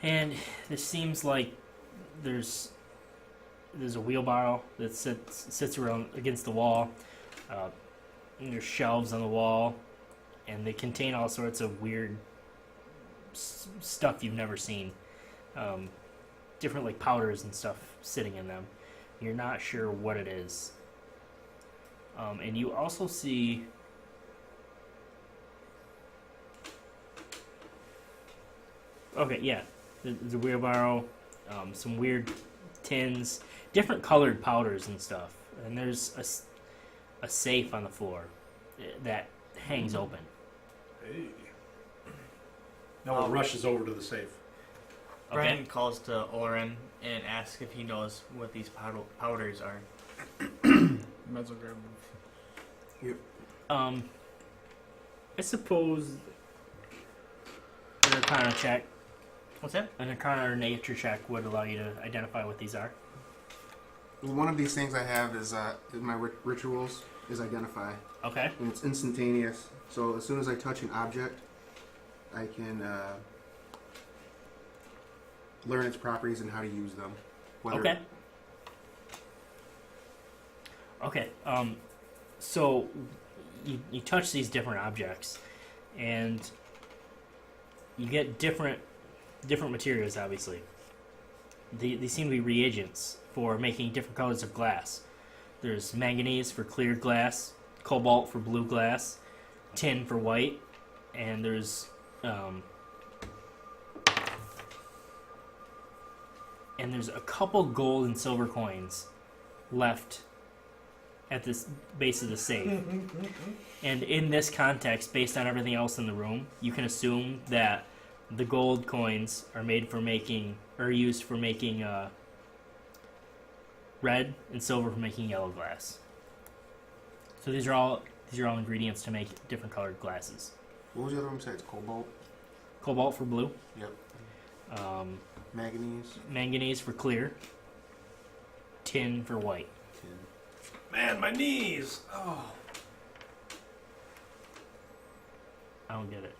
and this seems like there's a wheelbarrow that sits around against the wall. And there's shelves on the wall, and they contain all sorts of weird stuff you've never seen. Different like powders and stuff sitting in them. You're not sure what it is. And you also see okay, yeah. There's a wheelbarrow, some weird tins, different colored powders and stuff. And there's a safe on the floor that hangs open. Hey. Now it rushes over to the safe. Brian Okay. calls to Olorin and asks if he knows what these powders are. Might as well grab I suppose an Arcana check, What's that? an Arcana or Nature check would allow you to identify what these are. One of these things I have is in my rituals is identify, Okay. and it's instantaneous. So as soon as I touch an object, I can learn its properties and how to use them. Okay. Okay. So you touch these different objects, and you get different materials. Obviously, these seem to be reagents for making different colors of glass. There's manganese for clear glass, cobalt for blue glass, tin for white, and there's a couple gold and silver coins left at this base of the safe. And in this context, based on everything else in the room, you can assume that the gold coins are used for making red, and silver for making yellow glass. So these are all ingredients to make different colored glasses. What was the other one besides cobalt? Cobalt for blue. Yep. Manganese. Manganese for clear. Tin for white. Tin. Man, my knees! Oh. I don't get it.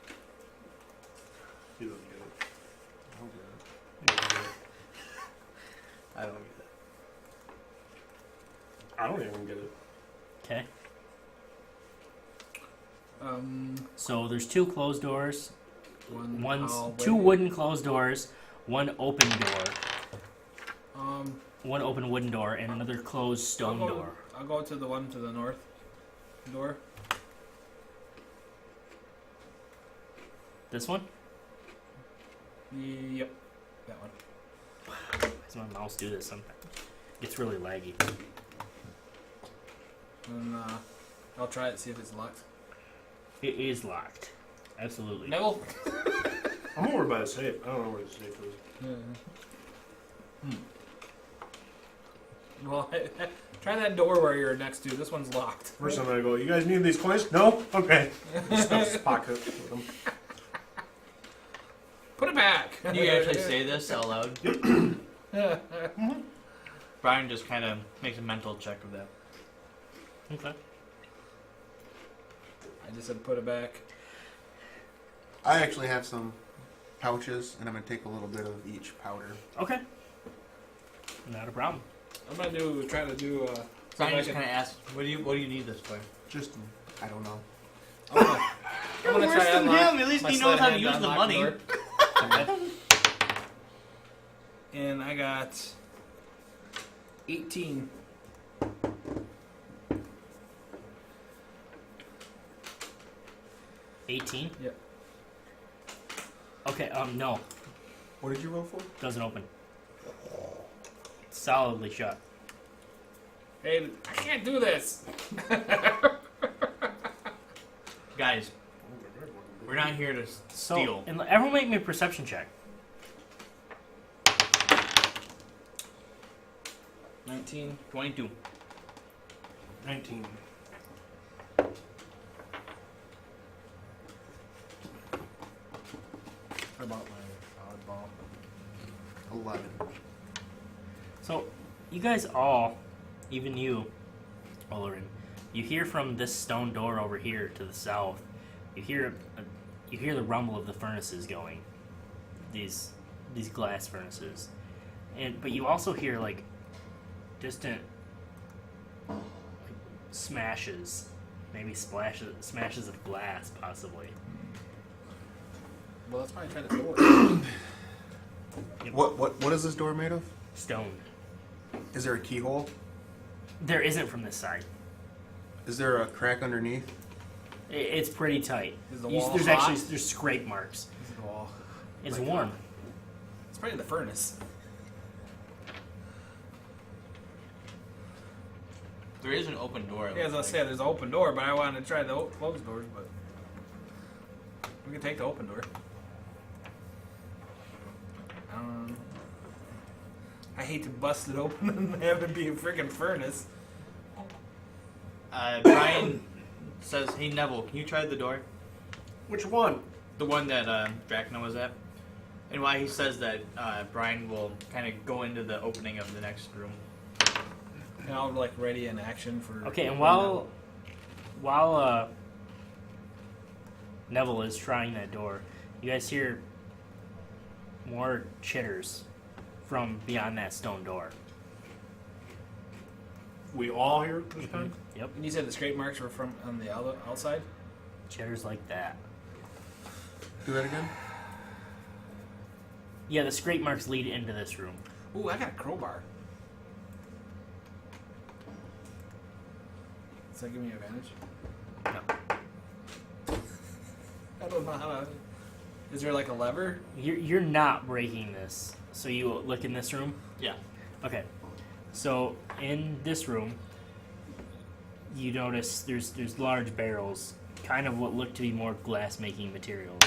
He doesn't get it. I don't get it. He doesn't get it. I don't get it. I don't even get it. Okay. Um, So there's two closed doors. Two wait. wooden closed doors. One open door. One open wooden door and another closed stone door. I'll go to the one to the north door. This one? Yep, that one. Why does my mouse do this sometimes? It's really laggy. And I'll try it, see if it's locked. It is locked. Absolutely. Nevel. I'm over by the safe. I don't know where the safe is. Well, try that door where you're next to. This one's locked. First time I go, you guys need these coins? No? Okay. Stuff his pocket with them. Put it back. You actually say this out loud? Brian just kind of makes a mental check of that. Okay. I just said put it back. I actually have some pouches, and I'm gonna take a little bit of each powder. Okay. Not a problem. I'm gonna try to do. Brian just kind of asked, "What do you need this for?" Just, I don't know. I'm gonna Worse try to than unlock him. At least my he knows how to sleight use of hand the unlock money. door. And I got 18. $18? Yep. Okay, no. What did you roll for? Doesn't open. Solidly shut. Hey, I can't do this. Guys, we're not here to So, steal. and everyone make me a perception check. 19. 22. 19. How about my oddball? 11. So, you guys all, even you, Olorin, you hear from this stone door over here to the south. You hear the rumble of the furnaces going. These glass furnaces, but you also hear like distant like, smashes, maybe smashes of glass, possibly. Well, let's probably try the door. What is this door made of? Stone. Is there a keyhole? There isn't from this side. Is there a crack underneath? It's pretty tight. Is the You- wall there's hot? actually scrape marks. This is the wall. It's Like, warm. It's probably the furnace. There is an open door. Yeah, as I said, there's an open door, but I wanted to try the closed doors, but we can take the open door. I hate to bust it open and have it be a freaking furnace. Brian says, "Hey Nevel, can you try the door? Which one? The one that Drakna was at." And why he says that Brian will kind of go into the opening of the next room. And I'll like ready in action for. Okay, and while Nevel is trying that door, you guys hear more chitters from beyond that stone door. We all hear it this time? Yep, And you said the scrape marks were from on the outside. chitters like that. Do that again? Yeah, the scrape marks lead into this room. Ooh, I got a crowbar. Does that give me advantage? No. I don't know how to. Is there like a lever? You're not breaking this. So you look in this room? Yeah. Okay. So in this room, you notice there's large barrels, kind of what look to be more glass making materials.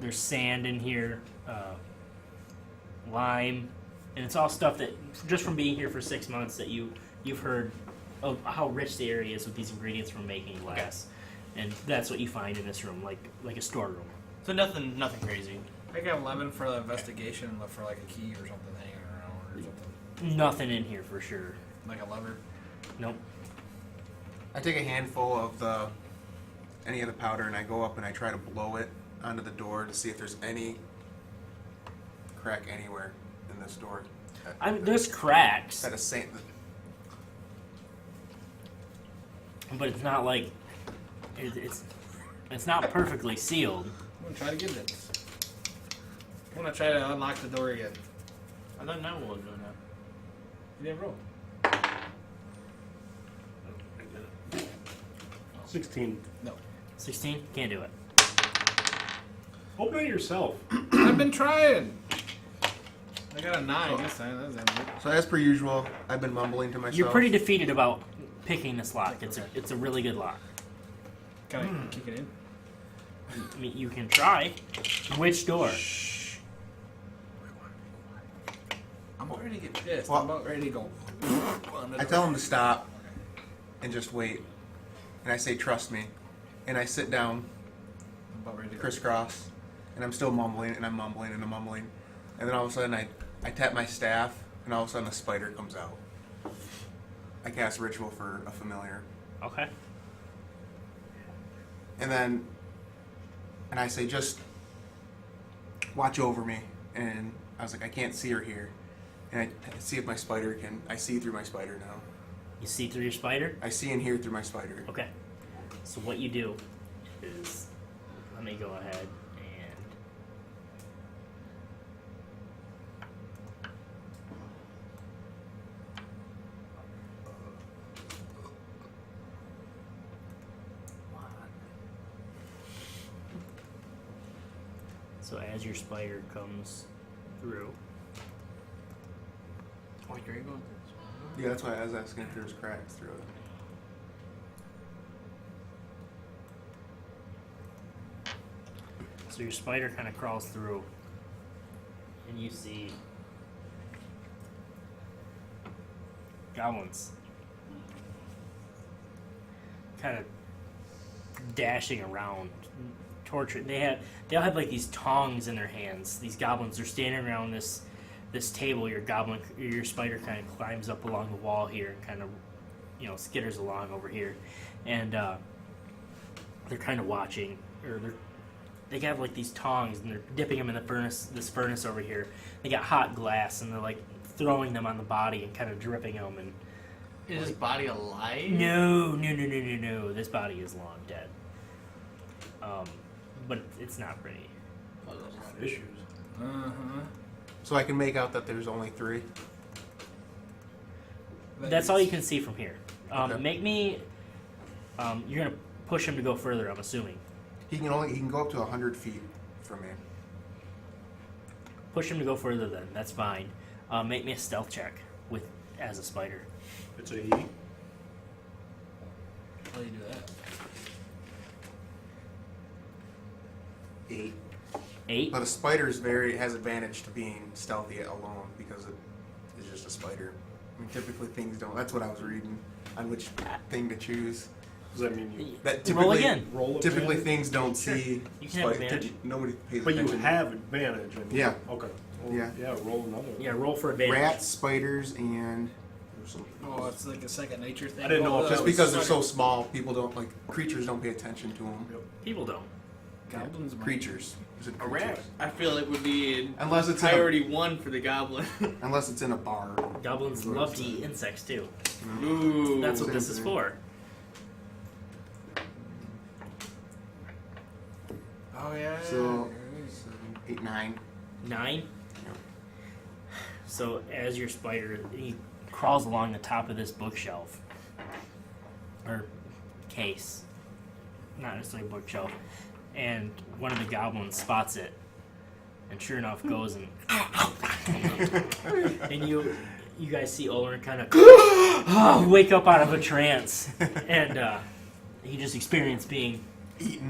There's sand in here, lime, and it's all stuff that just from being here for 6 months that you've heard of how rich the area is with these ingredients from making glass, and that's what you find in this room, like a storeroom. So nothing crazy. I got 11 for the investigation and look for like a key or something hanging around or something. Nothing in here for sure. Like a lever. Nope. I take a handful of any of the powder and I go up and I try to blow it onto the door to see if there's any crack anywhere in this door. I mean, there's cracks, That is but it's not like it's not perfectly sealed. I'm gonna try to get it. I'm gonna try to unlock the door again. I thought Nevel was doing that. You didn't roll. 16. No. 16? Can't do it. Open it yourself. I've been trying. I got a 9 this time. That's empty. So as per usual, I've been mumbling to myself. You're pretty defeated about picking this lock. It's a really good lock. Can I kick it in? I mean, you can try. Which door? I'm about ready to get pissed. Well- I'm about ready to go. I tell him to stop and just wait. And I say, trust me. And I sit down, I'm about ready to go. crisscross, and I'm still mumbling, and I'm mumbling, and I'm mumbling. And then all of a sudden I tap my staff, and all of a sudden a spider comes out. I cast Ritual for a familiar. Okay. And I say, just watch over me. And I was like, I can't see her here. and I see if my spider can. I see through my spider now. You see through your spider? I see and hear through my spider. Okay. So what you do is, let me go ahead and so as your spider comes through, Oh, you're going. Yeah, that's why I was asking if there's cracks through it. so your spider kind of crawls through, and you see goblins kind of dashing around, torturing. They all have like these tongs in their hands. These goblins are standing around this table. Your spider kind of climbs up along the wall here and kind of, skitters along over here, and they're kind of watching, or they have like these tongs and they're dipping them in the furnace. This furnace over here, they got hot glass and they're like throwing them on the body and kind of dripping them. And Is his body alive? no. This body is long dead. But it's not pretty. Issues. So I can make out that there's only 3. That's all you can see from here. Okay. Make me. You're gonna push him to go further. I'm assuming. He can go up to 100 feet from me. Push him to go further. Then that's fine. Make me a stealth check as a spider. It's a he. How do you do that? 8. 8. But a spider has advantage to being stealthy alone because it is just a spider. I mean, typically things don't. That's what I was reading on which thing to choose. Does that mean you That Roll typically, again. roll it? typically things don't see. You can have spider- advantage. Nobody pays But you attention. have advantage. I mean, Yeah. Okay. Well, Yeah. Yeah, roll another. Yeah, roll for advantage. Rats, spiders, and there's some- Oh, it's like a second nature thing. I didn't know if just that was because they're so small, people don't creatures don't pay attention to them. People don't. Goblins. might- Creatures. Is it A creatures? rat. I feel it would be Unless it's in a, priority 1 for the goblin. unless it's in a bar. Goblins love to eat insects too. Ooh. That's what this is for. Oh yeah. So 8, 9. 9. Yep. So as your spider, he crawls along the top of this bookshelf or case, not necessarily bookshelf, and one of the goblins spots it, and sure enough goes and and you guys see Olorin kind of wake up out of a trance, and he just experienced being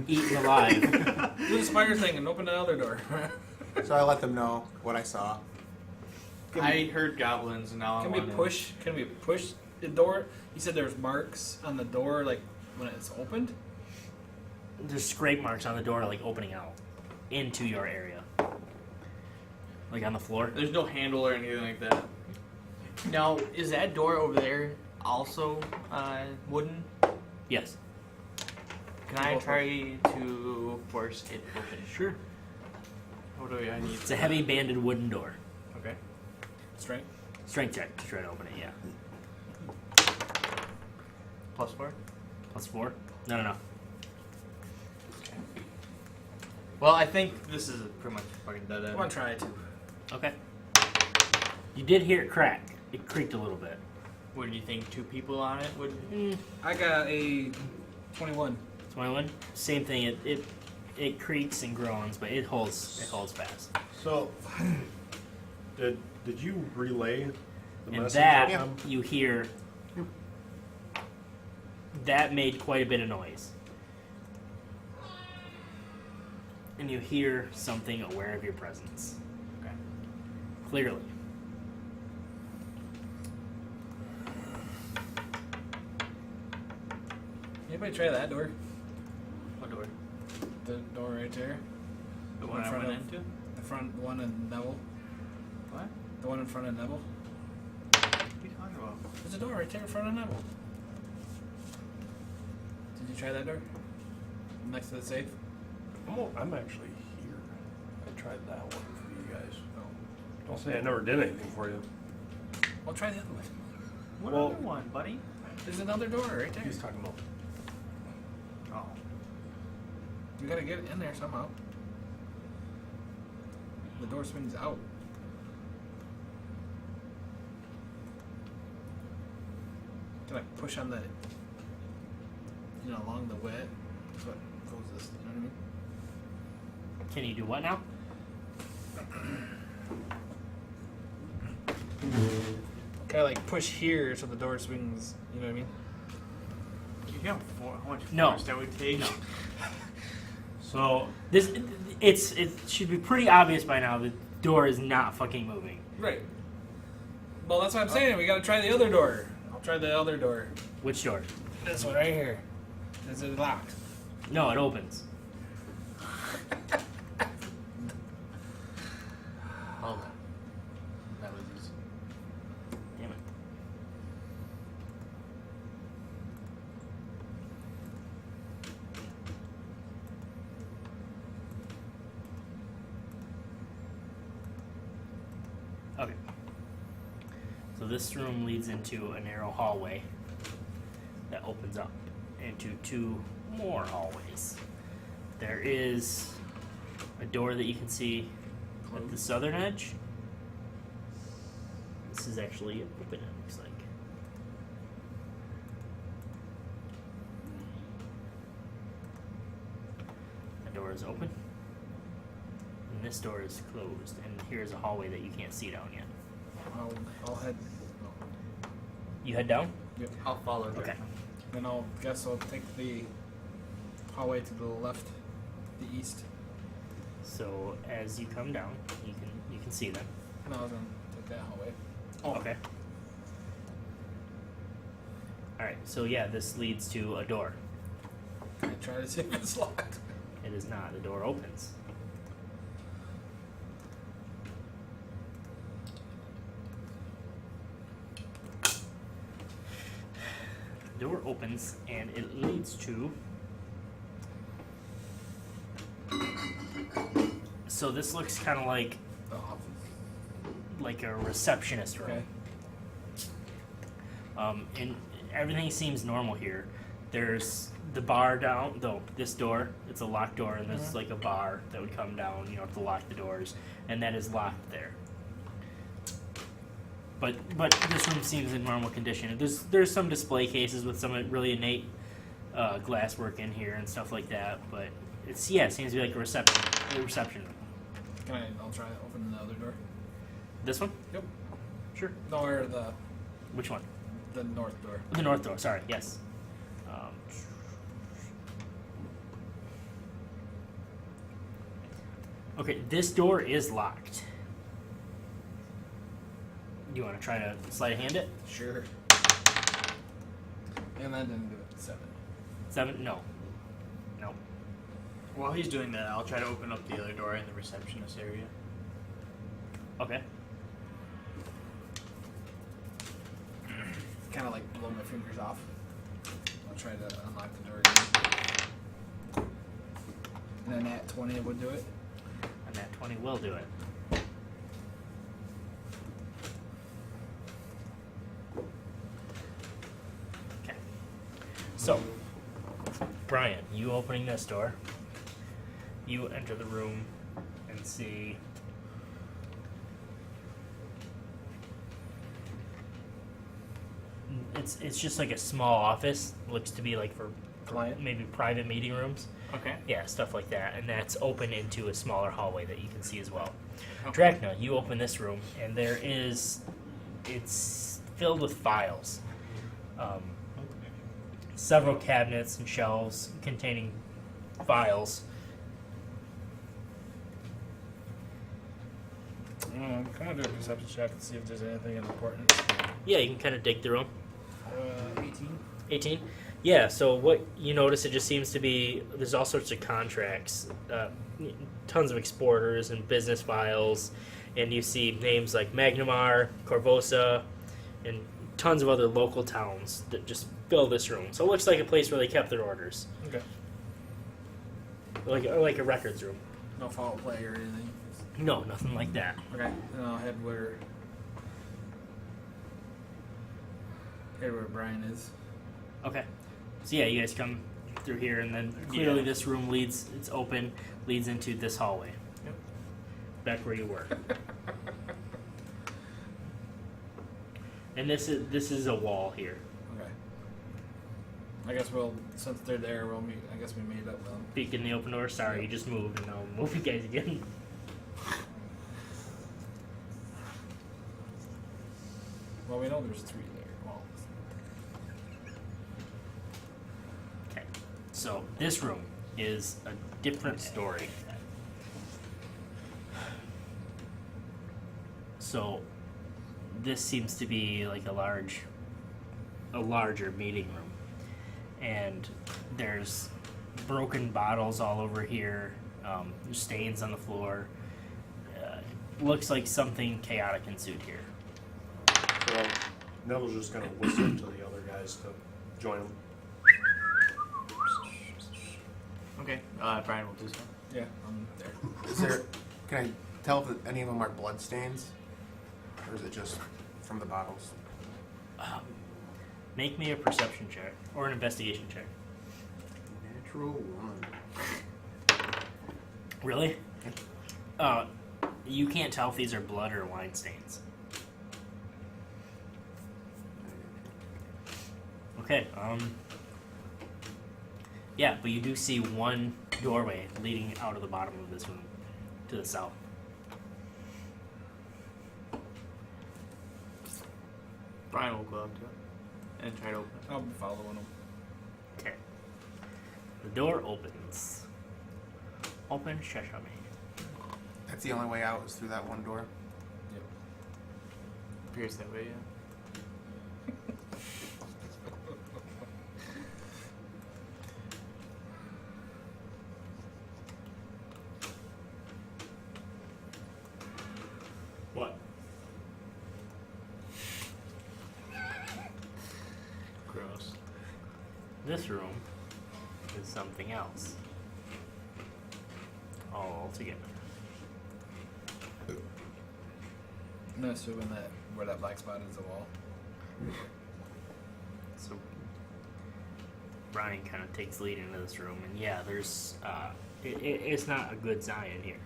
eaten alive. Do the spider thing and open the other door. So I let them know what I saw. I heard goblins and now Can I we want to. push? Can we push the door? You said there's marks on the door, like when it's opened. There's scrape marks on the door, like opening out into your area, like on the floor. There's no handle or anything like that. Now, is that door over there also wooden? Yes. Can I try to force it open? Sure. What do I need? It's a heavy banded wooden door. Okay. Strength. Strength check to try to open it. Yeah. +4? +4. No. Well, I think this is pretty much fucking dead I end. want to try it too. Okay. You did hear it crack. It creaked a little bit. What do you think? 2 people on it would? I got a 21. 21. Same thing. It creaks and groans, but it holds fast. So, did you relay the And message? that to them? you hear. That made quite a bit of noise. And you hear something aware of your presence. Okay. Clearly. Anybody try that door? What door? The door right there. The one I front went of- into? The front one in Nevel. What? The one in front of Nevel. What are you talking about? There's a door right there in front of Nevel. Did you try that door? Next to the safe? I'm actually here. I tried that one for you guys. Don't say I never did anything for you. I'll try the other one. What Well- other one, buddy? There's another door right there. He's talking about. Oh. You gotta get it in there somehow. The door swings out. Can I push on the, along the wet? That's what goes this, you know what I mean? Can you do what now? Can I like push here so the door swings, you know what I mean? You know how much No. force that would take? So It should be pretty obvious by now. The door is not fucking moving. Right. Well, that's what I'm saying. We gotta try the other door. I'll try the other door. Which door? This one right here. Is it locked? No, it opens. Hold on. That was easy. Damn it. Okay. So this room leads into a narrow hallway that opens up into two more hallways. There is a door that you can see at the southern edge. This is actually open, it looks like. The door is open. And this door is closed. And here's a hallway that you can't see down yet. I'll head. You head down? I'll follow. Okay. Then I'll take the hallway to the left, the east. So as you come down, you can see them. No, I was gonna take that hallway. Okay. Alright, so yeah, this leads to a door. I try to see if it's locked. It is not. The door opens. The door opens and it leads to. So this looks kind of like The office. a receptionist room. Okay. And everything seems normal here. There's the bar down, though this door, it's a locked door, and there's like a bar that would come down, to lock the doors, and that is locked there. But this room seems in normal condition. There's some display cases with some really innate glasswork in here and stuff like that, but it seems to be like a reception room. I'll try to open the other door. This one? Yep. Sure. No, or Which one? the north door. The north door, sorry, yes. Okay, this door is locked. Do you want to try to sleight of hand it? Sure. And that didn't do it. 7. 7? No. No. While he's doing that, I'll try to open up the other door in the receptionist area. Okay. Kind of like blow my fingers off. I'll try to unlock the door again. And then at 20 would do it. And that 20 will do it. Okay. So, Brian, you opening this door, you enter the room and see it's just like a small office. Looks to be like for Client? maybe private meeting rooms. Okay. Yeah, stuff like that. And that's open into a smaller hallway that you can see as well. Okay. Drakna, you open this room, and it's filled with files. Several cabinets and shelves containing files. I'm kind of do a perception check and see if there's anything important. Yeah, you can kind of dig through them. 18. 18? Yeah, so what you notice, it just seems to be, there's all sorts of contracts, tons of exporters and business files, and you see names like Magnamar, Corvosa, and tons of other local towns that just fill this room. So it looks like a place where they kept their orders, Okay. like a records room. No foul play or anything. No, nothing like that. Okay. Then I'll head where Here where Brian is. Okay. So yeah, you guys come through here, and then clearly this room leads. It's open, leads into this hallway. Yep. Back where you were. And this is a wall here. Okay. I guess since they're there, I guess we made up then. Peek in the open door. Sorry, you just moved, and I'll move you guys again. Well, we know there's 3 there. Well, Okay. So this room is a different story. So this seems to be like a larger meeting room, and there's broken bottles all over here. There's stains on the floor. Looks like something chaotic ensued here. So Nevel's just gonna whistle to the other guys to join him. Okay. Brian will do so. yeah, I'm there. Is there? Can I tell if any of them are blood stains, or is it just from the bottles? Make me a perception check or an investigation check. Natural 1. Really? You can't tell if these are blood or wine stains. Okay. Yeah, but you do see one doorway leading out of the bottom of this room to the south. Brian will go up to it and try to open it. I'll be following them. Okay. The door opens. Open sesame. That's the only way out is through that one door. Yep. Appears that way, yeah. What? Gross. This room is something else. All together. I'm assuming that where that black spot is the wall. So Brian kind of takes lead into this room, and yeah, there's it's not a good sign here.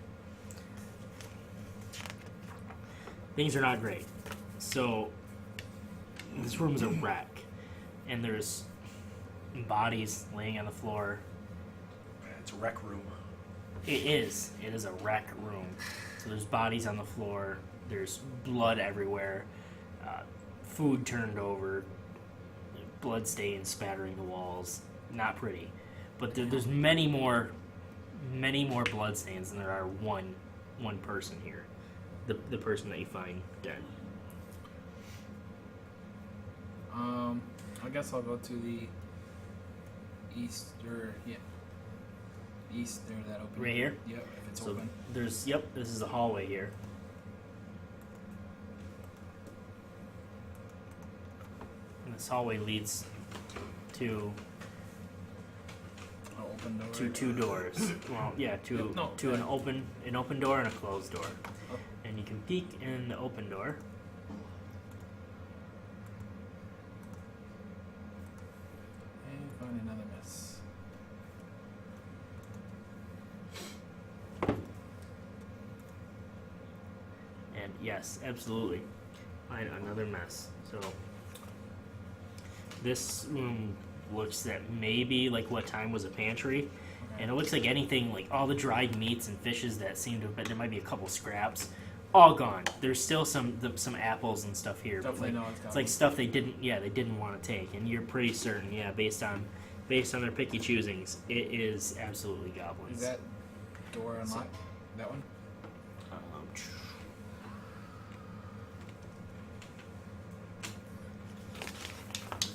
Things are not great. So this room's a wreck, and there's bodies laying on the floor. It's a rec room. It is a wreck room. So there's bodies on the floor. There's blood everywhere. Food turned over. Blood stains spattering the walls. Not pretty. But there's many more blood stains than there are one person here. The person that you find dead. I guess I'll go to the east, or east there, that open. Right here? Yep, if it's So open. this is the hallway here. And this hallway leads to An open door. two doors. Well, yeah, to an open door and a closed door. Oh. And you can peek in the open door. And find another mess. And yes, absolutely. Find another mess. So this room looks at maybe like what time was a pantry. Okay. And it looks like anything, like all the dried meats and fishes that seem to have been, there might be a couple scraps, all gone. There's still some apples and stuff here. But Definitely like, know it's it's like stuff they didn't want to take, and you're pretty certain, based on their picky choosings, it is absolutely goblins. Is that door unlocked? That one?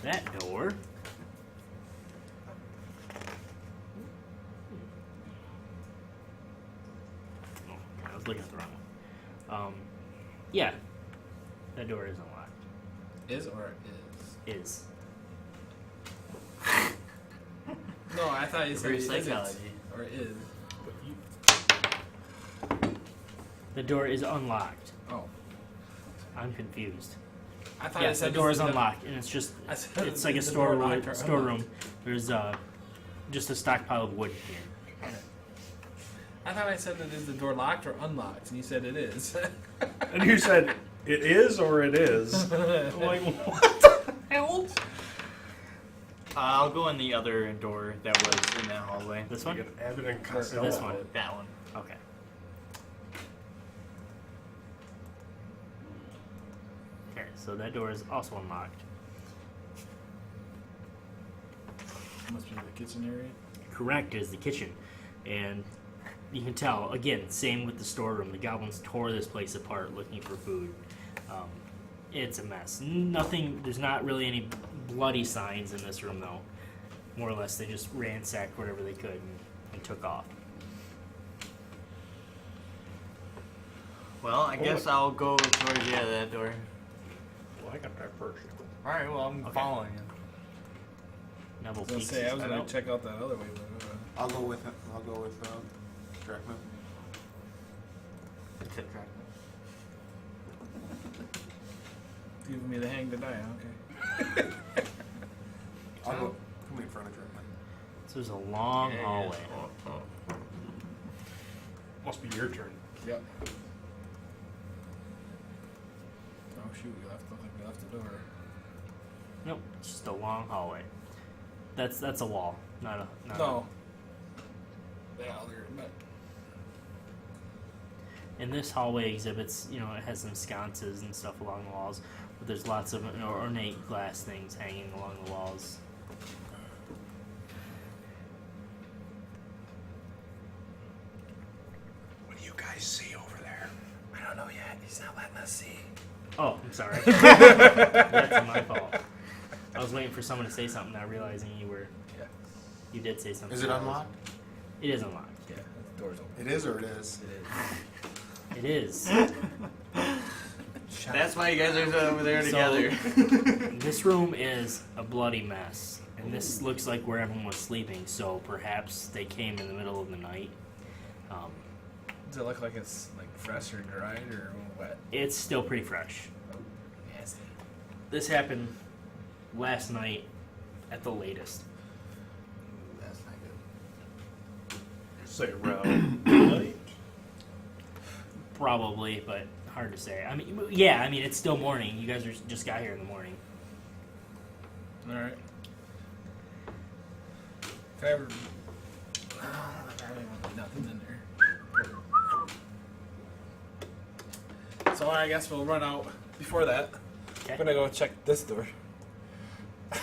That door. Oh, I was looking at the wrong one. Yeah, that door is unlocked. Is or is? Is. No, I thought you said Reverse isn't, psychology. or is. The door is unlocked. Oh. I'm confused. I thought Yes, the door is unlocked, and it's just I said it's like a the door locked or storeroom. unlocked. There's just a stockpile of wood here. I thought I said that is the door locked or unlocked, and you said it is. And you said, it is or it is? I'm like, what the hell? I'll go in the other door that was in that hallway. This You one? get Abbott and Or Costello. this one? That one. Okay. Okay, so that door is also unlocked. Must be the kitchen area. Correct, is the kitchen. And you can tell, again, same with the storeroom. The goblins tore this place apart looking for food. It's a mess. Nothing, there's not really any bloody signs in this room, though. More or less, they just ransacked whatever they could and took off. Well, I guess I'll go towards the end of that door. Well, I got that first. Alright, well, I'm Okay. following you. Neville I was gonna peeks say his I was head gonna out. check out that other way, but I'll go with Drakna. Except track. giving me the hang to die. Okay. I'll go. Come in front of Drakna. So there's a long hallway. Must be your turn. Yep. Oh shoot! We left. Look like we left the door. Nope, it's just a long hallway. That's a wall, not a. No. Yeah, other. But And this hallway exhibits, it has some sconces and stuff along the walls, but there's lots of ornate glass things hanging along the walls. What do you guys see over there? I don't know yet. He's not letting us see. Oh, I'm sorry. That's my fault. I was waiting for someone to say something, not realizing Yeah. you did say something. Is it unlocked? It is unlocked. Yeah. The door's open. It is or it is? It is. That's why you guys are over there So- together. This room is a bloody mess, and this looks like where everyone was sleeping. So perhaps they came in the middle of the night. Does it look like it's like fresh or dried or wet? It's still pretty fresh. Nasty. This happened last night at the latest. That's not good. Say around night. Probably, but hard to say. I mean, yeah, it's still morning. You guys just got here in the morning. All right. Can I ever? Nothing in there. So I guess we'll run out. Before that, Okay. I'm gonna go check this door. I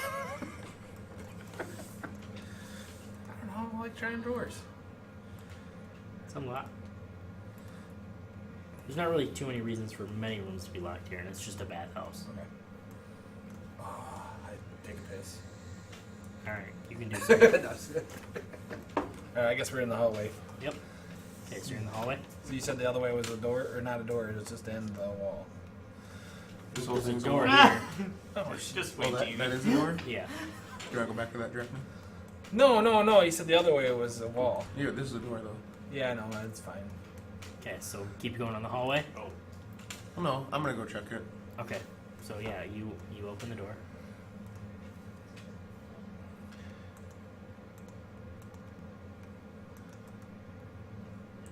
don't know. I like trying doors. Some lot. There's not really too many reasons for many rooms to be locked here, and it's just a bathhouse. Okay. Oh, I take a piss. All right, you can do so. Alright, I guess we're in the hallway. Yep. Okay, so you're in the hallway. So you said the other way was a door, or not a door? It was just the end of the wall. This whole There's a thing's door over. here. Oh, Just Oh, wait till that you. is the door? Yeah. Do I go back to that Drakna? No. You said the other way was a wall. Yeah, this is the door though. Yeah, no, it's fine. Okay, so keep going on the hallway. Oh no, I'm gonna go check it. Okay. So yeah, you open the door.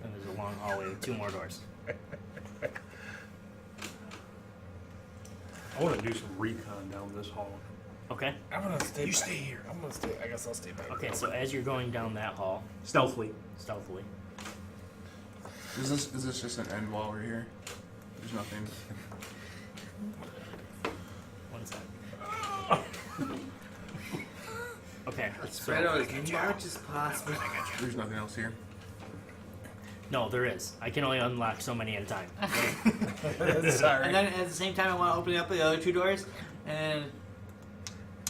And there's a long hallway with 2 more doors. I want to do some recon down this hall. Okay. I'm gonna stay. You back. stay here. I'm gonna stay. I guess I'll stay back. Okay, so as you're going down that hall, Stealthily. stealthily, Is this just an end while we're here? There's nothing. one sec. Okay. Spread out as much as possible. There's nothing else here. No, there is. I can only unlock so many at a time. Sorry. And then at the same time, I want to open up the other 2 doors. And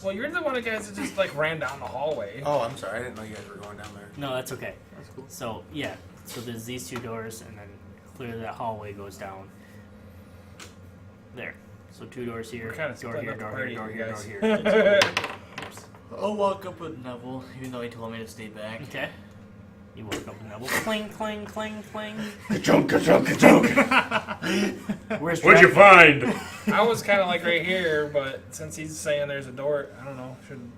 Well, you're the one of the guys that just like ran down the hallway. Oh, I'm sorry. I didn't know you guys were going down there. No, that's okay. that's cool. So yeah, so there's these 2 doors, and then clearly that hallway goes down. There. So 2 doors here. We're kinda Door splitting here. up the Door party, here. Door you here. Door guys. here. That's cool. I'll walk up with Nevel, even though he told me to stay back. Okay. You walk up to Nevel. Cling, cling, cling, cling. Ka-chunk, ka-chunk, ka-chunk. Where's What'd you Drakna? find? I was kind of like right here, but since he's saying there's a door, I don't know. I'm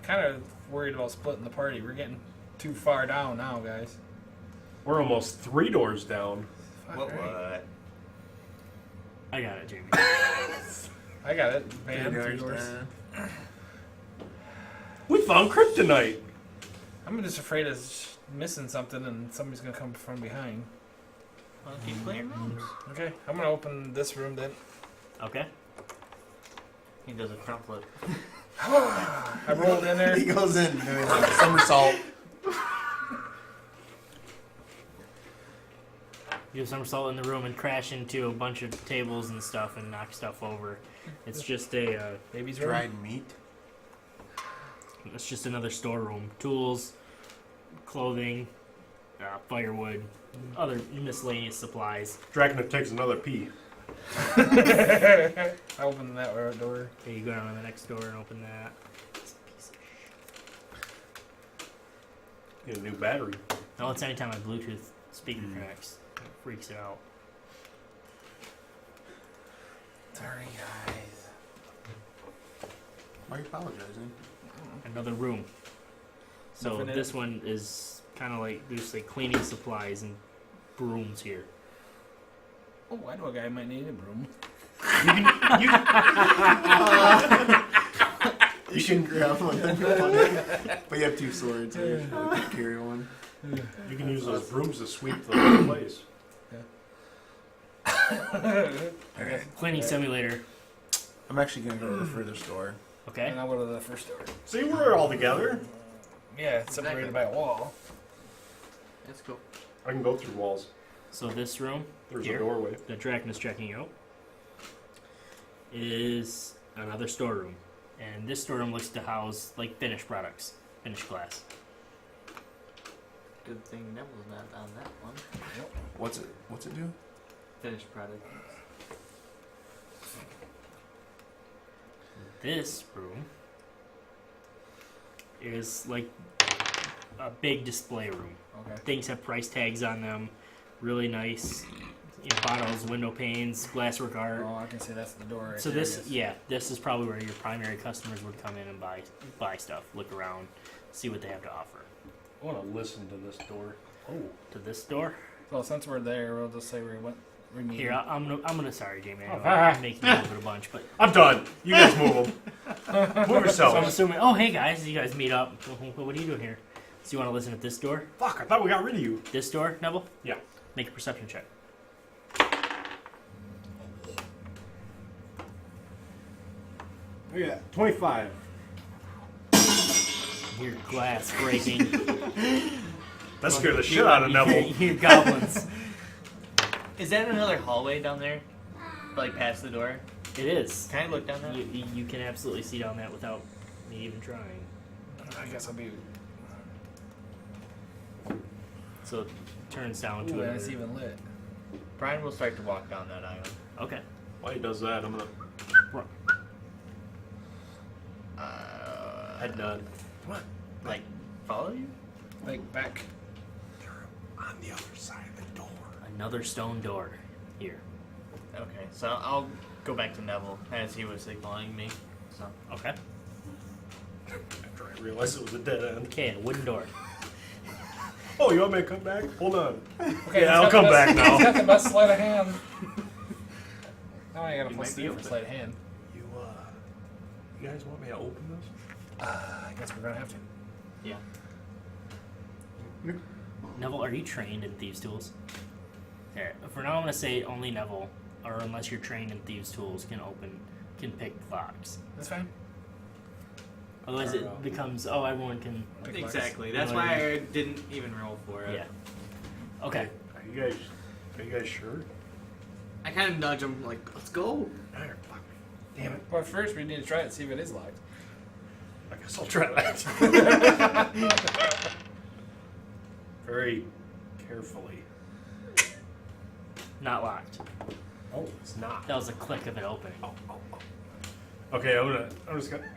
kind of worried about splitting the party. We're getting too far down now, guys. We're almost 3 doors down. Fuck, What? right. I got it, Jamie. I got it. Van, 3 doors. We found kryptonite. I'm just afraid of missing something and somebody's gonna come from behind. Well, keep playing rooms. Okay, I'm gonna open this room then. Okay. He does a front flip. I rolled in there. He goes in doing like a somersault. You do a somersault in the room and crash into a bunch of tables and stuff and knock stuff over. It's just a Baby's room. Dried meat. it's just another storeroom. Tools, clothing, firewood, other miscellaneous supplies. Drakna takes another pee. I opened that door. Okay, you go down to the next door and open that. Get a new battery. No, it's anytime my Bluetooth speaker connects. It freaks it out. Sorry, guys. Why are you apologizing? Another room. So Nothing in this it? one is kind of like there's like cleaning supplies and brooms here. Oh, I know a guy who might need a broom. You can grab one. But you have 2 swords, so you should carry one. You can use those brooms to sweep the whole place. Cleaning simulator. I'm actually gonna go to the furthest door. Okay. And I'll go to the first door. See, we're all together. Yeah, it's separated by a wall. That's cool. I can go through walls. So this room There's here a doorway. that Drakna's checking out is another storeroom, and this storeroom looks to house like finished products, finished glass. Good thing Neville's not on that one. What's it do? Finished product. This room is like a big display room. Okay. Things have price tags on them, really nice, bottles, window panes, glasswork art. Oh, I can see that's the door right So there, I this, guess. yeah, this is probably where your primary customers would come in and buy stuff, look around, see what they have to offer. I want to listen to this door. Oh, To this door, Well, since we're there, we'll just say we meet. here I'm gonna. Sorry, Jamie, I know Oh, I'm making you move it a bunch, but I'm done. You guys move them. Move so I'm yourselves. assuming. Oh, hey guys, you guys meet up. What are you doing here? So you want to listen at this door? Fuck, I thought we got rid of you. This door, Nevel? Yeah. Make a perception check. Yeah, 25. Hear glass breaking. That scared the shit out of Nevel. You hear goblins. Is that another hallway down there? Like past the door? It is. Can I look down that? You can absolutely see down that without me even trying. I guess I'll be. So it turns down Ooh, to and a. it's even lit. Brian will start to walk down that aisle. Okay. While he does that, I'm gonna head none. Like, follow you? Like back. On the other side of the door. Another stone door here. Okay, so I'll go back to Neville as he was signaling me. So Okay. After I realized it was a dead end. Okay, a wooden door. Oh, you want me to come back? Hold on. Okay, Yeah, I'll come back now. He's got the best sleight of hand. Now I got a You plus might be 3 able for to. sleight of hand. You guys want me to open this? I guess we're gonna have to. Yeah. Neville, are you trained in thieves' tools? Here, for now, I'm gonna say only Neville, or unless you're trained in thieves' tools, can pick locks. That's fine. Otherwise, it becomes everyone can. Pick locks. exactly. You That's know what I why I didn't even roll for it. Yeah. Okay. Are you guys sure? I kind of nudge him like, let's go. Damn it. But first, we need to try it and see if it is locked. I guess I'll try that. Very carefully. Not locked. Oh, it's not. That was a click of it opening. Okay, I'm just gonna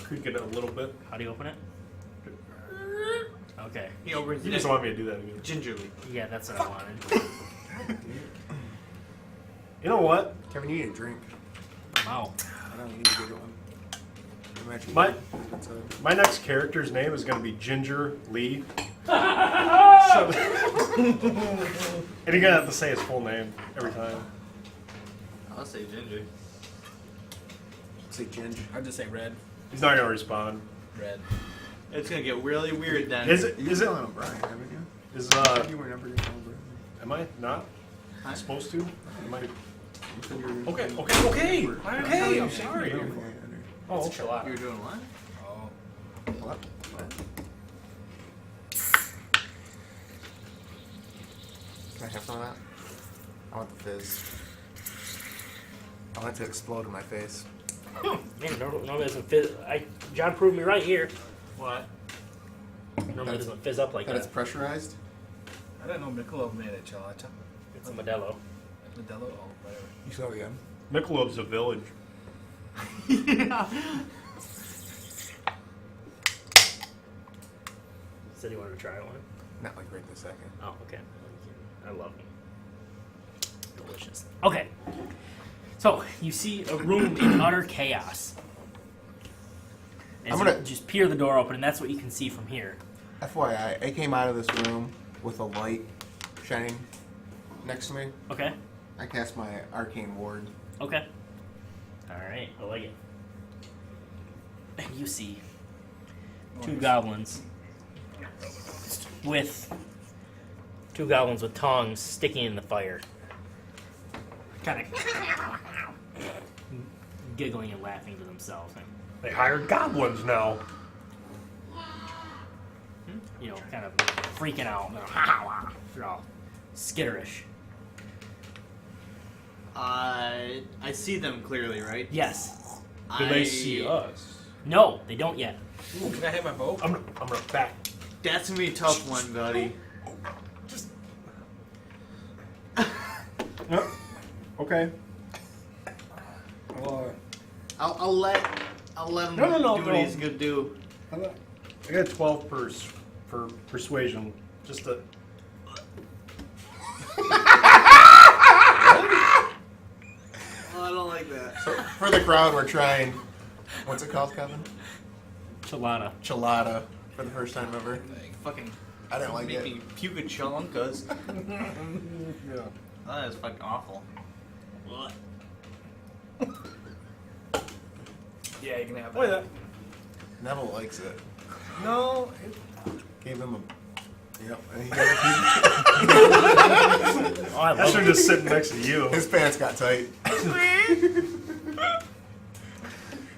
creak it a little bit. How do you open it? Okay. He opens You it just want me to do that again. gingerly. Yeah, that's what I wanted. You know what? Kevin, you need a drink. Wow. I don't need a bigger one. Imagine My- that's a- My next character's name is going to be Ginger Lee. So- and you're going to have to say his full name every time. I'll say ginger. say Ginge. I'd just say red. He's not going to respond. Red. It's gonna get really weird then. Is it? You Is it? calling him Brian, haven't you? Is You remember you calling him Am I not Huh? supposed to? Am I? Brian? Okay. Okay. I'm sorry. Oh, It's a chill out. You were doing what? Oh. What? Can I have some of that? I want the fizz. I want it to explode in my face. Man, normally doesn't fizz. John proved me right here. What? Normally doesn't fizz up like That that. it's pressurized? I didn't know Michelob made it chilata. It's a Modelo. Modelo? Oh, whatever. You saw again. Michelob's a village. Yeah. Said you wanted to try one. Not like right this second. Oh, okay. I love them. Delicious. Okay. So you see a room in utter chaos. As I'm gonna- you just peer the door open, and that's what you can see from here. FYI, I came out of this room with a light shining next to me. Okay. I cast my arcane ward. Okay. All right. I like it. And you see two goblins with tongues sticking in the fire, kind of giggling and laughing to themselves. They hired goblins now. You know, kind of freaking out. They're all skitterish. I see them clearly, right? Yes. Do they see us? No, they don't yet. Ooh, can I hit my bow? I'm gonna back. That's gonna be a tough one, buddy. Yep. Okay. I'll let him No, do what he's gonna do. I got 12 for persuasion. Just to. Oh, I don't like that. So for the crowd, we're trying. What's it called, Kevin? Chilada. Chilada for the first time ever. Like, fucking I didn't like make it. me puke a chunkas. Yeah. That is fucking awful. Ugh. Yeah, you can have Wait, that. Nevel likes it. no. Gave him a. Yep. And he got Oh, I I love should it. just sit next to you. his pants got tight.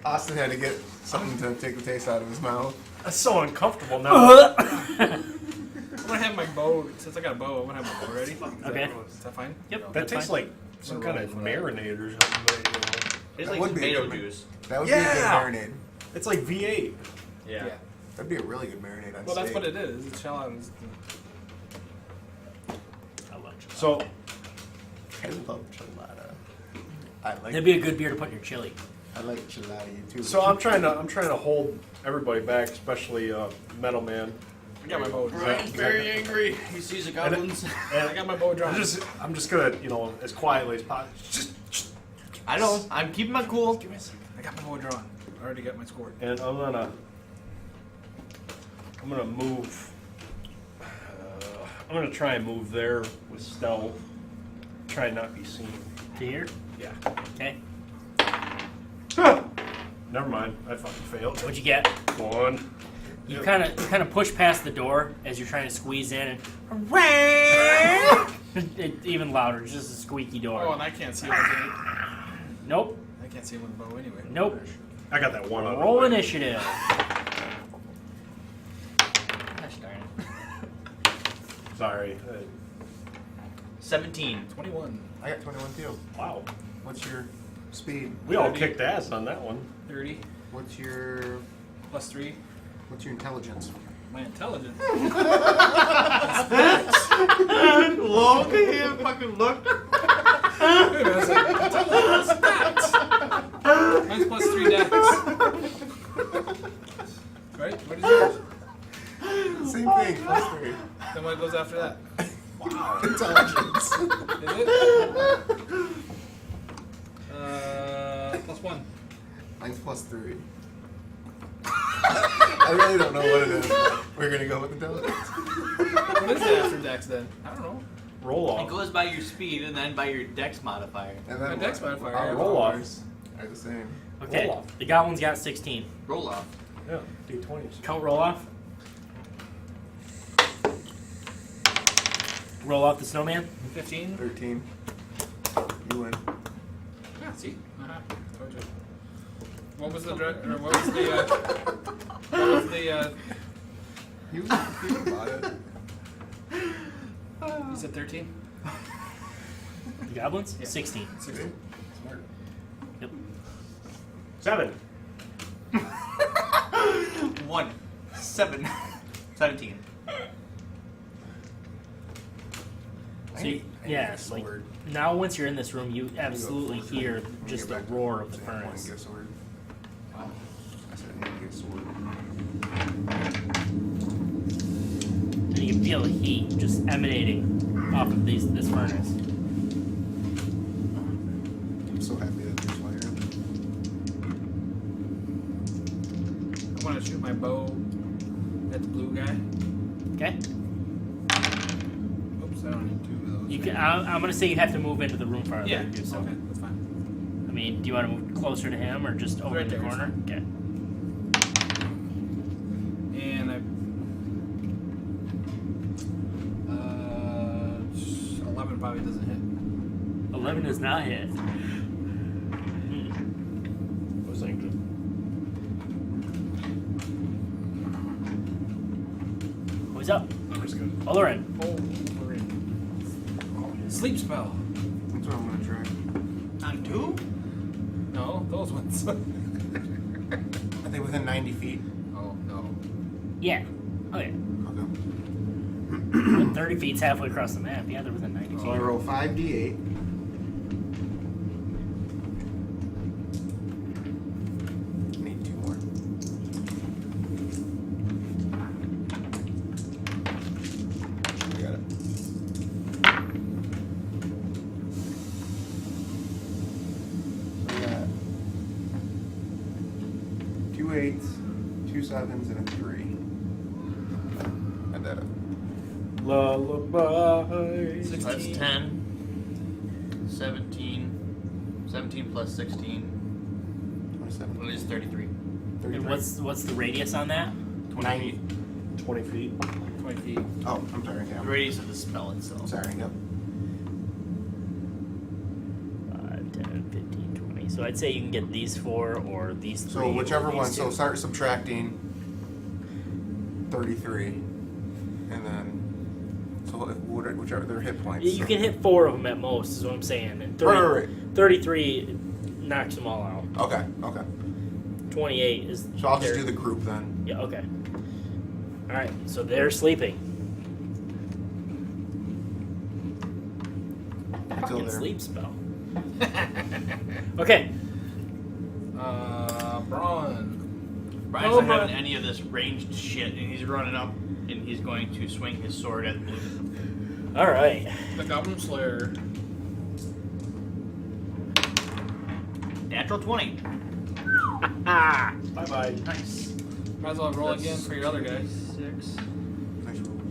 Austin had to get something to take the taste out of his mouth. That's so uncomfortable now. I'm gonna have my bow. Since I got a bow, I'm gonna have my bow ready. Okay. Is that fine? Yep. That that's tastes fine. like some kind of marinade or something. But, It's That like would be a tomato good juice. That would Yeah. be a good marinade. it's like V8. Yeah. That'd be a really good marinade on Well, that's steak. what it is. It's shell out. I love chilada. So I love chilada. I like. That'd be a good beer to put in your chili. I like chilada. You too. So I'm trying to hold everybody back, especially Metal Man. I got my bow drawn. Ryan's very angry. He sees the goblins. I got my bow drawn. I'm just gonna, as quietly as possible. I know. I'm keeping my cool. I got my bow drawn. I already got my score. And I'm gonna move. I'm gonna try and move there with stealth. Try and not be seen. To here? Yeah. Okay. Never mind. I fucking failed. What'd you get? One. You kind of push past the door as you're trying to squeeze in, and even louder, it's just a squeaky door. Oh, and I can't see him with the Nope. I can't see him with the bow anyway. Nope. I got that one on. Roll initiative. Gosh darn it. Sorry. 17. 21. I got 21 too. Wow. What's your speed? We all 30. kicked ass on that one. 30. What's your Plus 3. intelligence? My intelligence. Look at him. Fucking look. Wait a minute, I was like, intelligence stats. Mine's plus 3 dex. Right? What is yours? Same thing. what goes after that? Intelligence. Is it? +1. Mine's +3. I really don't know what it is. We're gonna go with intelligence. What is it after Dex then? I don't know. Roll It off. goes by your speed and then by your dex modifier. And My dex modifier. our Roll off. rollers are the same. Okay, Roll off. the goblins got 16. Roll off. Yeah, D20s. Count roll off. Roll off the snowman. 15. 13. You win. Yeah, see? Told you. What was the what was the You about it. you said 13? The goblins? Yeah. 16. 16. Smart. Yep. 7. 1, 7, 17. So you, yeah, it's like now once you're in this room, you absolutely hear just the roar of the furnace. Get a sword. I said I need to get a sword. And you can feel the heat just emanating off of this furnace. I'm so happy that there's fire. I want to shoot my bow at the blue guy. Okay. Oops, I don't need 2 of those. You can. I'm gonna say you have to move into the room farther Yeah. to do so. Okay, that's fine. I mean, do you want to move closer to him or just over Right in the there, it's corner? Okay. And I. 11 probably doesn't hit. 11 does not hit. Was thinking. Who's up? That's good. Olorin. Oh, we're in. Sleep spell. That's what I'm gonna try. On 2? No, those ones. Are they within 90 feet? Oh, no. Yeah. Okay. Okay. 30 feet's halfway across the map. Yeah, they're within 90 So I feet. roll 5d8. Need 2 more. I got it. So I got 2 8s, 2 7s, and a 3. Add that up. Lullaby. So that's 10. 17. 17 plus 16. 27. Well, it's 33. And 33. what's the radius on that? 20 90. feet. 20 feet. 20 feet. Oh, I'm sorry. Yeah. The radius of the spell itself. Sorry. Yep. 5, 10, 15, 20. So I'd say you can get these 4 or these 3. So whichever or one. these So 2. start subtracting 33, and then whichever their hit points. You can hit 4 of them at most, is what I'm saying. And 30, Right. 33 knocks them all out. Okay. Okay. 28 is. So I'll just their- do the group then. Yeah, okay. Alright, so they're sleeping. Until Fucking they're sleep spell. Okay. Braun. Brian's Oh, not but- having any of this ranged shit, and he's running up, and he's going to swing his sword at Blue. Alright. The Goblin Slayer. Natural 20. Ah! Bye bye. Nice. Might as well roll again for your other guy. 6. nice rolls.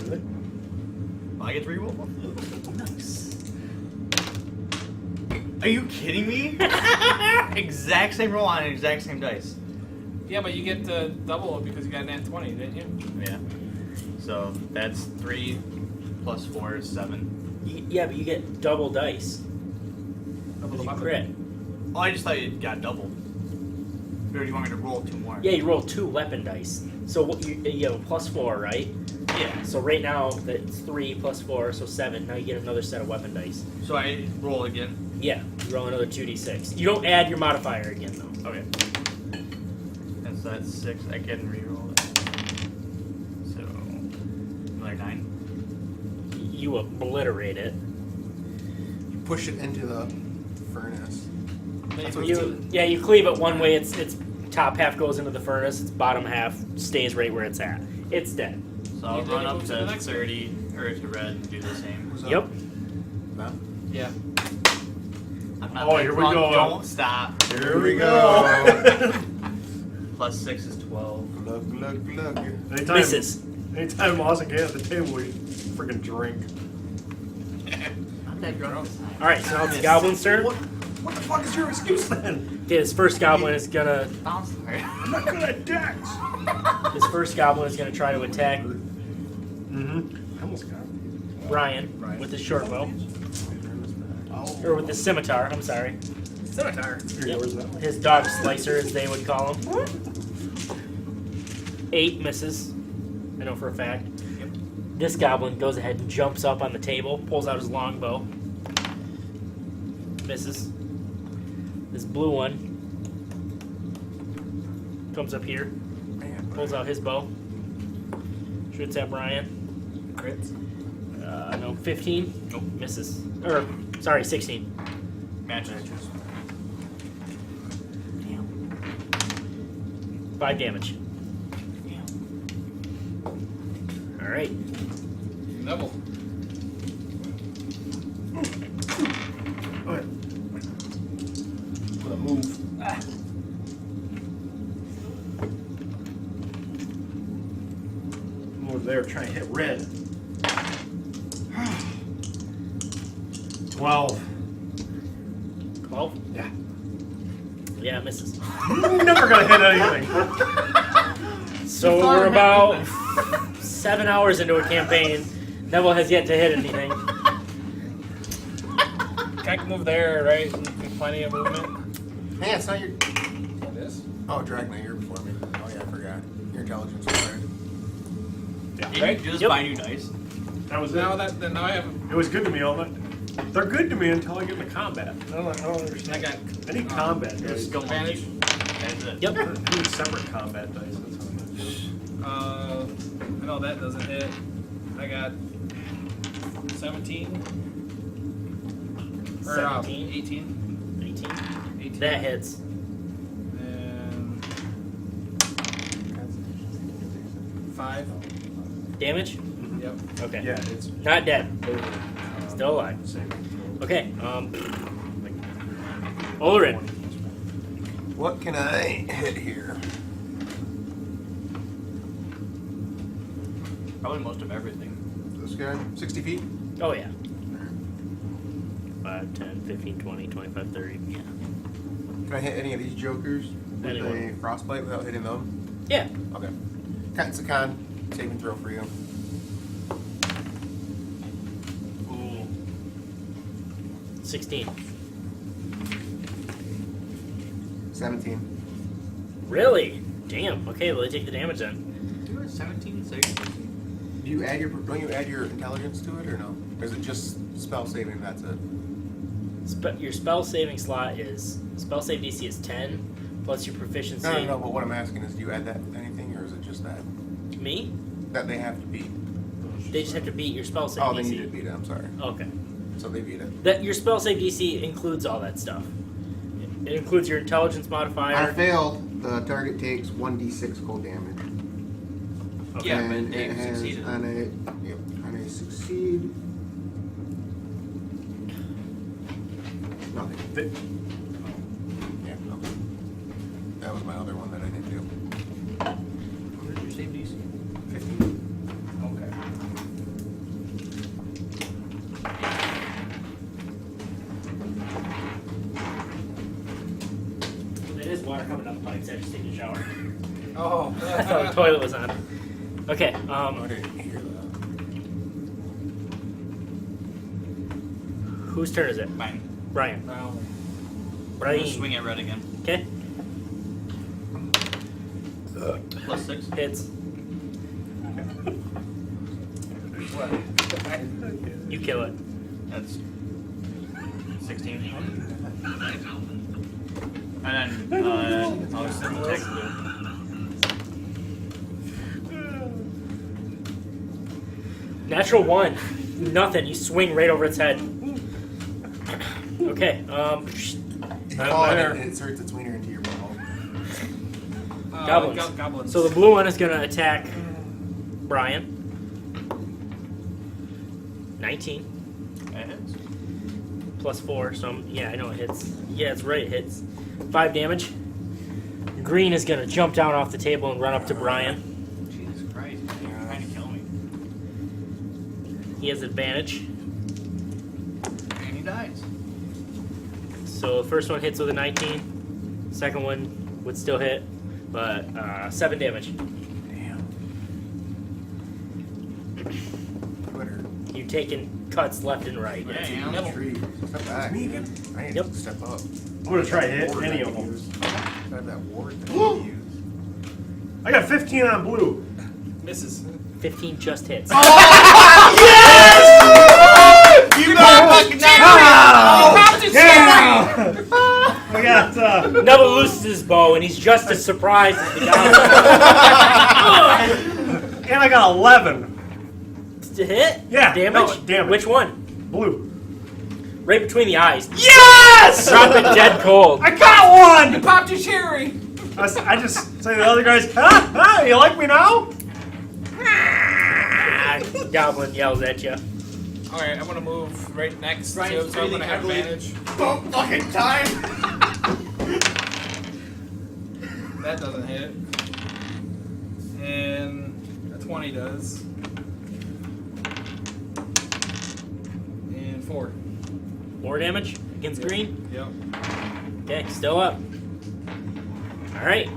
Really? Well, I get to reroll both. Nice. Are you kidding me? Exact same roll on exact same dice. Yeah, but you get the double because you got nat 20, didn't you? Yeah. So that's 3 plus 4 is 7. Yeah, but you get double dice. Double the You weapon. crit. Oh, I just thought it got doubled. Or do you want me to roll 2 more? Yeah, you roll 2 weapon dice. So what you have a +4, right? Yeah. So right now that's 3 plus 4, so 7. Now you get another set of weapon dice. So I roll again. Yeah, you roll another 2d6. You don't add your modifier again though. Okay. And so that's 6. I can reroll it. So another 9. You obliterate it. You push it into the furnace. That's what You cleave it one way. Its top half goes into the furnace. Its bottom half stays right where it's at. It's dead. So I'll You did run it, up move to the to next 30, or to red and do the same. Who's up? Yep. Matt? Yeah. I'm not Oh, that here we drunk, go. Don't stop. Here we go. Plus 6 is 12. Look. Misses. Anytime Austin get at the table, we freaking drink. Not that drunk. All right, so now it's the goblin's turn. What the fuck is your excuse then? Okay, his first goblin is gonna. Bounce hard. I'm not good at dex. His first goblin is gonna try to attack Mm-hmm. I almost got it. Brian with his short bow, Oh. or with his scimitar. I'm sorry. Scimitar. Here, where's that? His dog slicer, as they would call him. 8 misses. I know for a fact. This goblin goes ahead and jumps up on the table, pulls out his longbow. Misses. This blue one comes up here, pulls out his bow, shoots at Brian. Crits. No, 15. Nope. Misses. Or, sorry, 16. Matches. 5 damage. Alright. Nevel. Gonna move. I'm over there trying to hit red. 12. 12? Yeah. Yeah, it misses. Never gonna hit anything. So we're about 7 hours into a campaign. Neville has yet to hit anything. I can move there, right? Plenty of movement. Hey, it's not your. It is. Oh, Drakna, you're before me. Oh yeah, I forgot. Your intelligence was right. Did Right? you just Yep. buy new dice? That was Now it. now I have. It was good to me all that. They're good to me until I get into combat. I don't I understand. got. I need combat dice. Just go Advantage. That's it. Yep. I need separate combat dice. That's how I'm gonna do it. I know that doesn't hit. I got 17. Or 17. 18. 18. 18. That hits. And 5. Damage? Yep. Okay. Yeah, it's Not dead. Still alive. same. Okay. Olorin. What can I hit here? Probably most of everything. This guy, 60 feet. Oh, yeah. 5, 10, 15, 20, 25, 30. Yeah. Can I hit any of these jokers with Anyone. a frostbite without hitting them? Yeah. Okay. It's a con saving throw for you. Ooh. 16. 17. Really? Damn. Okay, well, they take the damage then. You were 17, 6. Don't you add your intelligence to it or no? Or is it just spell saving? That's it. Your spell saving slot is spell save DC is 10 plus your proficiency. No. But what I'm asking is, do you add that to anything, or is it just that Me? that they have to beat? They just have to beat your spell save Oh, DC. then you did beat it. I'm sorry. Okay. So they beat it. That your spell save DC includes all that stuff. It includes your intelligence On modifier. a failed, the target takes 1d6 cold damage. Yeah, and but Dave it has succeeded. on a succeed. Nothing. Yeah. Okay. That was my other one that I didn't do. What did your save DC? 15. Okay. It is water coming down the pipes. I just take a shower. Oh. I thought the toilet was on. Okay. I didn't hear that. Whose turn is it? Mine. Brian. Wow. I'm gonna Brian. swing at red again. Okay. Plus 6. Hits. What? You kill it. That's 16. And then I'll just attack blue. Natural 1. Nothing. You swing right over its head. Okay. Oh, there. it inserts its wiener into your ball. Goblins. Goblins. So the blue one is going to attack Brian. 19 That hits. plus 4, so yeah, I know it hits. Yeah, it's right, it hits. 5 damage. Green is gonna jump down off the table and run up to Brian. Jesus Christ, man, you're trying to kill me. He has advantage. And he dies. So the first one hits with a 19. Second one would still hit, but 7 damage. Damn. Twitter. You're taking cuts left and right. Yeah, yeah. Nevel. Tree. Step back. Man. I need Yep. to step up. I'm gonna try to hit Ward any that of I them. used. I have that ward that I use. I got 15 on blue. Misses. 15 just hits. You got fucking I got Nevel loses his bow, and he's just as surprised as the goblin. and I got 11 To hit? Yeah, Damage? no, damage. Which one? blue. Right between the eyes. Yes! Drop it dead cold. I got one. Popped your cherry! I just say to the other guys, you like me now? Goblin yells at you. Alright, I'm gonna move right next to Brian's him, so I'm gonna have breathing advantage. Don't fucking time. That doesn't hit. And a 20 does. And 4. 4 damage against green. Yep. Okay, still up. Alright.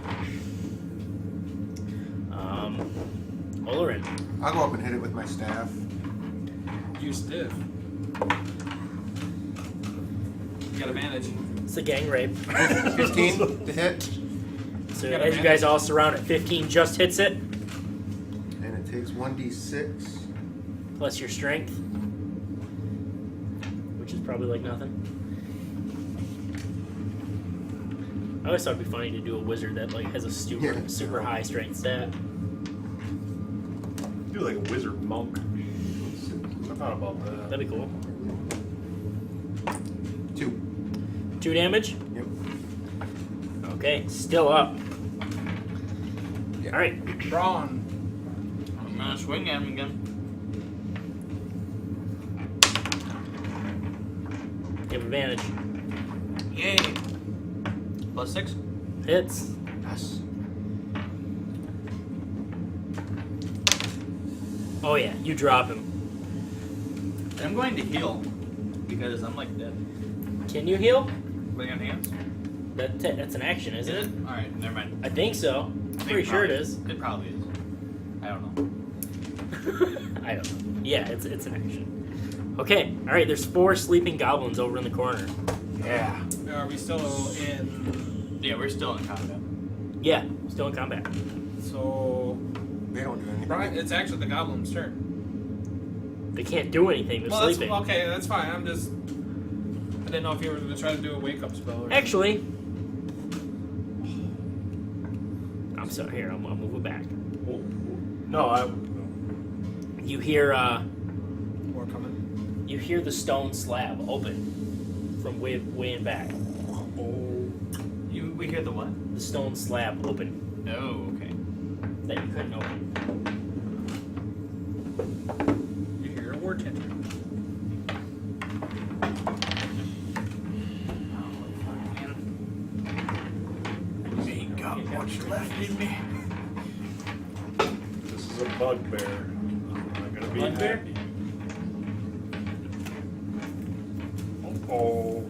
Olorin. I'll go up and hit it with my staff. You stiff. You got advantage. It's a gang rape. 15 to hit. So Got as you guys all surround it, 15 just hits it, And it takes 1d6. plus your strength, which is probably like nothing. I always thought it'd be funny to do a wizard that like has a super high strength stat. Do like a wizard monk. I thought about that. That'd be cool. 2. 2 damage? Yep. Okay, still up. Yeah. Alright. Brawn. I'm gonna swing at him again. You have advantage. Yay. Plus 6. Hits. Yes. Oh yeah, you drop him. I'm going to heal because I'm like dead. Can you heal? Lay on hands. That's an action, isn't it? All right, never mind. I think so. I'm pretty sure it is. It probably is. I don't know. I don't know. Yeah, it's an action. Okay, alright, there's 4 sleeping goblins over in the corner. Yeah. Are we still in? Yeah, we're still in combat. Yeah, still in combat. So They don't do anything. Brian, it's actually the goblin's turn. They can't do anything, they're Well, sleeping. okay, that's fine. I didn't know if you were going to try to do a wake up spell. Or Actually, I'm sorry, here, I'll move it back. No, You hear, more coming. you hear the stone slab open from way in back. We hear the what? The stone slab open Oh, okay. that you couldn't open. You hear a war tantrum. Ain't got much left in me. this is a bugbear. I'm not gonna be Bugbear? happy. Oh.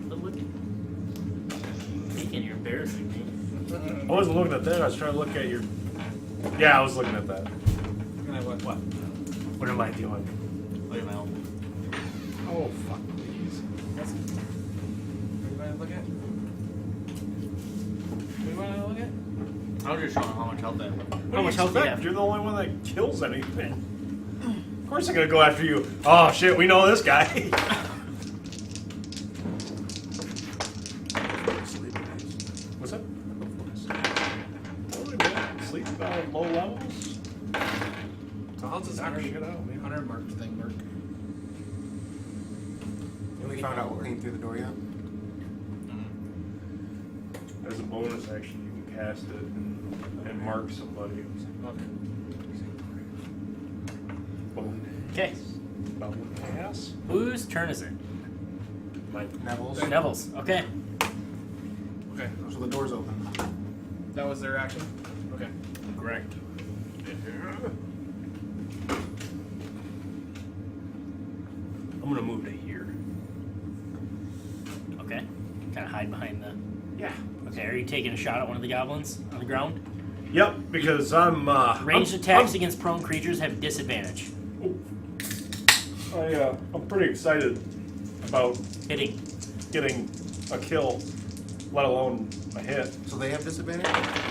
But look, you're embarrassing me. I wasn't looking at that. I was trying to look at your. Yeah, I was looking at that. Can I what? What am I doing? Look at my own. Oh fuck, please. What do you want to look at? What do you want to look at? I was just showing how much health I have. How much health do you have? You're the only one that kills anything. Of course, I'm gonna go after you. Oh shit, we know this guy. What's that? Holy man, sleep about low levels. So how's this Knock shit out, man. 100 mark thing work? Have we found out what came through the door yet? As a bonus, actually, you can cast it and mark somebody. Okay. Okay. About one pass. Whose turn is it? Neville's. Neville's. Okay. Okay. So the door's open. That was their action? Okay. Correct. I'm gonna move to here. Okay. Kind of hide behind the. Yeah. Okay. Are you taking a shot at one of the goblins on the ground? Yep, because I'm Ranged attacks against prone creatures have disadvantage. I'm pretty excited about Hitting. getting a kill, let alone a hit. So they have disadvantage?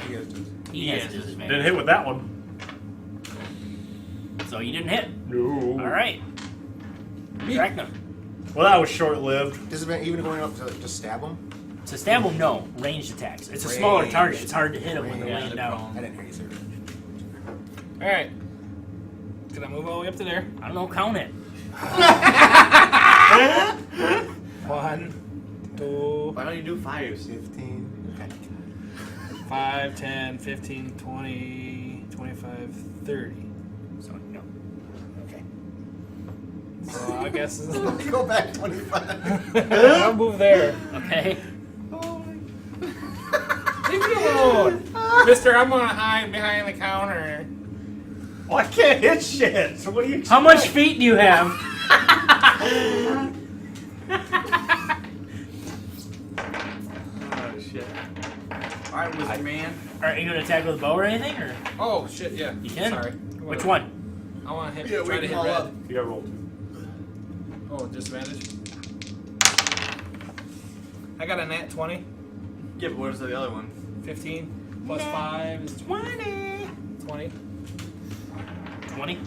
He has disadvantage. He has disadvantage. Didn't hit with that one. So you didn't hit. No. All right. Drakna. Well, that was short-lived. Disadvantage even going up to just stab him? To stab them, no. Ranged attacks. It's a smaller Ranged. target. It's hard to hit them when they're Yeah, laying they're down. I didn't hear you say that. Alright. Can I move all the way up to there? I don't know. Count it. 1, 2, Why don't you do 5s? 15. 5, 10, 15, 20, 25, 30. So no. Okay. So I guess Go back 25. I'll move there. Okay. Leave me alone! Mister, I'm gonna hide behind the counter. Well, I can't hit shit. So what do you? How much feet do you have? Oh, shit. Alright, wizard man. Are you gonna attack with a bow or anything, or Oh shit, yeah. you can? Sorry. Which one? I wanna hit Yeah, try wake to hit them all red. up. You got roll 2. Oh, disadvantage. I got a nat 20. Yeah, but where's the other one? 15 plus 5 is 20. 20. 20? Yeah.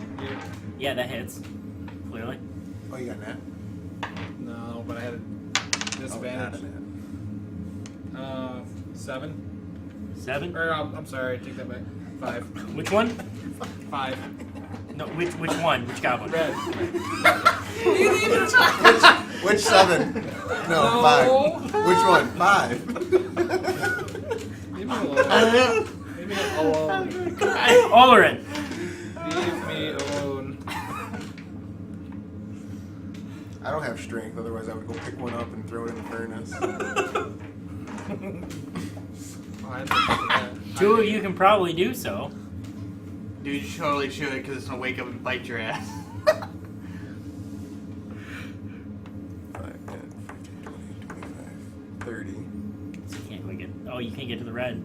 Yeah, that hits. Clearly. Oh, you got that? No, but I had a disadvantage. 7. 7. Or I'm sorry, take that back. 5. Which one? 5. No, which one? Which goblin? Red. Which 7? No, 5. Which one? 5. Leave me alone. Leave me alone. Olorin. Leave me alone. I don't have strength, otherwise I would go pick one up and throw it in the furnace. Oh, I didn't think of that. Two of you can probably do so. Dude, you totally should, because it's gonna wake up and bite your ass. 5, 10, 15, 20, 25, 30. So you can't quite get. Oh, you can't get to the red.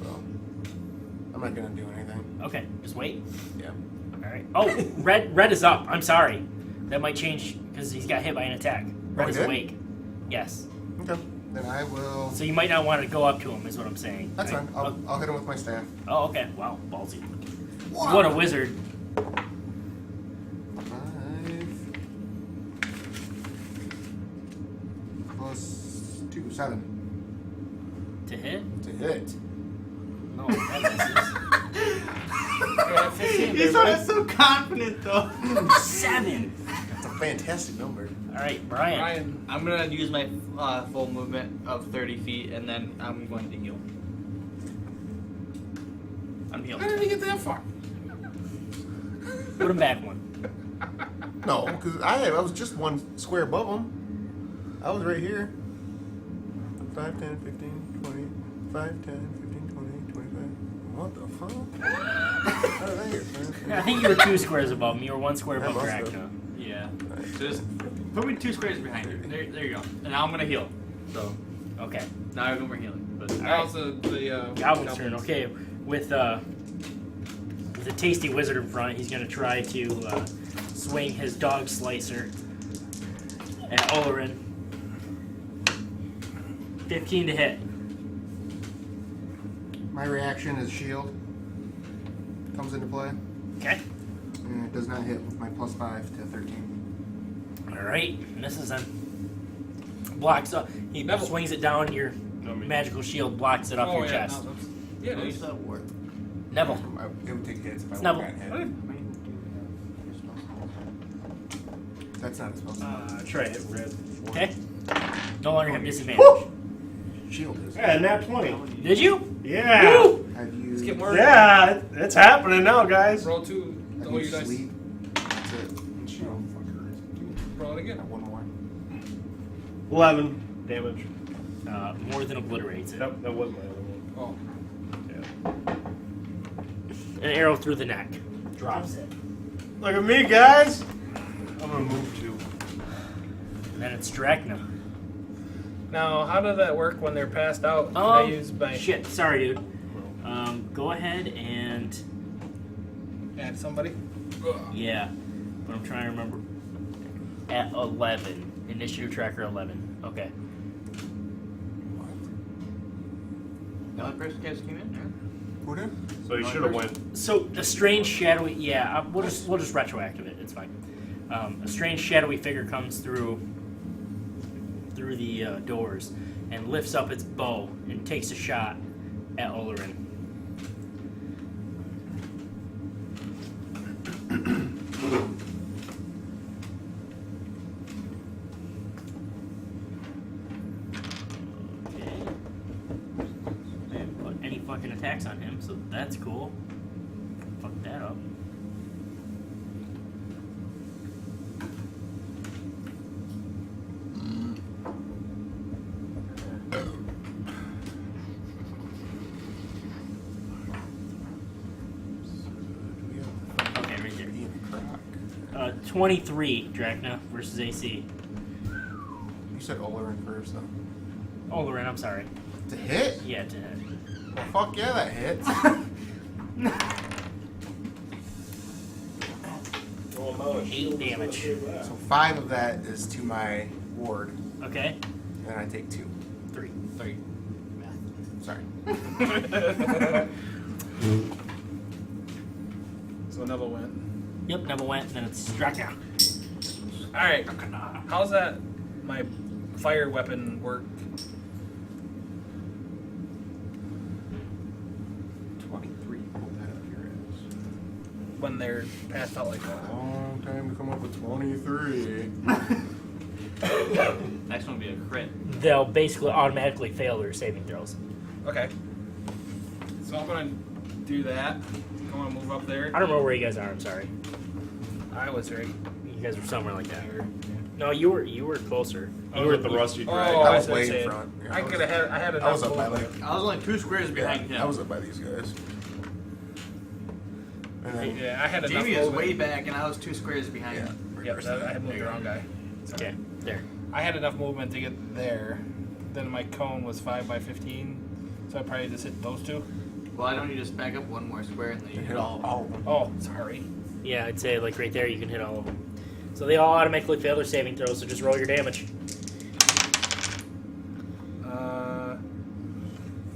So, I'm not gonna do anything. Okay, just wait. Yeah. All right. Oh, red is up. I'm sorry. That might change because he's got hit by an attack. Red he is did? awake. Yes. Okay. Then I will. So you might not want to go up to him, is what I'm saying. That's fine. I'll hit him with my staff. Oh, okay. Wow, ballsy. Wow. What a wizard. 5 plus 2, 7 To hit? to hit. No, that misses. I got 15. He's not so confident, though. 7. That's a fantastic number. All right, Brian. Ryan. I'm gonna use my full movement of 30 feet, and then I'm going to heal. I'm healed. How did he get that far? Put him back one. No, because I was just one square above him. I was right here. 5, 10, 15, 20. 5, 10, 15, 20, 25. What the fuck? How did I get 5, 10? I think you were 2 squares above him. You were 1 square I above must have. Drakna. Yeah. So just put me 2 squares behind you. There you go. And now I'm gonna heal. So Okay. now everyone we're healing. But That was the Goblin's turn. Okay, with a tasty wizard in front, he's gonna try to swing his dog slicer at Olorin. 15 to hit. My reaction is shield. Comes into play. Okay. And it does not hit with my plus 5 to 13. All right. Misses him. Blocks up. He Nevel. swings it down. Your magical shield blocks it off your chest. No, yeah, no, it you is. still have ward. Neville. It would take hits if I It's would have Nevel. gotten hit. That's not a spell. Try to hit red. Okay. No longer have disadvantage. Woo! Shield is. Yeah, nat 20. Did you? Yeah. Woo! Have you? Let's get more. Yeah, it's happening now, guys. Roll 2. all your dice. Sleep. That's it. Oh, fucker. Roll it again. Got one more. 11 damage. More than obliterates it. That was my other one. Oh. Yeah. An arrow through the neck. Drops it. Look at me, guys. I'm gonna move 2. And then it's Drakna. Now, how does that work when they're passed out? Can I use my Shit, sorry, dude. Go ahead and... add somebody? Yeah, but I'm trying to remember. At 11. Initiative tracker 11. Okay. The other person just came in, right? Who did? So you should have went. So, a strange shadowy... Yeah, we'll just retroactive it. It's fine. A strange shadowy figure comes through the doors and lifts up its bow and takes a shot at Olorin. Okay. I haven't put any fucking attacks on him, so that's cool. Fuck that up. Okay, right there. 23 Drakna versus AC. You said Olorin first, though. Olorin, I'm sorry. To hit? Yeah, to hit. Well, fuck yeah, that hits. Well, amount of 8 shield is damage. gonna do that. So 5 of that is to my ward, Okay, and I take 2. 3. Sorry. So Nevel went. Yep, Nevel went, and then it's Drakna. Alright. How's that my fire weapon work? 23. Pull that up your ass. When they're passed out like that? Long time to come up with 23. Next one will be a crit. They'll basically automatically fail their saving throws. Okay. So I'm gonna do that. I'm gonna move up there. I don't know where you guys are, I'm sorry. I was right. You guys were somewhere like that. No, you were closer. You were at the rusty drag. Oh, I I was was way in saying. front. Yeah, I could have had enough I was up by movement. like. I was only 2 squares behind him. I was up by these guys. And then, Yeah, I had enough Davey is movement. way back, and I was 2 squares behind yeah. him. Yep, I had moved the wrong guy. Okay, there. I had enough movement to get there. Then my cone was 5 by 15, so I probably just hit those 2. Why don't you just back up 1 more square and then you hit all of them? all of them. Oh, sorry. Yeah, I'd say like right there you can hit all of them. So they all automatically fail their saving throws, so just roll your damage.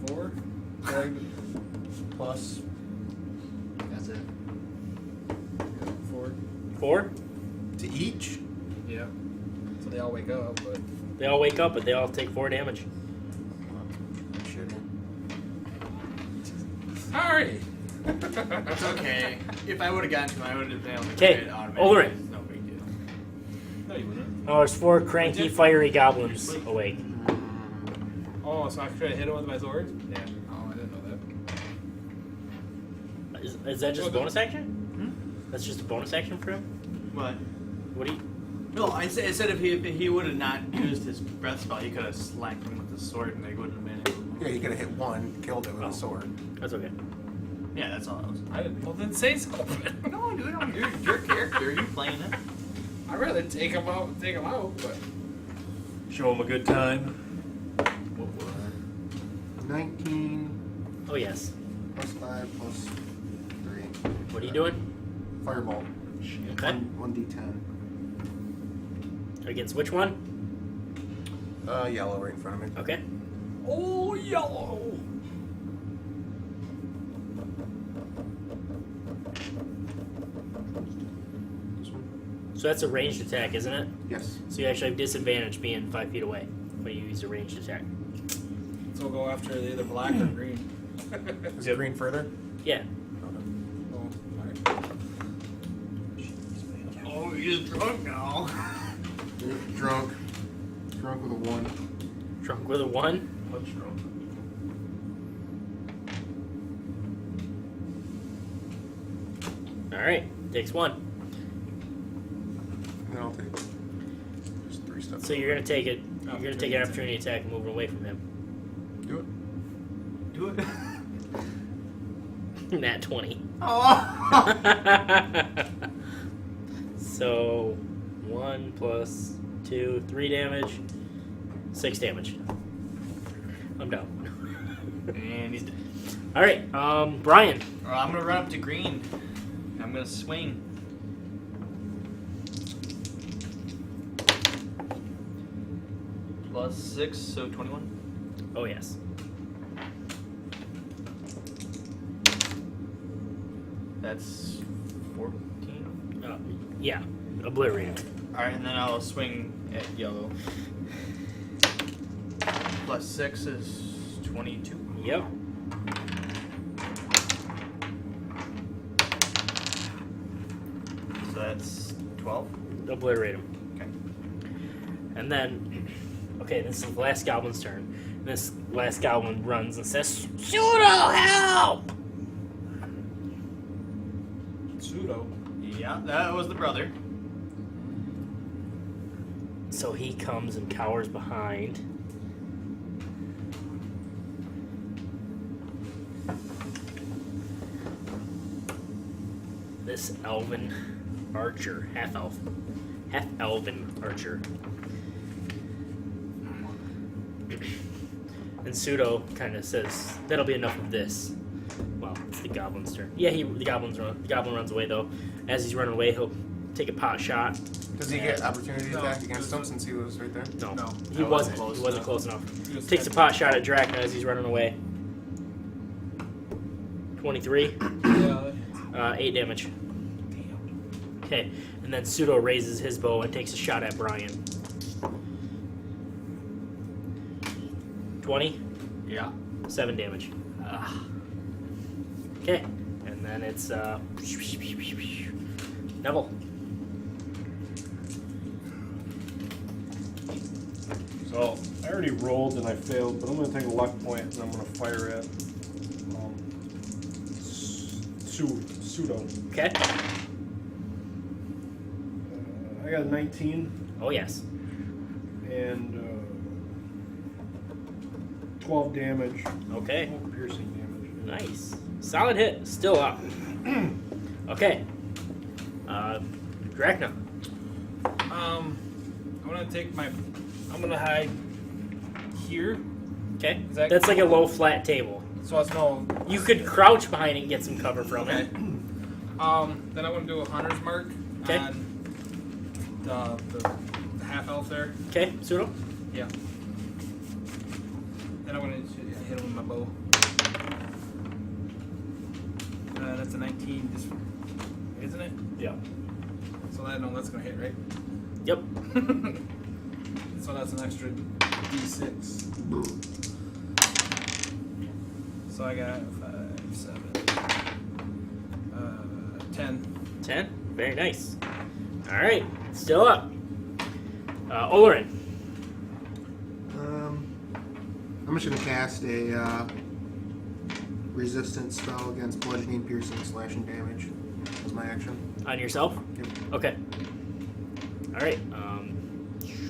4 plus That's it. 4. 4? To each? Yeah. So they all wake up, but They all wake up, but they all take 4 damage. Shit. sorry. It's okay. If I would have gotten to him, I would have been able to Okay, get it automatically. Olorin. It's no big deal. No, you wouldn't. Oh, there's 4 cranky, fiery goblins awake. Oh, so I could have hit him with my sword? Yeah. Oh, I didn't know that. Is that just a bonus action? That's just a bonus action for him? What? What do you... No, I said if he would have not used his breath spell, he could have slacked him with the sword and they wouldn't have been able to. Yeah, you could have hit one, killed it with a sword. That's okay. Yeah, that's all I was. I didn't. Well, then say something. No, dude, your character, you playing it. I'd rather take him out, but Show him a good time. 19 Oh, yes. plus 5 plus 3. What are you doing? Fireball. Okay. 1d10. Against which one? Yellow right in front of me. Okay. oh, yellow. This one? So that's a ranged attack, isn't it? Yes. So you actually have disadvantage being 5 feet away when you use a ranged attack. So we'll go after either black or green. Is Yep. green further? Yeah. Oh, alright. Oh, he's drunk now. Drunk. Drunk with a 1. Drunk with a 1. Punch drunk. Alright. Takes 1. And then I'll take just 3 steps. So you're gonna take it. You're gonna take an opportunity attack and move away from him. Do it. Do it. Nat 20. Oh! So 1 plus 2, 3 damage, 6 damage. I'm down. And he's dead. All right, Brian. I'm gonna run up to green. I'm gonna swing. Plus 6, so 21. Oh yes. That's 14. Yeah, obliterate him. Alright, and then I'll swing at yellow. Plus 6 is 22. Yep. So that's 12. Obliterate him. Okay. And then, okay, this is the last goblin's turn. This last goblin runs and says, "Pseudo, help!" Pseudo. Yeah, that was the brother. So he comes and cowers behind. This elven archer, half-elven archer. And Pseudo kind of says, "That'll be enough of this." Well, it's the goblin's turn. Yeah, the goblin runs away though. As he's running away, he'll take a pot shot. Does he get opportunity No. attack against him since he was right there? No, No, he I wasn't. wasn't He close wasn't enough. close enough. Just Takes a pot shot at Drakna as he's running away. 23, Yeah. 8 damage. Okay, and then Pseudo raises his bow and takes a shot at Brian. 20, Yeah. 7 damage. Okay, and then it's Nevel. So I already rolled and I failed, but I'm going to take a luck point and I'm going to fire at Pseudo. Okay. I got a 19 Oh yes. and 12 damage. Okay. Piercing damage. Nice. Solid hit. Still up. Okay. Drakna. I'm gonna hide here. Okay. Is that That's like a cool? low flat table. So it's no. You could crouch behind it and get some cover from Okay. it. Then I'm gonna do a hunter's mark Okay. on the half elf there. Okay, Pseudo. Yeah. Then I'm gonna hit him with my bow. That's a 19, isn't it? Yeah. So that's gonna hit, right? Yep. So that's an extra d6. So I got 5, 7, 10. 10. Very nice. All right. Still up. Olorin. I'm just gonna cast a resistance spell against bludgeoning, piercing, slashing damage. That's my action. On yourself? Yep. Okay. All right.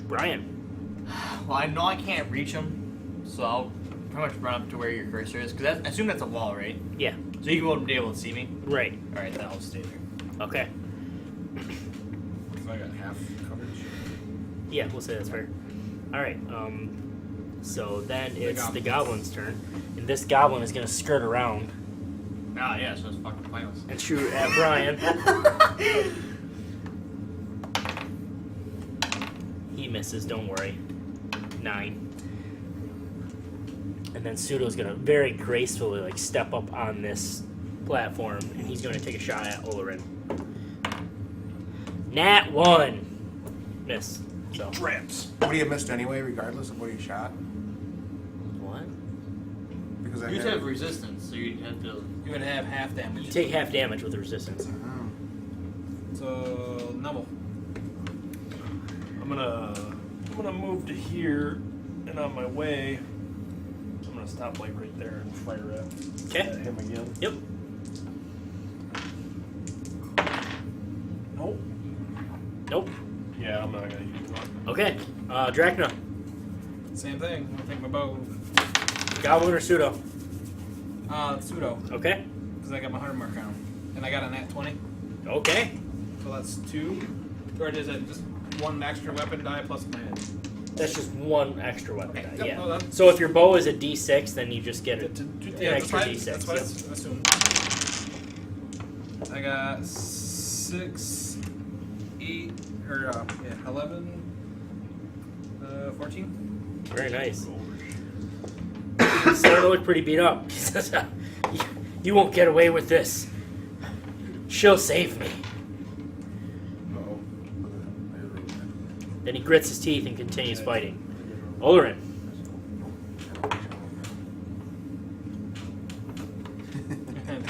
Brian. Well, I know I can't reach him, so I'll pretty much run up to where your cursor is, because I assume that's a wall, right? Yeah. So you won't be able to see me? Right. Alright, then I'll stay there. Okay. So I got half coverage. Yeah, we'll say that's fair. All right. So then it's the goblin's turn, and this goblin is gonna skirt around Ah, yeah, so it's fucking pointless. and shoot at Brian. He misses. Don't worry. 9. And then Pseudo's gonna very gracefully step up on this platform, and he's gonna take a shot at Olorin. Nat 1. Miss. So Traps. Would he have missed anyway, regardless of what he shot? what? Because I You'd had- have resistance, so you'd have to. You would have half damage. You take half damage with resistance. Oh. So Nevel. I'm gonna move to here, and on my way, I'm gonna stop right there and fire at Okay. him again. Yep. Nope. Yeah, I'm not gonna use one. Okay. Drakna. Same thing. I think my bow. Goblin or pseudo? Pseudo, Okay. because I got my 100 mark on him. And I got a nat 20. Okay. So that's 2. Or is it just 1 extra weapon die plus my head? That's just 1 extra weapon Okay, die. yep, Yeah. no, that's- So if your bow is a D6, then you just get Yeah, an that's extra what D6. That's what Yep. I assumed. I got 6, 8, or 11, 14. Very nice. It's starting to look pretty beat up. He says, you won't get away with this. She'll save me. Uh-oh. Then he grits his teeth and continues fighting. Olorin.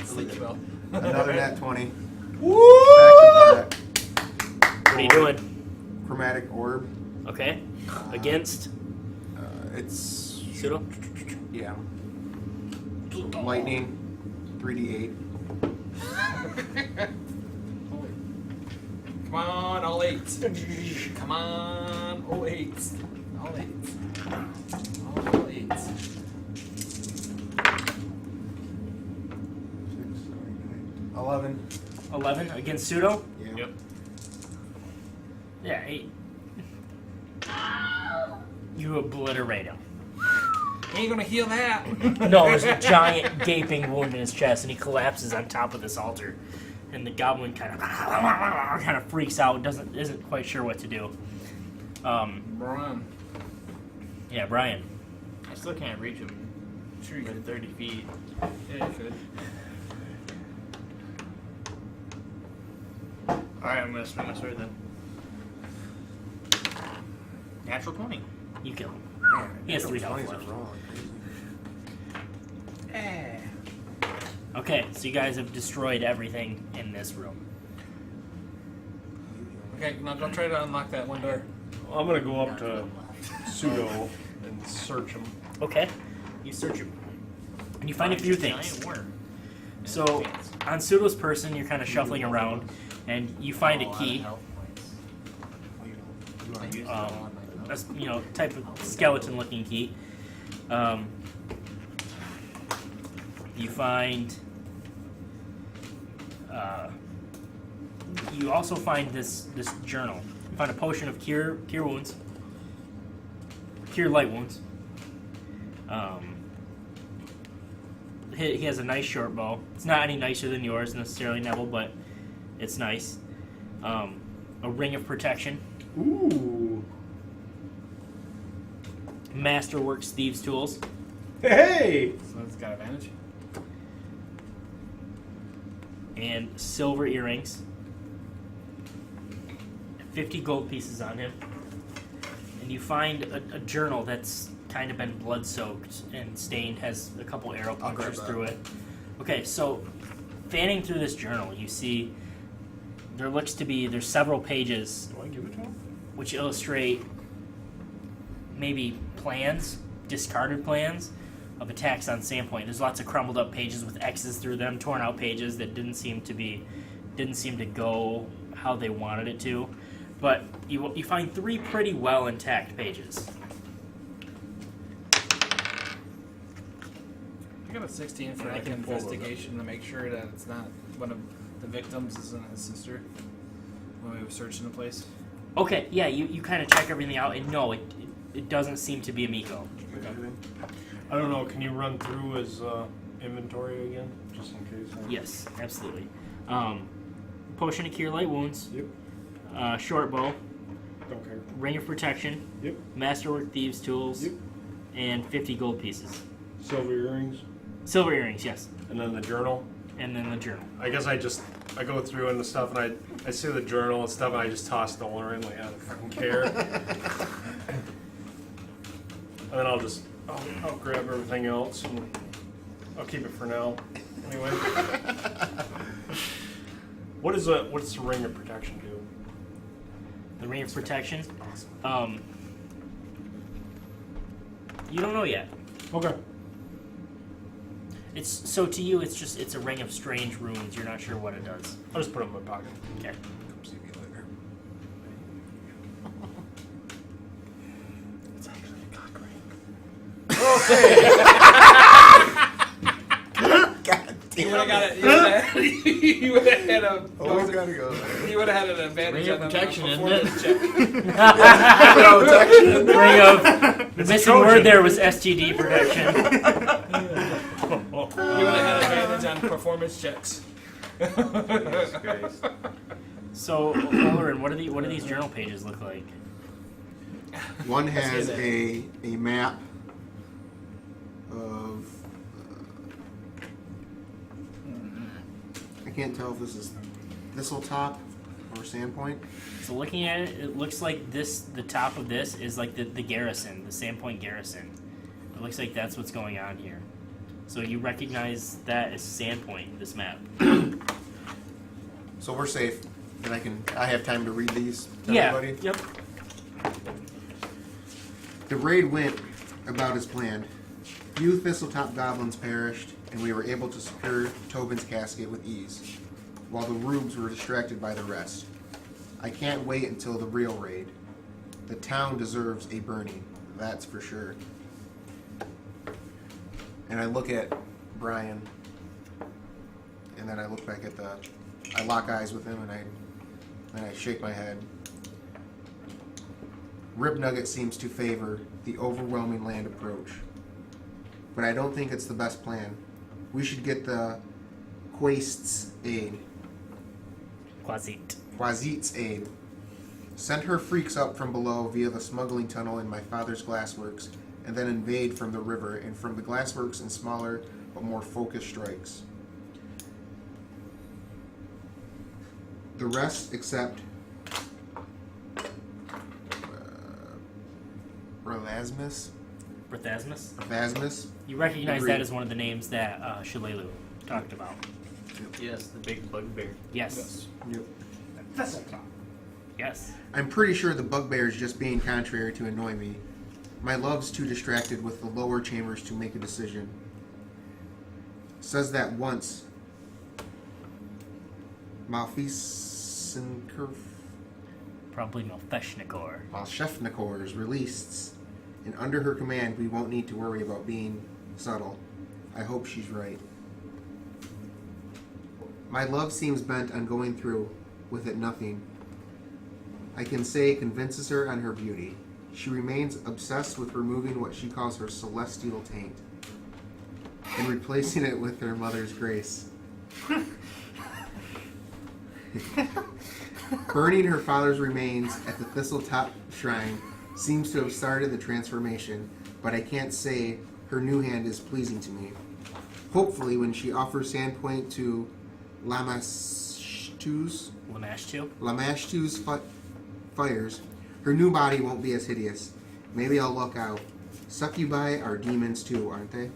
Sleep spell. Another nat 20. Woo! Back to back. What are you doing? Chromatic orb. Okay. Against It's pseudo. yeah. Lightning. 3d8. Come on, all 8s. Come on, all 8s. All 8s. All 8s. 11. 11 against pseudo. Yeah. Yep. Yeah. You obliterate him. Ain't gonna heal that. No, there's a giant gaping wound in his chest, and he collapses on top of this altar. And the goblin kind of freaks out, isn't quite sure what to do. Run. Yeah, Brian. I still can't reach him. Sure you With could. 30 feet. Yeah, you could. Alright, I'm gonna swing my sword then. Natural 20. You kill him. Man, He has 3 natural health 20s left. are wrong. Okay, so you guys have destroyed everything in this room. Okay, now go try to unlock that one door. I'm gonna go up to Pseudo and search him. Okay, you search him, and you find a few things. Giant worm. So, on Pseudo's person, you're kind of shuffling around, and you find a Oh, key. out of health points. I used it all on my health. A type of skeleton-looking key. You find. You also find this journal. You find a potion of cure wounds, cure light wounds. He has a nice short bow. It's not any nicer than yours necessarily, Nevel, but it's nice. A ring of protection. Ooh. Masterworks thieves' tools. Hey! So it's got advantage. And silver earrings. 50 gold pieces on him. And you find a journal that's kind of been blood soaked and stained, has a couple arrow I'll grab punctures that. through it. Okay, so fanning through this journal, you see there's several pages Do I give it to him? which illustrate maybe plans, discarded plans of attacks on Sandpoint. There's lots of crumbled up pages with X's through them, torn out pages that didn't seem to go how they wanted it to. But you find 3 pretty well intact pages. I got a 16 for Yeah, I like can pull those up. investigation to make sure that it's not one of the victims isn't his sister when we were searching the place. Okay, yeah, you kind of check everything out, and no, it doesn't seem to be Amico. I don't know. Can you run through his inventory again, just in case? Yes, absolutely. Potion to cure light wounds. Yep. Short bow. Don't care. Ring of protection. Yep. Masterwork thieves' tools. Yep. And 50 gold pieces. Silver earrings, Silver earrings, yes. and then the journal. And then the journal. I guess I go through and the stuff, and I see the journal and stuff, and I just toss the Olorin like I don't fucking care. And then I'll grab everything else and I'll keep it for now. Anyway. What's the ring of protection do? The ring of protection. You don't know yet. Okay. To you, it's a ring of strange runes. You're not sure what it does. I'll just put it in my pocket. Okay. See me later. God You damn would have got it. it. You would have had a. Oh, gotta go there. You would have had an advantage Ring of on protection, the isn't performance check. Protection. Ring of the missing Trojan. word there was STD protection. You would have had advantage on performance checks. Jesus Christ. So, Olorin, what do these journal pages look like? One Let's has hear a map of. I can't tell if this is Thistletop or Sandpoint. So looking at it, it looks like the top of this is like the garrison, the Sandpoint garrison. It looks like that's what's going on here. So you recognize that as Sandpoint, this map. So we're safe. And I have time to read these to Yeah. everybody. Yep. The raid went about as planned. Few Thistletop goblins perished, and we were able to secure Tobin's casket with ease, while the rubes were distracted by the rest. I can't wait until the real raid. The town deserves a burning, that's for sure. And I look at Brian, and then I look back at I lock eyes with him, and I shake my head. Rib Nugget seems to favor the overwhelming land approach, but I don't think it's the best plan. We should get the Quaist's aid. Quasit's aid. Send her freaks up from below via the smuggling tunnel in my father's glassworks, and then invade from the river and from the glassworks in smaller but more focused strikes. The rest except Rathasmus. You recognize Agreed. that as one of the names that Shalelu talked about. Yes, the big bugbear. Yes. Yep. Yes. I'm pretty sure the bugbear is just being contrary to annoy me. My love's too distracted with the lower chambers to make a decision. Says that once Malfeasnkerf Probably Malfeshnikor. Malshefnikor is released, and under her command we won't need to worry about being subtle. I hope she's right. My love seems bent on going through with it nothing. I can say convinces her on her beauty. She remains obsessed with removing what she calls her celestial taint and replacing it with her mother's grace. Burning her father's remains at the Thistletop Shrine seems to have started the transformation, but I can't say her new hand is pleasing to me. Hopefully, when she offers Sandpoint to Lamashtu's fires, her new body won't be as hideous. Maybe I'll luck out. Succubi are demons too, aren't they?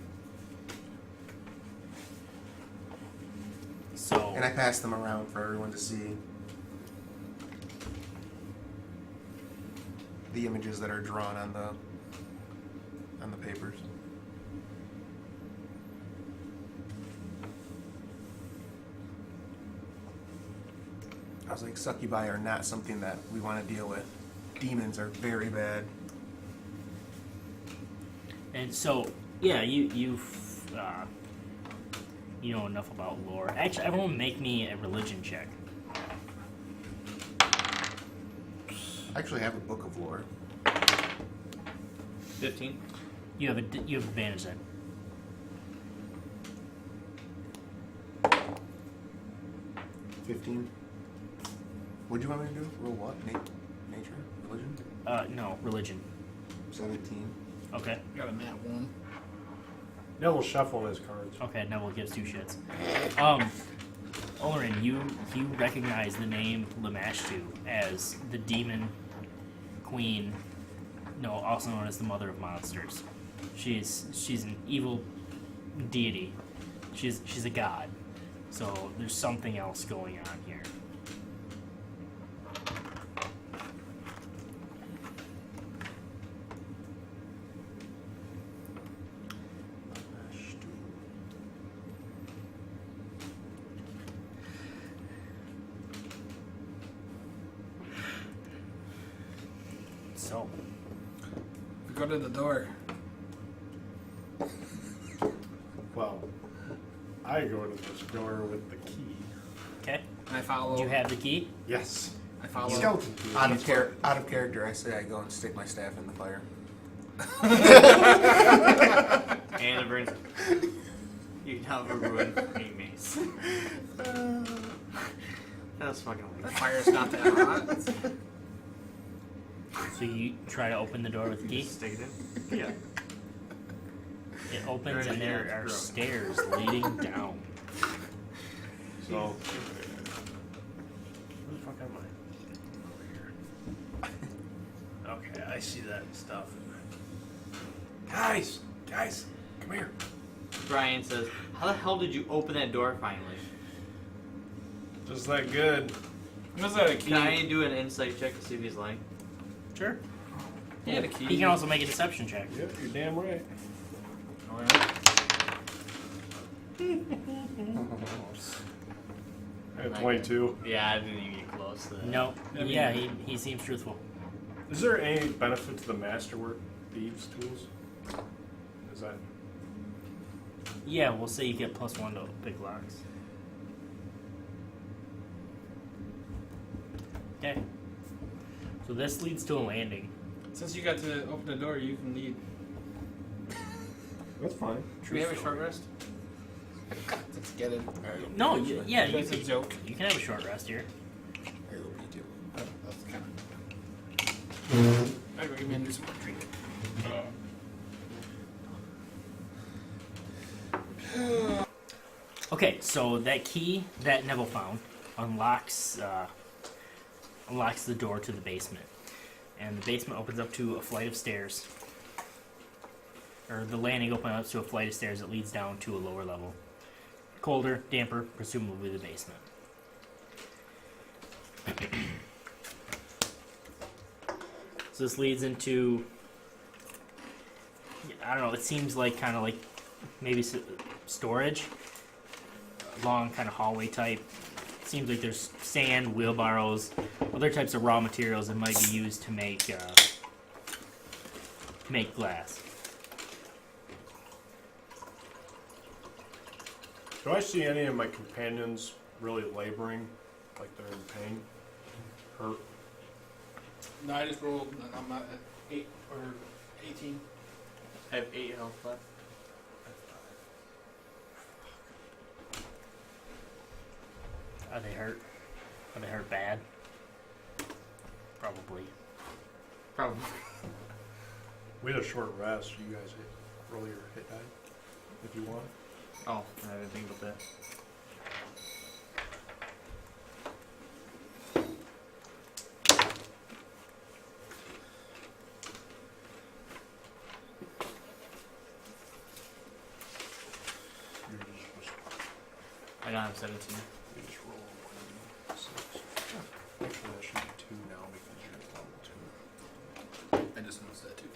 So. And I pass them around for everyone to see the images that are drawn on the papers. I was like, succubi are not something that we want to deal with. Demons are very bad. And so, yeah, you know enough about lore. Actually, everyone make me a religion check. I actually have a book of lore. 15. You have advantage then. $15. What'd you want me to do? Roll what? Nature? Religion? No, religion. 17. Okay. Got a nat 1. Nevel shuffling his cards. Okay, Neville gives two shits. Olorin, you recognize the name Lamashtu as the demon queen, also known as the mother of monsters. She's an evil deity. She's a god. So there's something else going on here. So, We go to the door. Well, I go to this door with the key. Okay. I follow. Do you have the key? Yes. I follow. Skeleton key. Out of character, I say I go and stick my staff in the fire. And it burns. You have a ruined a mace. That was fucking The weird. fire's not that hot. So you try to open the door with the key. Stick it in. Yeah. It opens and there are Gross. stairs leading down. So, where the fuck am I? Over here. Okay, I see that stuff. Guys, come here. Brian says, "How the hell did you open that door finally?" Just that good. Was that a key? Can I do an insight check to see if he's lying? Sure. He had a key. He can also make a deception check. Yep, you're damn right. Oh, yeah. I had 22. Yeah, I didn't even get close to that. No. I mean- Yeah, he seems truthful. Is there any benefit to the masterwork thieves tools? Is that Yeah, we'll say you get +1 to big locks. Okay. So this leads to a landing. Since you got to open the door, you can lead. that's fine? Should we have a short rest? Let's get it. No, yeah, you That's a can, joke. you can have a short rest here. Here, me too. That's kind of. I go give me a new smart drink. Okay, so that key that Nevel found unlocks the door to the basement, and the basement opens up to a flight of stairs, or the landing opens up to a flight of stairs that leads down to a lower level. Colder, damper, presumably the basement. So this leads into, I don't know, it seems like kind of like maybe storage, long kind of hallway type. Seems like there's sand, wheelbarrows, other types of raw materials that might be used to make glass. Do I see any of my companions really laboring, like they're in pain? Hurt? No, I just rolled, and I'm at 8 or 18. I have 8 health left. Are they hurt? Are they hurt bad? Probably. Probably. We had a short rest. You guys roll your hit die if you want. Oh, I didn't think about that. I got him 17. You just roll 1d6. Actually, that should be 2 now because you're at level 2. I just noticed that too.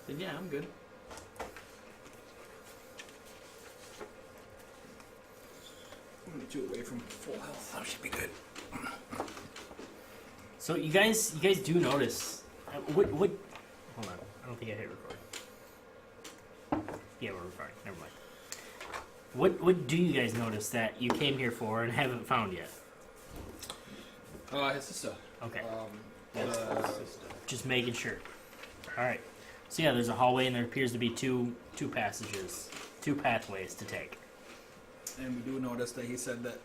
Then yeah, I'm good. I'm gonna get you away from full health. That should be good. So you guys do notice what? Hold on, I don't think I hit record. Yeah, we're recording. Never mind. What do you guys notice that you came here for and haven't found yet? His sister. Okay, Just just making sure. All right. So yeah, there's a hallway and there appears to be two passages, 2 pathways to take. and we do notice that he said that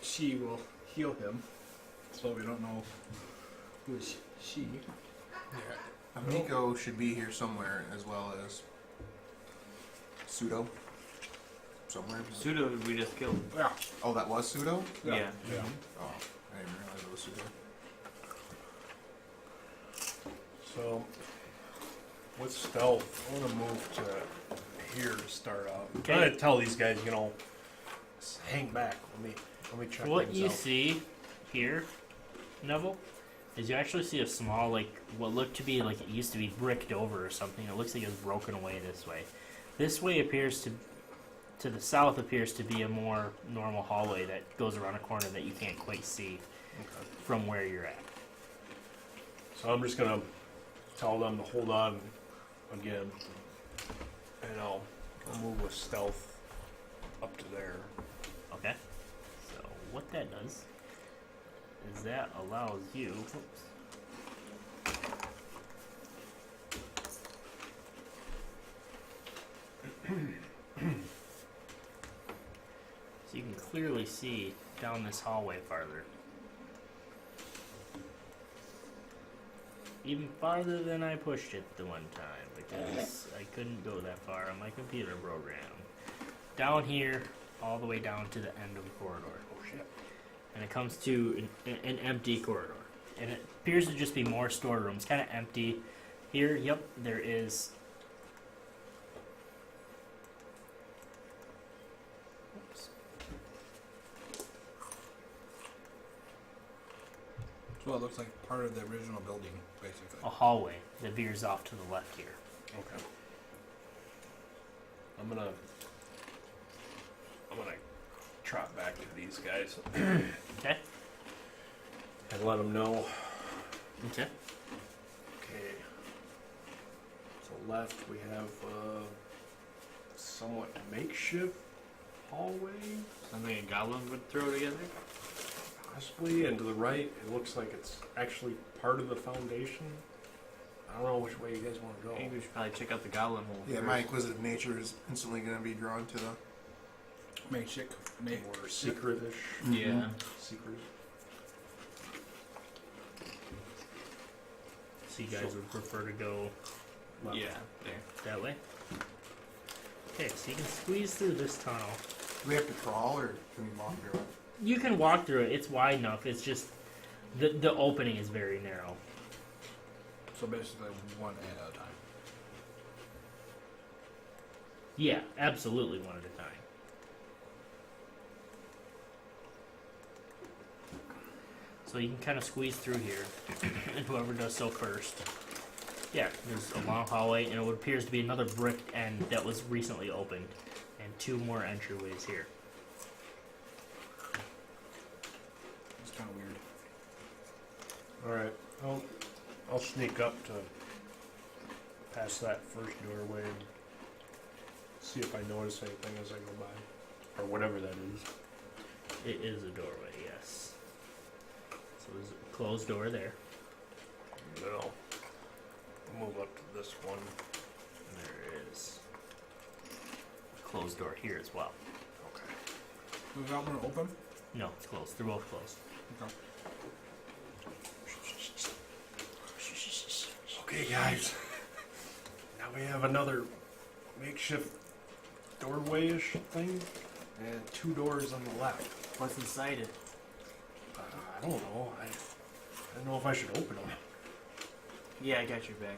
she will heal him. So we don't know who is she. Amico should be here somewhere, as well as Pseudo. Somewhere. Pseudo we just killed. Yeah. Oh, that was Pseudo? Yeah. Yeah. Oh, I didn't realize it was Pseudo. So, with stealth, I want to move to here to start out. Okay. I'm trying to tell these guys, hang back. Let me check What things you out. see here, Neville, is you actually see a small, like, what looked to be like it used to be bricked over or something. It looks like it was broken away this way. This way appears to the south appears to be a more normal hallway that goes around a corner that you can't quite see. from where you're at. So I'm just gonna tell them to hold on again, and I'll move with stealth up to there. Okay. So what that does is that allows you. Whoops. So you can clearly see down this hallway farther. Even farther than I pushed it the one time because I couldn't go that far on my computer program. Down here, all the way down to the end of the corridor. Oh shit. And it comes to an empty corridor. And it appears to just be more storerooms, kind of empty. Here, yep, there is. Oops. So it looks like part of the original building, basically. A hallway that veers off to the left here. Okay. I'm gonna trot back to these guys Okay. and let them know. Okay. Okay. So left we have somewhat makeshift hallway, Something a goblin would throw together. possibly, and to the right it looks like it's actually part of the foundation. I don't know which way you guys want to I go. think we should probably check out the goblin hole. Yeah, first. my inquisitive nature is instantly going to be drawn to the. Makeshift. More secret-ish. Yeah. Secret. So you guys would prefer to go Left. Yeah. There. that way? Okay, so you can squeeze through this tunnel. Do we have to crawl or can we walk through it? You can walk through it. It's wide enough. It's just the opening is very narrow. So basically one at a time. Yeah, absolutely one at a time. So you can kind of squeeze through here, and whoever does so first. Yeah, there's a long hallway, and it appears to be another bricked end that was recently opened, and 2 more entryways here. It's kind of weird. All right. I'll sneak up to past that first doorway and see if I notice anything as I go by, or whatever that is. It is a doorway, yes. So there's a closed door there. And then I'll move up to this one. And there is a closed door here as well. Okay. Was that one open? No, it's closed. They're both closed. Okay. Okay, guys. Now we have another makeshift doorway-ish thing, and 2 doors on the left. What's inside it? I don't know. I don't know if I should open them. Yeah, I got your back.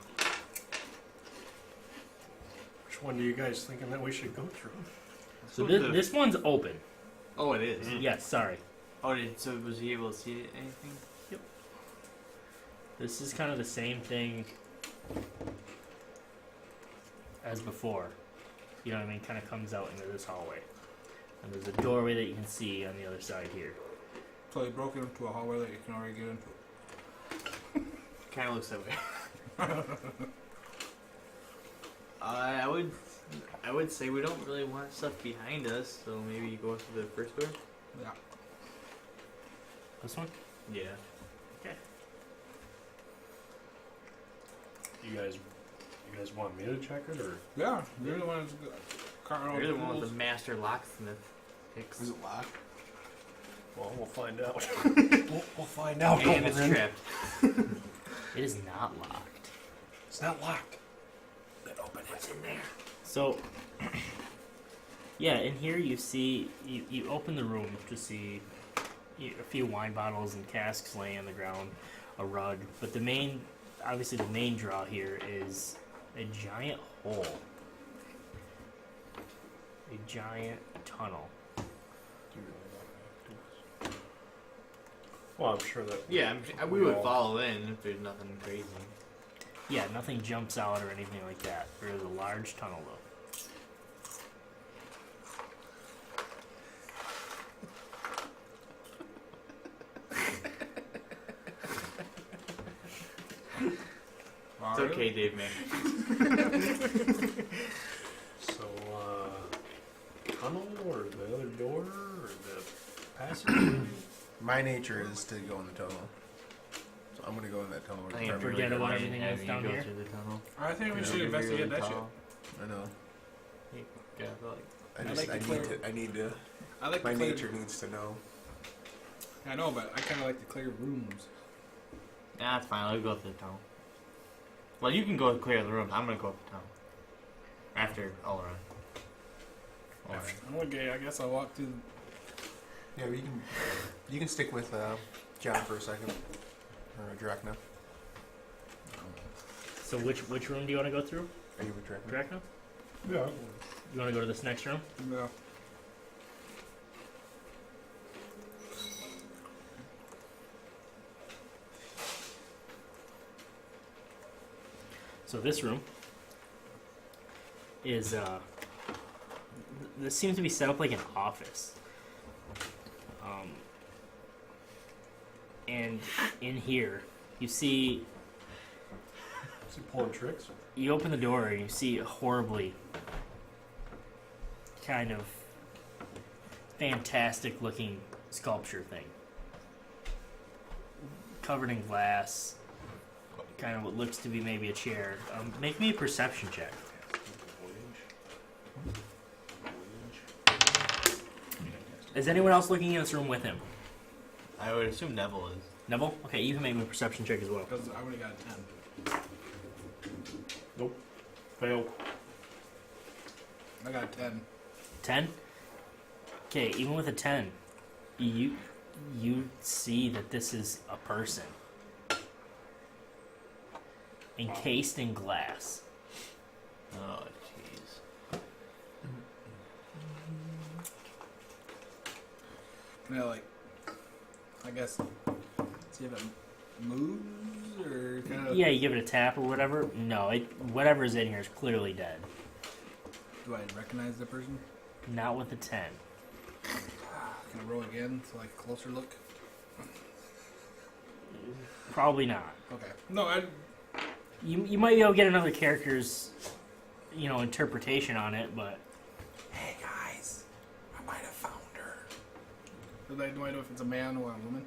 Which one do you guys thinking that we should go through? So Let's go to this one's open. Oh, it is. Yes, sorry. Oh, so was he able to see anything? This is kind of the same thing as before. You know what I mean? Kind of comes out into this hallway. And there's a doorway that you can see on the other side here. So they broke into a hallway that you can already get into. Kind of looks that way. I would say we don't really want stuff behind us, so maybe you go through the first door. Yeah. This one? Yeah. Okay. You guys want me to check it, or? Yeah, you're the one that's carting all You're the one tools. with the master locksmith picks. Is it locked? Well, we'll find out. we'll find out. And it's Olorin. trapped. It is not locked. It's not locked. Then open it. What's in there? So, yeah, in here you see, you open the room to see a few wine bottles and casks laying on the ground, a rug, but obviously the main draw here is a giant hole. A giant tunnel. Well, I'm sure that. Yeah, we We would all- follow in if there's nothing crazy. Yeah, nothing jumps out or anything like that. There is a large tunnel though. It's okay, Dave, man. So, tunnel or the other door or the passage? My nature is to go in the tunnel. So I'm gonna go in that tunnel. I think it'd be Forget really about good everything having that's down you go here. through the tunnel. I think we It'd should be investigate really that shit. tall. I know. Yeah, I feel like I need to. I like My the clear, nature needs to know. I know, but I kind of like the clear rooms. nah, it's fine. I'll go through the tunnel. Well, you can go clear the rooms. I'm gonna go up the tunnel after Olorin. Okay, I guess I'll walk through. Yeah, you can stick with John for a second, or Drakna. So which room do you want to go through? Are you with Drakna? Drakna? Yeah. You want to go to this next room? No. So this room is this seems to be set up like an office. And in here you see, Is he pulling tricks? you open the door and you see a horribly kind of fantastic looking sculpture thing. Covered in glass. Kind of what looks to be maybe a chair. Make me a perception check. Is anyone else looking in this room with him? I would assume Nevel is. Neville? Okay, you can make me a perception check as well. Because I would have got a 10. Nope. Fail. I got a 10. 10? Okay, even with a 10, you see that this is a person. Encased in glass. Oh, jeez. Can I, like, I guess, see if it moves or kind of. Yeah, you give it a tap or whatever. No, whatever's in here is clearly dead. Do I recognize the person? Not with a 10. Can I roll again for like a closer look? Probably not. Okay. No, I. You might be able to get another character's, interpretation on it, but Hey guys, I might have found her. Do I know if it's a man or a woman?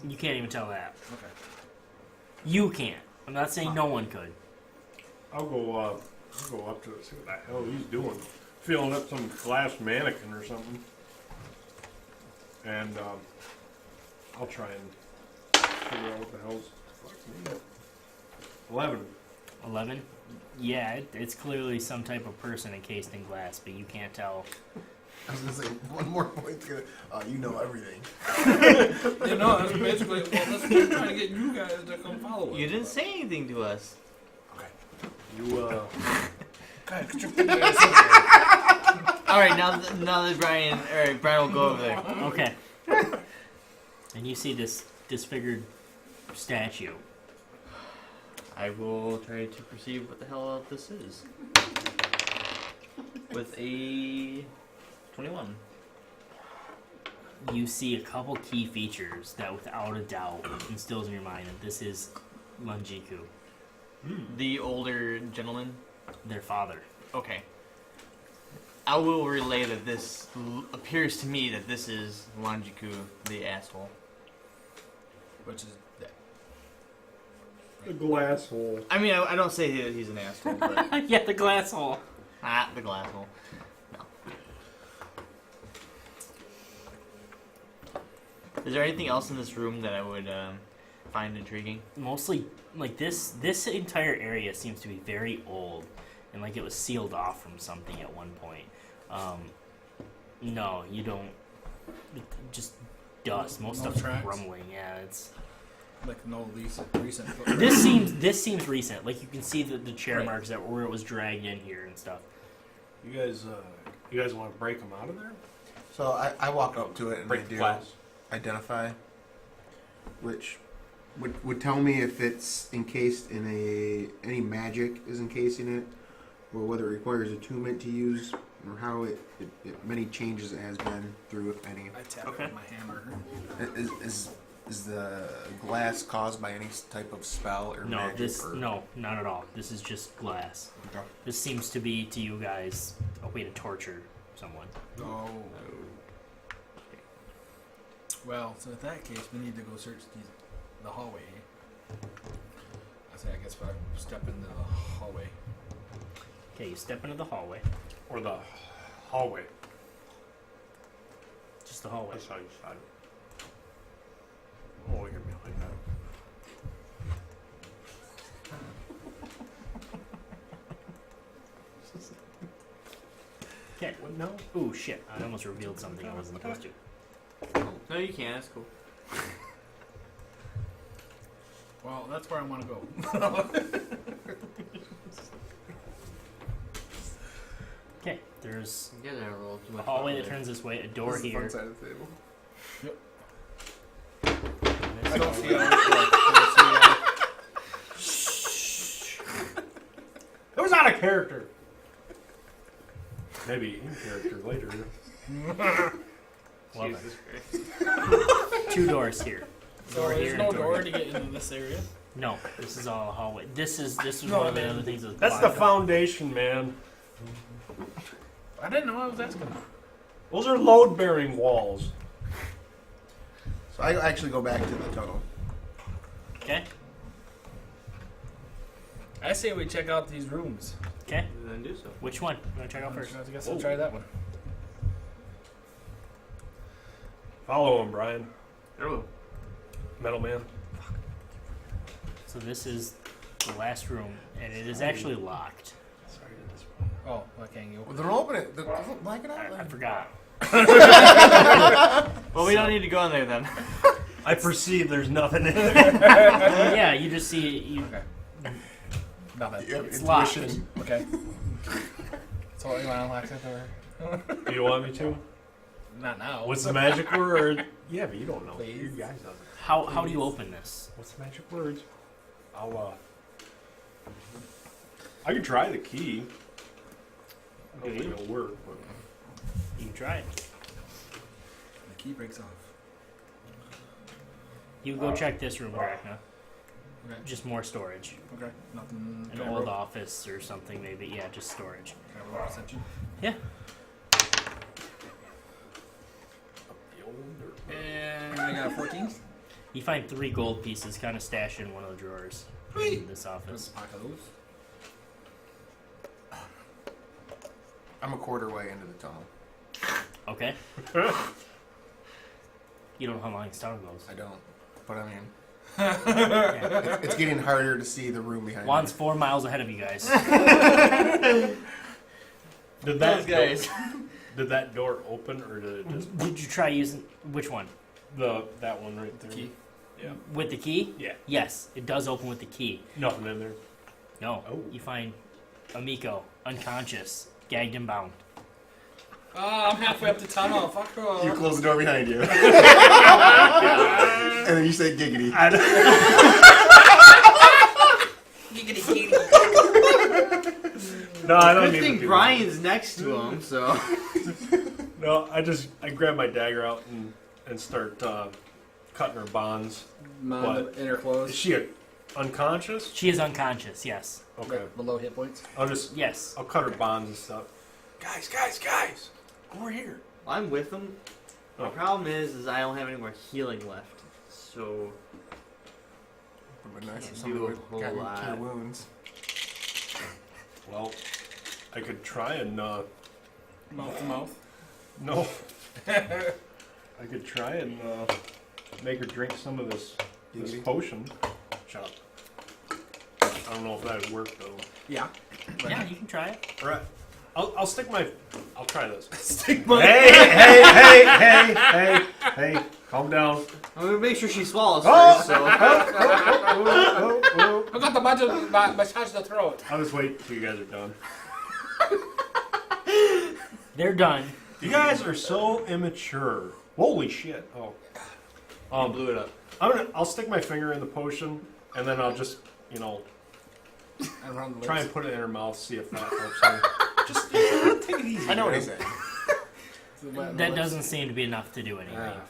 you can't even tell that. Okay. You can't. I'm not saying no one could. I'll go up to it, see what the hell he's doing. Filling up some glass mannequin or something. And I'll try and figure out what the hell's fuck me. 11. 11? Yeah, it's clearly some type of person encased in glass, but you can't tell. I was gonna say one more point. You know everything. You know, that's basically. Well, that's what we're trying to get you guys to come follow us. You didn't say anything to us. You God, could you put that All right, now that Brian will go over there. Okay. And you see this disfigured statue. I will try to perceive what the hell this is. With a 21. You see a couple key features that without a doubt instills in your mind that this is Lanjiku, The older gentleman. their father. Okay. I will relay that this appears to me that this is Lanjiku, the asshole. Which is that. the glass hole. I mean, I don't say that he's an asshole, but Yeah, the glass hole. the glass hole. No. Is there anything else in this room that I would find intriguing? Mostly, like this entire area seems to be very old, and like it was sealed off from something at one point. No, you don't. Just dust. Most No stuff's tracks? crumbling. Yeah, it's. Like no recent. This seems recent. Like you can see the chair Right. marks that where it was dragged in here and stuff. You guys want to break them out of there? So I walk up to it and I Break the do glass. identify, which would tell me if it's encased in any magic is encasing it, or whether it requires attunement to use, or how it many changes it has been through, if any. I tap Okay. it with my hammer. Is Is the glass caused by any type of spell or No, magic? this or... no, not at all. This is just glass. Okay. This seems to be to you guys a way to torture someone. Oh. Well, so in that case, we need to go search the hallway. I guess if I step into the hallway. Okay, you step into the hallway. Or the hallway. Just the hallway. That's how you said it. Oh, you're like that. Okay. What now? Ooh, shit! I almost revealed something I wasn't supposed to. No, you can't. That's cool. Well, that's where I want to go. Okay, there's You guys never rolled too a much. hallway fun that turns this way. A This door is the here. fun side of the table. and I this don't see hallway. It was out of character. Maybe in character later. Love Jesus it. Christ. 2 doors here. So Door there's here no and door to get into this area. No, this is all a hallway. This is No, one of the man. other things. That's the foundation, man. I didn't know I was asking. Those are load-bearing walls. So I actually go back to the tunnel. Okay. I say we check out these rooms. Okay. Then do so. Which one? You want to check out first? I guess I'll try that one. Follow him, Brian. Oh. Metal Man. So this is the last room, and it is actually locked. Sorry to this one. Oh, why can't you Well, open then open it. Black it out. I then. forgot. Well, we don't need to go in there then. I perceive there's nothing in there. Yeah, you just see it. You, Okay. Nothing. You have It's intuition. Okay. So you want to unlock that door? Do you want me to? Not now. What's the magic word? Yeah, but you don't know. Please. You guys don't. how do you open this? What's the magic words? I can try the key. I don't think it'll work, but You can try it. The key breaks off. You go check this room, Drakna. Okay. Just more storage. Okay. Nothing. An Can I old roll- office or something, maybe. Yeah, just storage. Can I roll perception? Yeah. the old dirt. And I got a 14. You find 3 gold pieces kind of stashed in one of the drawers in this office. Pack of those. I'm a quarter way into the tunnel. Okay. You don't know how long this tunnel goes. I don't. But I mean, Yeah. it's getting harder to see the room behind Juan's me. 4 miles ahead of you guys. Did Those guys. Did that door open or did it just Did you try using which one? that one right there? Key. Yeah. With the key? Yeah. Yes, it does open with the key. Nothing in there. No. Oh. You find Amiko unconscious, gagged and bound. Oh, I'm halfway up the tunnel. Fuck her. You close the door behind you. And then you say giggity. No, I don't Good need to thing do Brian's next to him, so. that. No, I grab my dagger out and start cutting her bonds. Mine in her clothes. Is she unconscious? She is unconscious, yes. Okay. Below hit points. Yes. I'll cut her bonds and stuff. Guys! Over here. I'm with him. My Oh. problem is I don't have any more healing left. So. It would be nice if Can't somebody do a would whole got me lot. cure wounds. Well, I could try and Mouth to mouth. no. I could try and make her drink some of this Giggity. potion. Shut up. I don't know if that would work though. Yeah. Yeah, you can try it. All right. I'll stick my. I'll try this. Stick my. Hey! Calm down. I'm gonna make sure she swallows Oh! first, so. I got the massage the throat. I'll just wait till you guys are done. They're done. You guys are so immature. Holy shit! Oh. I blew it up. I'll stick my finger in the potion, and then I'll just, And around the try lips. and put it in her mouth, see if that helps her. Just take it easy. I know what man. he's saying. So wet on the That lips. doesn't seem to be enough to do anything. Ah,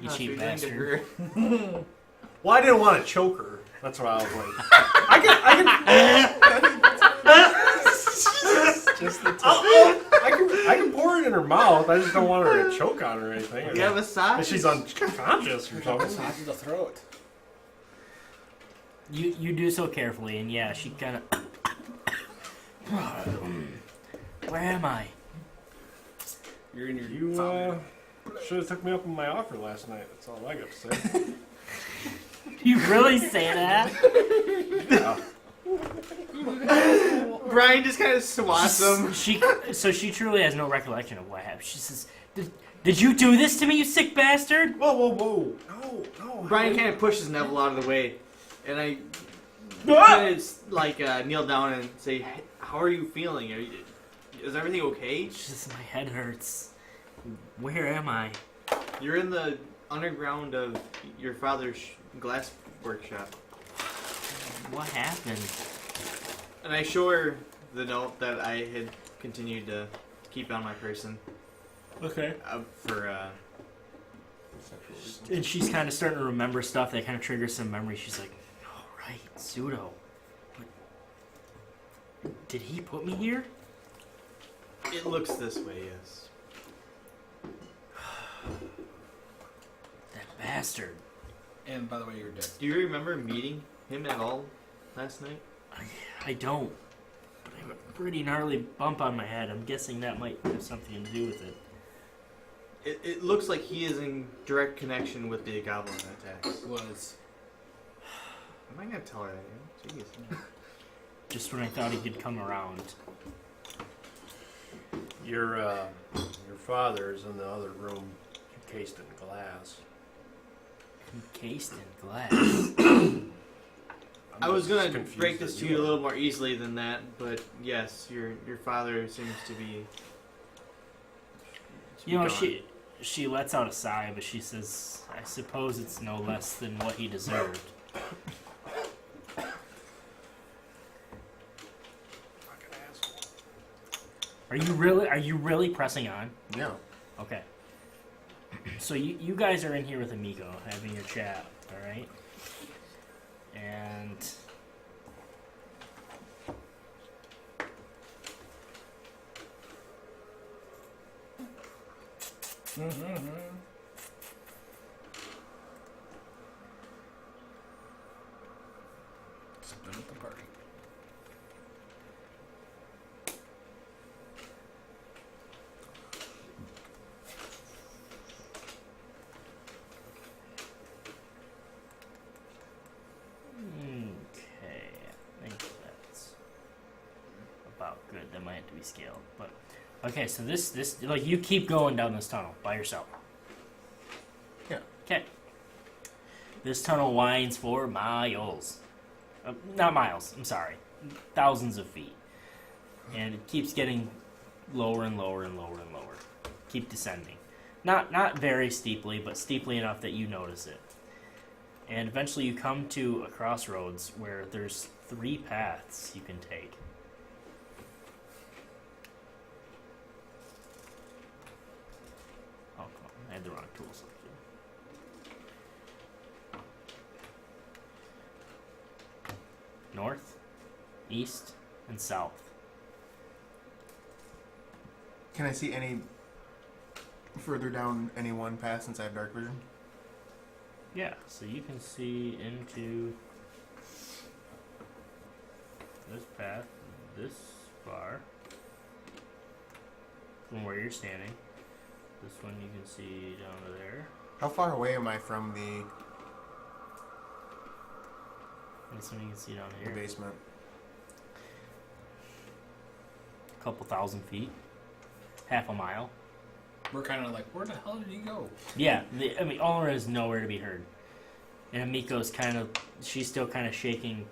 You Not cheap sure you're doing bastard. to her. Well, I didn't want to choke her. That's why I was like, Just the tip. I can pour it in her mouth. I just don't want her to choke on her or anything. You have a sock? And she's unconscious or something. Side to the throat. You do so carefully, and yeah, she kind of. Where am I? You're in your You vomit. should have took me up on my offer last night. That's all I got to say. You really say that? Yeah. Brian just kind of swats him. She truly has no recollection of what happened. She says, "Did you do this to me, you sick bastard?" Whoa, whoa, whoa! No. Brian kind of pushes Nevel out of the way, and I kind of like kneel down and say, "Hey, how are you feeling? Is everything okay?" She says, "My head hurts. Where am I?" You're in the underground of your father's glass workshop. What happened? And I show her the note that I had continued to keep on my person Okay. for And she's kind of starting to remember stuff that kind of triggers some memory. She's like, "Oh right, pseudo. But did he put me here?" It looks this way, yes. That bastard. And by the way, you're dead. Do you remember meeting him at all last night? I don't. But I have a pretty gnarly bump on my head. I'm guessing that might have something to do with it. It looks like he is in direct connection with the goblin attacks. Was. I'm not gonna tell her that. Jeez. Just when I thought he could come around. Your father is in the other room, encased in glass. Encased in glass. I was just gonna confused break that this to you you a are. little more easily than that, but yes, your father seems to be. You know, gone. she lets out a sigh, but she says, "I suppose it's no less than what he deserved." Fucking asshole. Are you really pressing on? Yeah. Okay. So you guys are in here with Amico having your chat, all right? And Spin at the party. okay, I think that's about good. That might have to be scaled, but okay. So this like you keep going down this tunnel by yourself. Yeah. Okay. This tunnel winds for miles. Not miles. I'm sorry, thousands of feet, and it keeps getting lower and lower and lower and lower. Keep descending. Not very steeply, but steeply enough that you notice it. And eventually you come to a crossroads where there's 3 paths you can take. Oh, come on. I had the wrong tool selected. North, east, and south. Can I see any further down any one path since I have dark vision? Yeah, so you can see into this path this far from where you're standing. This one you can see down to there. How far away am I from the This one you can see down the here. basement? A couple thousand feet. Half a mile. We're kind of like, where the hell did he go? Yeah, I mean, Olorin is nowhere to be heard. And Amiko's she's still kind of shaking,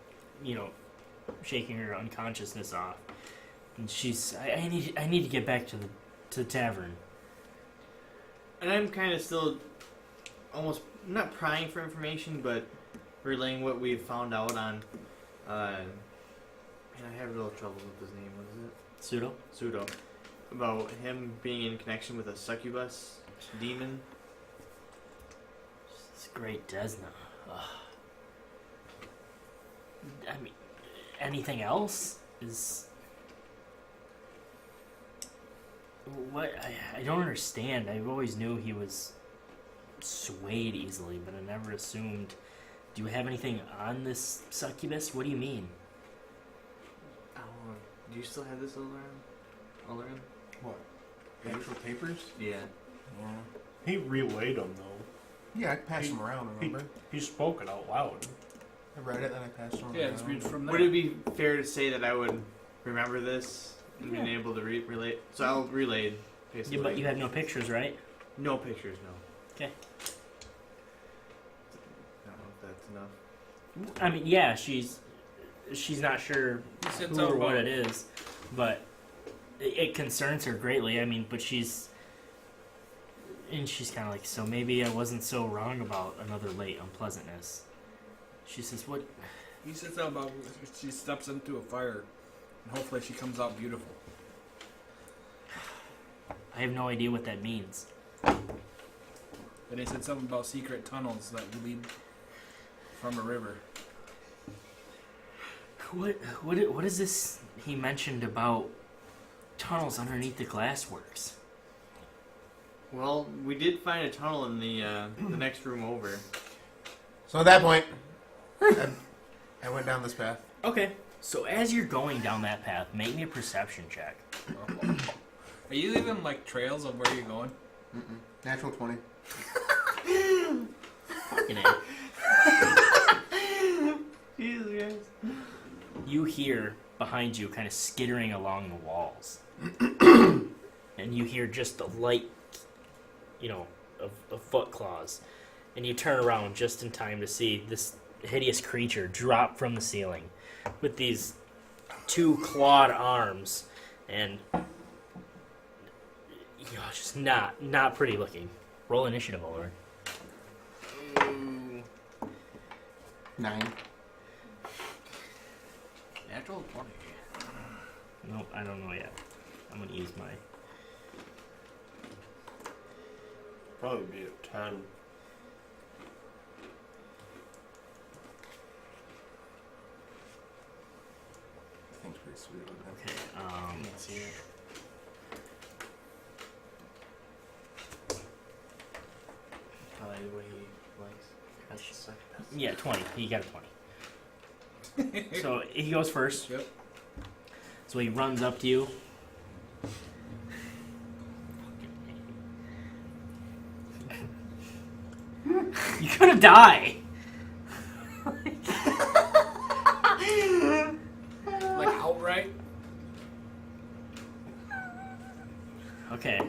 shaking her unconsciousness off. And she's, I need to get back to the tavern. And I'm kind of still almost not prying for information, but relaying what we've found out on. Man, I have a little trouble with his name. What is it? Pseudo. About him being in connection with a succubus demon. It's great Desna. Ugh. I mean, anything else is what I don't understand. I always knew he was swayed easily, but I never assumed. Do you have anything on this succubus? What do you mean? Oh, do you still have this, Olorin? What? The actual papers? Yeah. Yeah. He relayed them though. Yeah, I passed them around, remember? He spoke it out loud. I read it, then I passed them Yeah, around. just read from there. Would it be fair to say that I would remember this and being able to relate? So I'll relay, basically. Yeah, but you have no pictures, right? No pictures, no. Okay. I don't know if that's enough. I mean, yeah, she's not sure He said who something or what about- it is, but it concerns her greatly. I mean, but she's kind of like, so maybe I wasn't so wrong about another late unpleasantness. She says, what? He said something about she steps into a fire, and hopefully she comes out beautiful. I have no idea what that means. And he said something about secret tunnels that lead from a river. What is this he mentioned about tunnels underneath the glassworks? Well, we did find a tunnel in the next room over. So at that point, I went down this path. Okay. So as you're going down that path, make me a perception check. Are you leaving like trails of where you're going? Mm-mm. Natural 20. Fucking A. Jesus Christ. You hear behind you kind of skittering along the walls. And you hear just the light, of foot claws. And you turn around just in time to see this hideous creature drop from the ceiling with these two clawed arms and just not pretty looking. Roll initiative, Olorin. 9. Natural 20. Nope, I don't know yet. I'm gonna use my. Probably be at 10. Thing's pretty sweet. Okay. Let's see it. Probably the way he likes. That's just like Yeah, 20. He got a 20. So he goes first. Yep. So he runs up to you. You're gonna die. Like outright? Okay.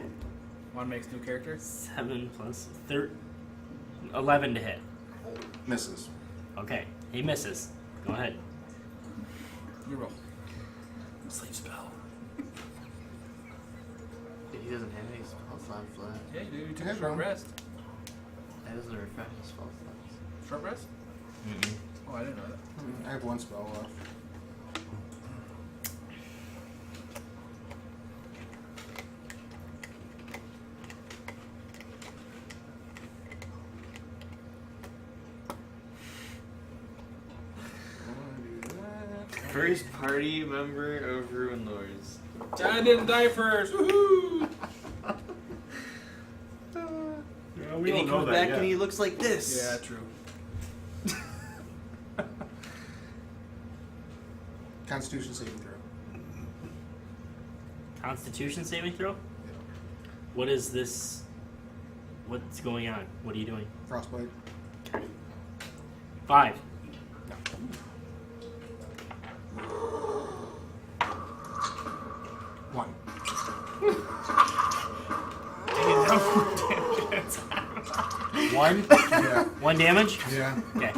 One makes new character. 7 plus 11 to hit. Misses. Okay. He misses. Go ahead. You roll. Sleep spell. He doesn't have any spell slots left. Yeah, you do. You took Yeah, a short bro. rest. That doesn't refresh his spell slots. Short rest? Mm-mm. Oh, I didn't know that. I have one spell left. First party member of Runelords. I didn't die first. Woohoo! Yeah, And we he don't know comes that back yet. and he looks like this. Yeah, true. Constitution saving throw. Constitution saving throw? What is this? What's going on? What are you doing? Frostbite. 5. One. One? Yeah. 1 damage? Yeah. Okay.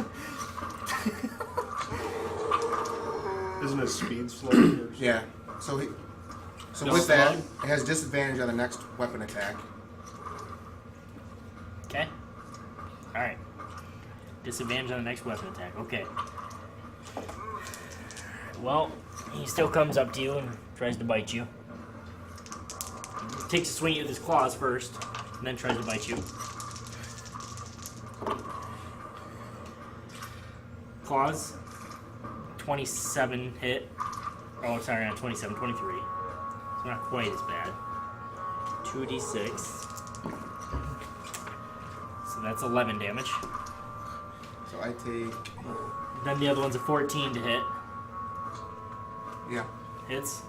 Isn't his speed slow? Or Yeah. So he. So No with that, slug? it has disadvantage on the next weapon attack. Okay. Alright. Disadvantage on the next weapon attack. Okay. Well, he still comes up to you and tries to bite you. Takes a swing at his claws first, and then tries to bite you. claws. 27 hit. Oh, sorry, not 27, 23. It's not quite as bad. 2d6. So that's 11 damage. So I take. Then the other one's a 14 to hit. Yeah. Hits.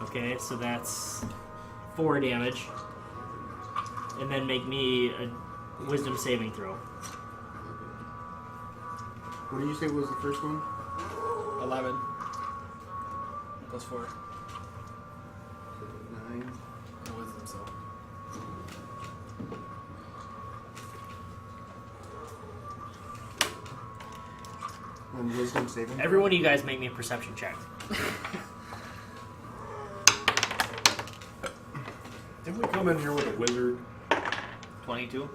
Okay, so that's 4 damage. And then make me a wisdom saving throw. What did you say was the first one? 11. Plus 4. 9. No wisdom, so. And wisdom saving. Every one of you guys make me a perception check. Didn't we come in here with a wizard? 22.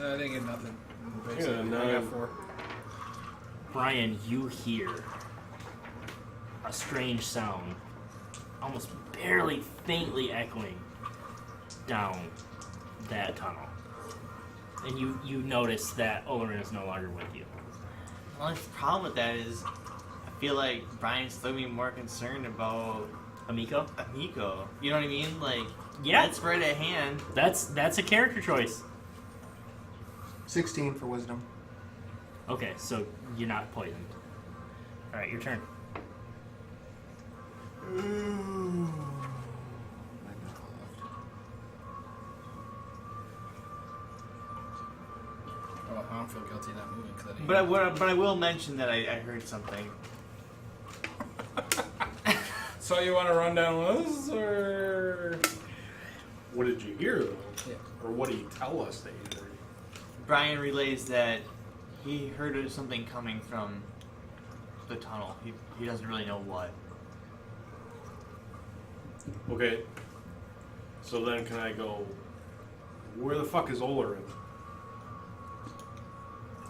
I didn't get nothing. Yeah, I 9. got 4. Brian, you hear a strange sound, almost barely faintly echoing down that tunnel. And you notice that Olorin is no longer with you. The only problem with that is, I feel like Brian's still being more concerned about Amiko? Amiko. You know what I mean? Like, Yeah. that's right at hand. That's a character choice. 16 for wisdom. Okay, so you're not poisoned. Alright, your turn. Oh, I don't feel guilty not moving because I didn't. But I will mention that I heard something. So you want to run down this, or? What did you hear, though? Yeah. Or what did he tell us that you heard? Brian relays that he heard something coming from the tunnel. He doesn't really know what. Okay. So then can I go, where the fuck is Olorin?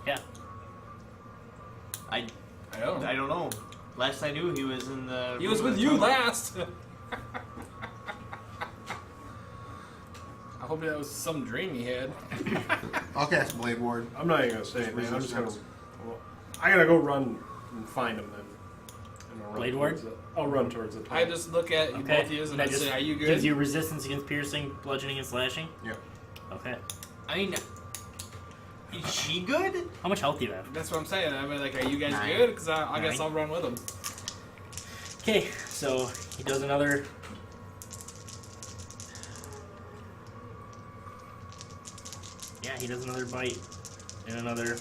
Yeah. I don't know. don't know. Last I knew, he was in the. He was room with the you tunnel. last. I hope that was some dream he had. I'll cast Blade Ward. I'm not even gonna say anything. I'm just gonna. Resistance. Well, I gotta go run and find him then. And I'll run Blade towards Ward? I'll run towards the I just look at you Okay. both of you and That I just say, "Are you gives good?" you resistance against piercing, bludgeoning, and slashing? Yep. Okay. I mean, is she good? How much health do you have? That's what I'm saying. I mean, like, are you guys 9. good? Because I guess 9. I'll run with him. Okay, so he does another. Yeah, he does another bite and another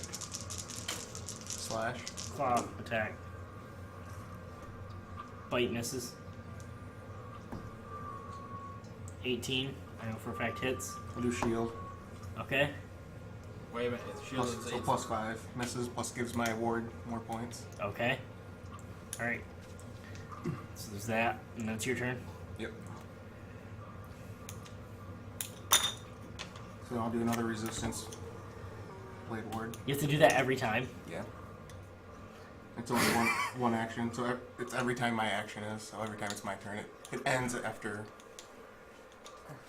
Slash. claw attack. Bite misses. 18. I know for a fact hits. I'll do shield. Okay. Wait a minute. Shield Plus, is so 8. plus 5. Misses, plus gives my ward more points. Okay. Alright. So there's that, and that's your turn. Yep. So I'll do another resistance. Blade Ward. You have to do that every time. Yeah. It's only one action, so it's every time my action is, so every time it's my turn. It ends after.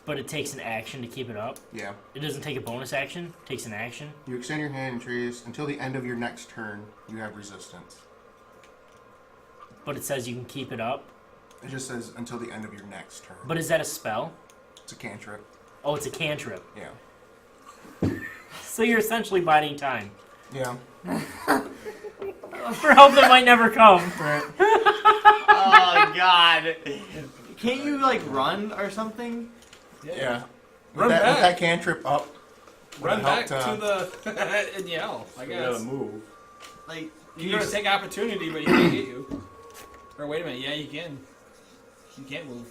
But it takes an action to keep it up. Yeah. It doesn't take a bonus action, it takes an action. You extend your hand and trace until the end of your next turn. You have resistance. But it says you can keep it up. It just says until the end of your next turn. But is that a spell? It's a cantrip. Oh, it's a cantrip. Yeah. So you're essentially biding time. Yeah. For help that might never come. Right. Oh God! Can't you like run or something? Yeah. Run with back. that cantrip up. Run would back help to the and yell. I You gotta guess move. Like you're gonna take opportunity, but he can't get you. Or wait a minute. Yeah, you can. You can't move.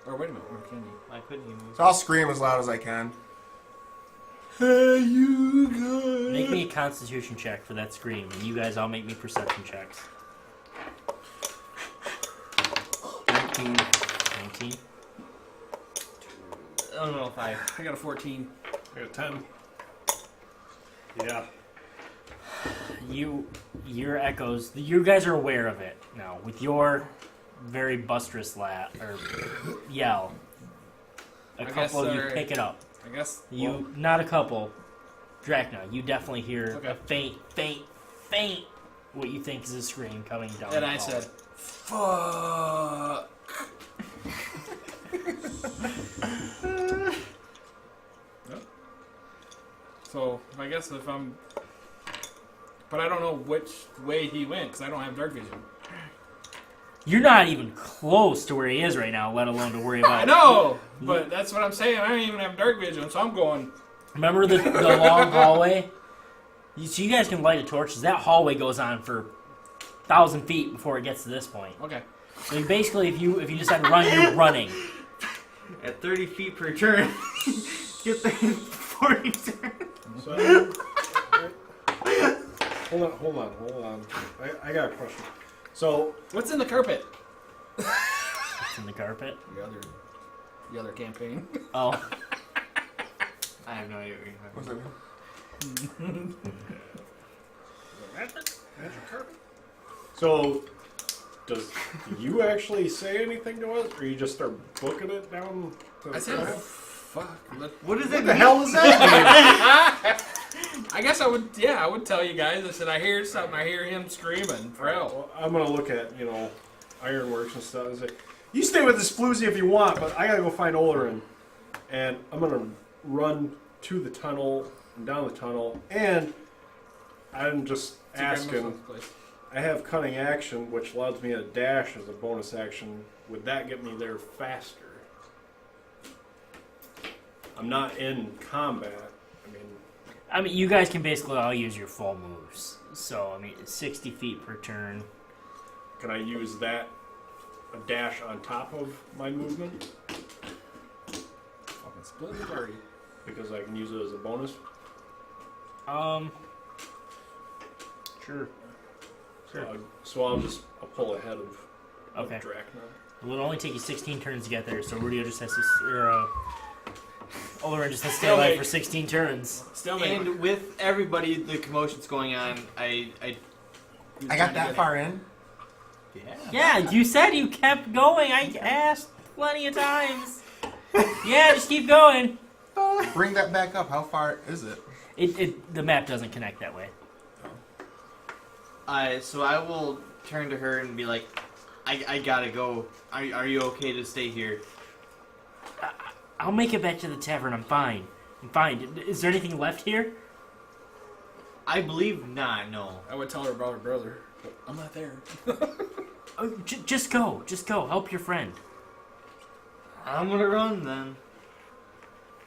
Or wait a minute. Or can you? Why couldn't you move? So I'll scream as loud as I can. Hey, you guys. Make me a constitution check for that scream, and you guys all make me perception checks. 19. 19. I don't know if I. I got a 14. I got 10. Yeah. Your echoes. You guys are aware of it now with your very bustrous yell. A I guess couple of you they're- pick it up. I guess. Not a couple. Drachna, you definitely hear Okay. a faint, what you think is a scream coming down. And the I hallway. said, "Fuck." So I guess if I'm, but I don't know which way he went because I don't have dark vision. You're not even close to where he is right now, let alone to worry about. I know, but that's what I'm saying. I don't even have dark vision, so I'm going. Remember the long hallway? So you guys can light a torch. That hallway goes on for 1,000 feet before it gets to this point. Okay. So basically, if you decide to run, you're running. At 30 feet per turn, get there in 40 turns. So, hold on. I got a question. So, What's in the carpet? It's in the carpet. The other campaign. Oh, I have no idea what you're talking What's about. that mean? magic carpet. So, do you actually say anything to us, or you just start booking it down? To I said, the "Fuck." What is What it? the hell does that I guess I would tell you guys. I said, I hear something. I hear him screaming for mean? help. Well, I'm gonna look at ironworks and stuff and say, you stay with this floozy if you want, but I gotta go find Olorin, and I'm gonna run to the tunnel and down the tunnel, and I'm just asking. I have cunning action, which allows me a dash as a bonus action. Would that get me there faster? I'm not in combat. I mean, you guys can basically all use your full moves. So I mean, it's 60 feet per turn. Can I use that a dash on top of my movement Fucking split the party. because I can use it as a bonus? Sure. So I'll pull ahead of Okay. Drakna. It will only take you 16 turns to get there, so Rudio just has to, Olorin just has to stay alive for 16 turns. Still And with everybody, the commotion's going on. I I got that far in. Yeah, you said you kept going. I asked plenty of times. Yeah, just keep going. Bring that back up. How far is it? The map doesn't connect that way. So I will turn to her and be like, I gotta go. Are you okay to stay here? I'll make it back to the tavern. I'm fine. Is there anything left here? I believe not, no. I would tell her about her brother, but I'm not there. Oh, just go. Help your friend. I'm gonna run then.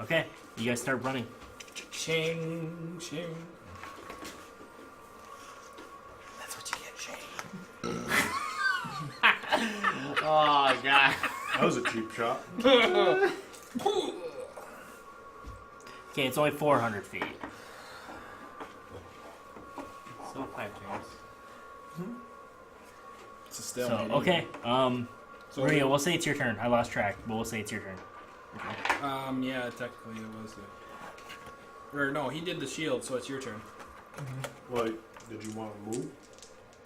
Okay, you guys start running. Ching, ching. That's what you get, Shane. Oh, God. That was a cheap shot. Okay, it's only 400 feet. So 5 turns. It's a So stalemate. okay, So Maria, we'll say it's your turn. I lost track, but we'll say it's your turn. yeah, technically it was. Or no, he did the shield, so it's your turn. Well, did you want to move?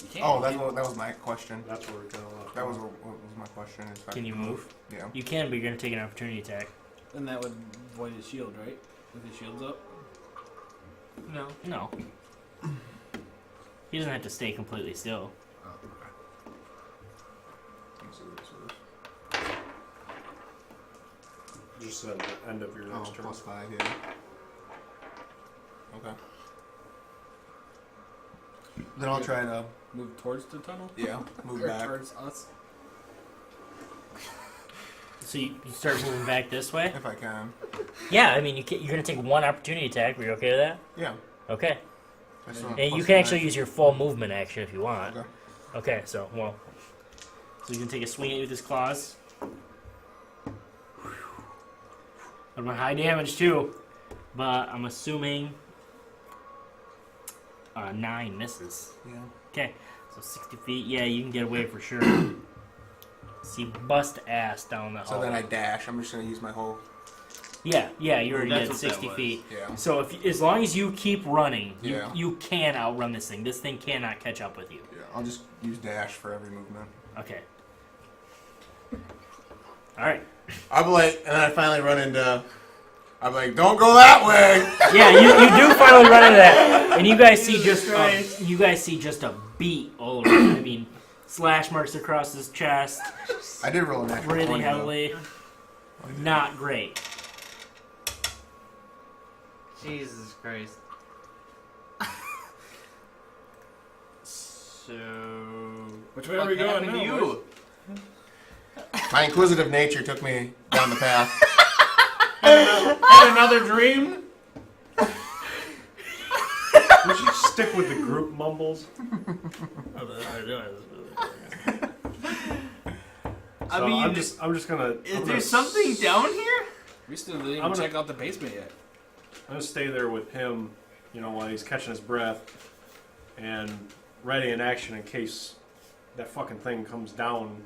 You can't. Oh, that was my question. That's where we kind of left. That was what was my question. Is if I Can you could move? Yeah. You can, but you're gonna take an opportunity attack. And that would void his shield, right? If his shield's up. No. No. He doesn't have to stay completely still. Oh, okay. Just at the end of your Oh, next turn. +5, yeah. Okay. Then I'll try to, Move towards the tunnel. move Or back. towards us. So you start moving back this way. If I can. Yeah, I mean you're gonna take one opportunity attack. Are you okay with that? Yeah. Okay. I still have And you +5. can actually use your full movement action if you want. Okay. Okay, so you can take a swing at it with his claws. I'm gonna high damage too, but I'm assuming 9 misses. Yeah. Okay, so 60 feet. Yeah, you can get away for sure. See, bust ass down the hall. So then I dash. I'm just gonna use my whole. Yeah, you already That's did what that 60 was. feet. Yeah. So as long as you keep running, Yeah. you can outrun this thing. This thing cannot catch up with you. Yeah. I'll just use dash for every movement. Okay. All right. I'm like, and then I finally run into I'm like, don't go that way. Yeah, you do finally run into that, and you guys see just a beat Olorin. I mean, slash marks across his chest, I did roll a natural breathing 20, though. heavily. Not great. Jesus Christ. So. Which way are we going now? You? My inquisitive nature took me down the path. Had another dream? We should stick with the group mumbles. I So mean, I'm just gonna. is I'm there gonna something down here? We still didn't I'm even gonna- check out the basement yet. I'm gonna stay there with him, while he's catching his breath, and ready in action in case that fucking thing comes down.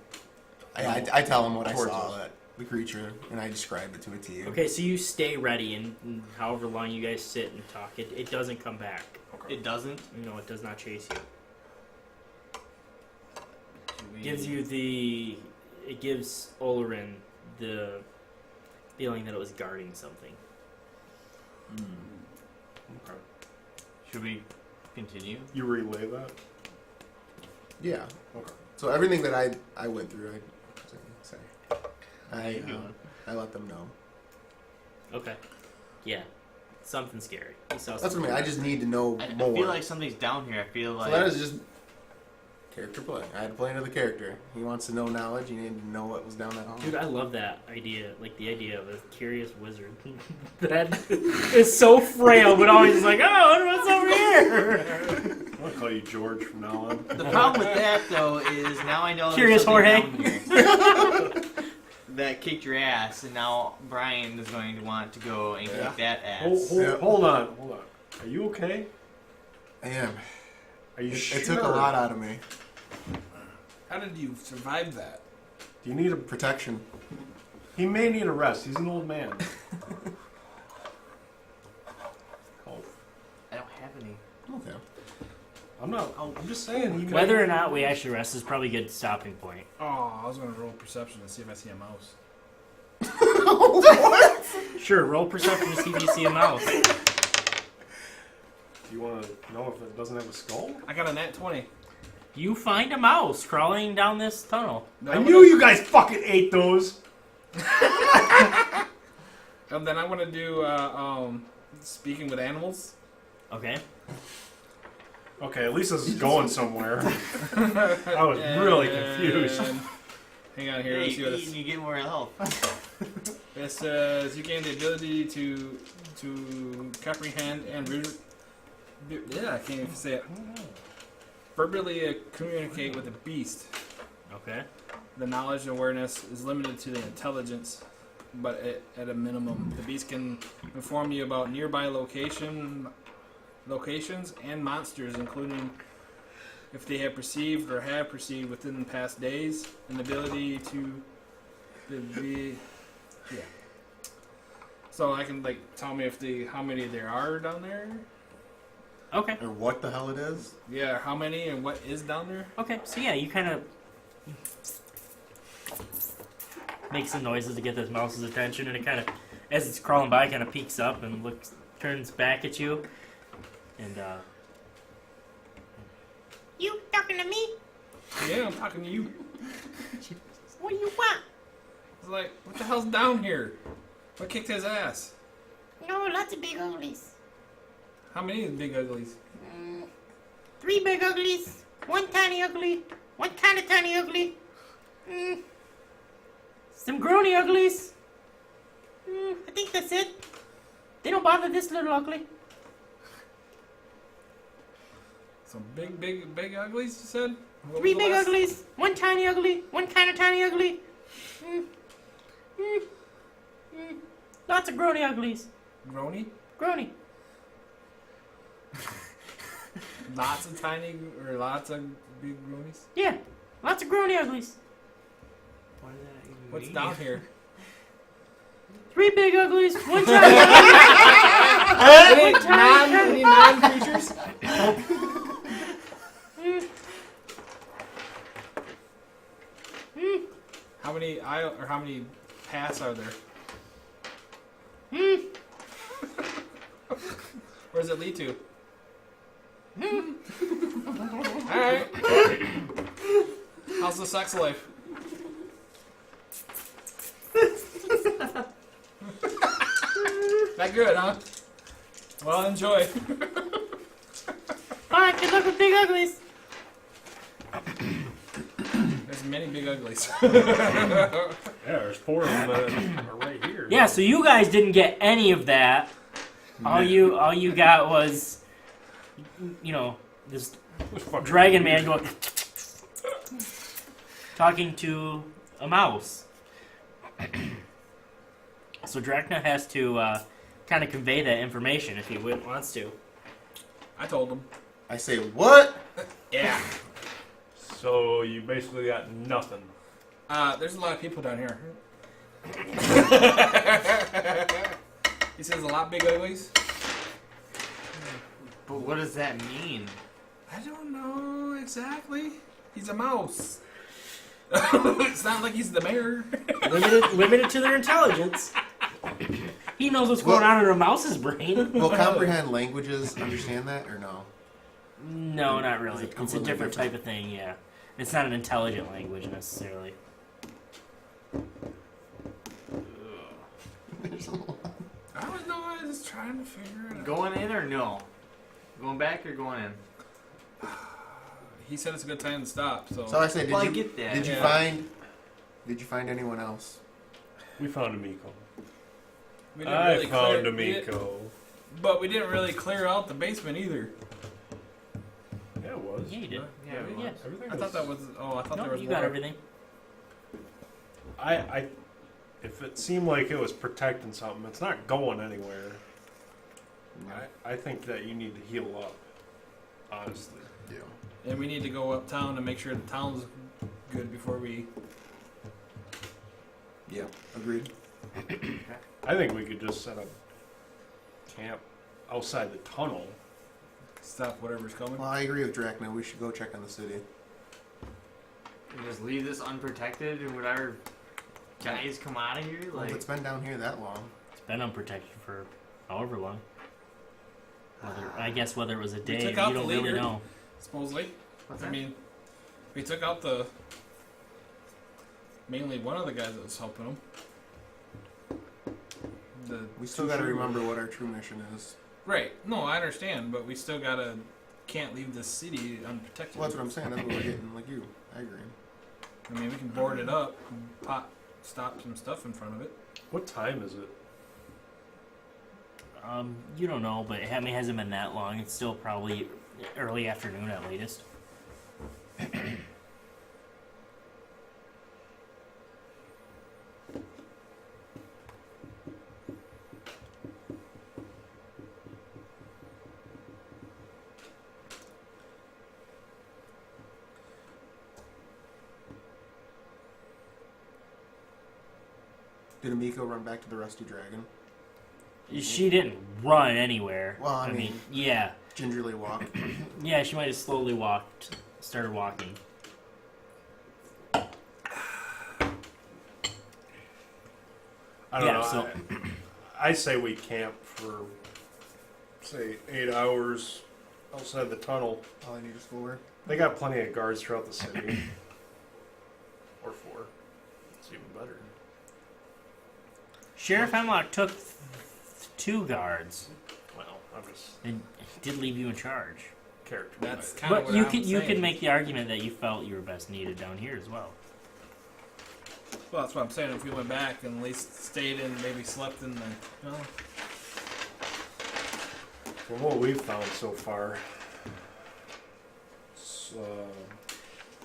I tell him what I Towards saw, us. the creature, and I describe it to a T. Okay, so you stay ready, and however long you guys sit and talk, it doesn't come back. It doesn't. No, it does not chase you. We- It gives Olorin the feeling that it was guarding something. Okay. Should we continue? You relay that? Yeah. Okay. So everything that I went through, How you doing? I let them know. Okay. Yeah. Something scary. You saw That's what I something. mean. I just need to know I more. feel like something's down here. I feel so like. that is just character play. I had to play into the character. He wants to know knowledge. You need to know what was down that hall. Dude, I love that idea. Like the idea of a curious wizard that is so frail, but always like, oh, I wonder what's over here. I'll call you George from now on. The problem with that, though, is now I know Curious there's Jorge. something down here that kicked your ass, and now Brian is going to want to go and Yeah. kick that ass. Hold on. Are you okay? I am. Are you sure? It took a lot out of me. How did you survive that? Do you need a? Protection. He may need a rest. He's an old man. Oh, I don't have any. Okay. I'm just saying. He may- Whether or not we actually rest is probably a good stopping point. Oh, I was gonna roll perception to see if I see a mouse. Sure, roll perception to see if you see a mouse. Do you want to know if it doesn't have a skull? I got a nat 20. You find a mouse crawling down this tunnel. I knew you guys fucking ate those. And then I want to do speaking with animals. Okay. Okay, at least this is going somewhere. I was really confused. And- hang on here. Hey, Let's see what eat and you get more health. it says. You gain the ability to comprehend and yeah, I can't even say it. Verbally communicate with a beast. Okay. The knowledge and awareness is limited to the intelligence, but at a minimum, the beast can inform you about nearby locations and monsters, including if they have perceived or have perceived within the past days. An ability to be, yeah. So I can tell me how many there are down there. Okay. Or what the hell it is? Yeah, how many and what is down there? Okay. So yeah, you kind of make some noises to get this mouse's attention, and it kind of, as it's crawling by, kind of peeks up and turns back at you, and You talking to me? Yeah, I'm talking to you. What do you want? It's like, what the hell's down here? What kicked his ass? No, lots of big uglies. How many big uglies? 3 big uglies, 1 tiny ugly, 1 kind of tiny ugly. Some groany uglies. I think that's it. They don't bother this little ugly. Some big uglies, you said? What 3 was the big last? uglies, 1 tiny ugly, 1 kind of tiny ugly. Lots of groany uglies. Grony? Groany. Lots of tiny, or lots of big gronies? Yeah. Lots of groany uglies. What does that even What's mean? down here? 3 big uglies, 1 tiny Any non-creatures? How many paths are there? it lead to? Alright. How's the sex life? That good, huh? Well, enjoy. Alright, good luck with big uglies. There's many big uglies. Yeah, there's 4 of them that are right here. Yeah, so you guys didn't get any of that. All you got was, you know, this dragon man going talking to a mouse. So Drakna has to kind of convey that information if he wants to. I told him. I say, what? Yeah. So you basically got nothing. There's a lot of people down here. He says a lot of big uglies. But what does that mean? I don't know exactly. He's a mouse. It's not like he's the mayor. Limited to their intelligence. He knows what's going on in a mouse's brain. Will comprehend languages understand that or no? No, not really. Is it It's a completely different different? type of thing, yeah. It's not an intelligent language necessarily. I don't know. I was just trying to figure it out. Going in or no? Going back or going in? He said it's a good time to stop. So, So I say, Well, I get that. Did you Yeah. find anyone else? We found a Miko. we didn't I really found a we didn't- Miko. But we didn't really clear out the basement either. Yeah, it was. Yeah, you did. Yeah, it was. Everything I thought that was. Oh, I thought No, there was you more. got everything. If it seemed like it was protecting something, it's not going anywhere. I think that you need to heal up. Honestly. Yeah. And we need to go uptown and make sure the town's good before we. Yeah. Agreed. I think we could just set up camp outside the tunnel. Stop whatever's coming. Well, I agree with Drakna. We should go check on the city. And just leave this unprotected and whatever guys come out of here? Well, Like, it's been down here that long. It's been unprotected for however long. I guess whether it was a day, took you out don't the really leader. know. Supposedly. what's I that? mean, we took out the. Mainly one of the guys that was helping him. We still got to remember what our true mission is. Right. No, I understand, but we still gotta. Can't leave the city unprotected. Well, that's what I'm saying. That's what we're getting. Like you. I agree. I mean, we can board it up and stop some stuff in front of it. What time is it? You don't know, but it hasn't been that long. It's still probably early afternoon at latest. Did Amiko run back to the Rusty Dragon? She didn't run anywhere. Well, I mean- yeah. Gingerly walk. Yeah, she might have slowly started walking. I don't Yeah, know. so- I say we camp for, say, 8 hours outside the tunnel. All I need is 4. They got plenty of guards throughout the city. Or 4. It's even better. Sheriff Hemlock took 2 guards Well, I'm just and did leave you in charge. character. That's wise. kind of But what you I'm could saying. make the argument that you felt you were best needed down here as well. Well, that's what I'm saying. If we went back and at least stayed and maybe slept in the. Well, From what we've found so far,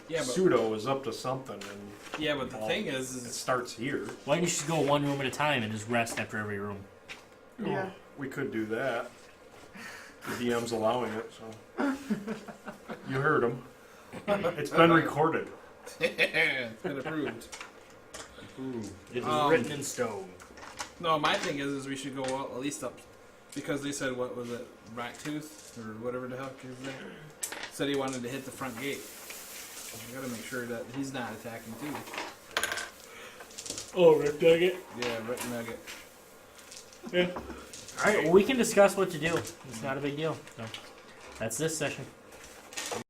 yeah, but Pseudo is up to something, and the thing it is starts here. Why don't you just go one room at a time and just rest after every room? Yeah. We could do that. The DM's allowing it, so. You heard him. It's been recorded. it's been approved. It is Um, written in stone. No, my thing is we should go out at least up, because they said what was it, Racktooth or whatever the heck his name said he wanted to hit the front gate. We gotta make sure that he's not attacking too. Oh, Rick Nugget? Yeah, Red Nugget. Yeah. All right. Well, we can discuss what to do. It's not a big deal. So that's this session.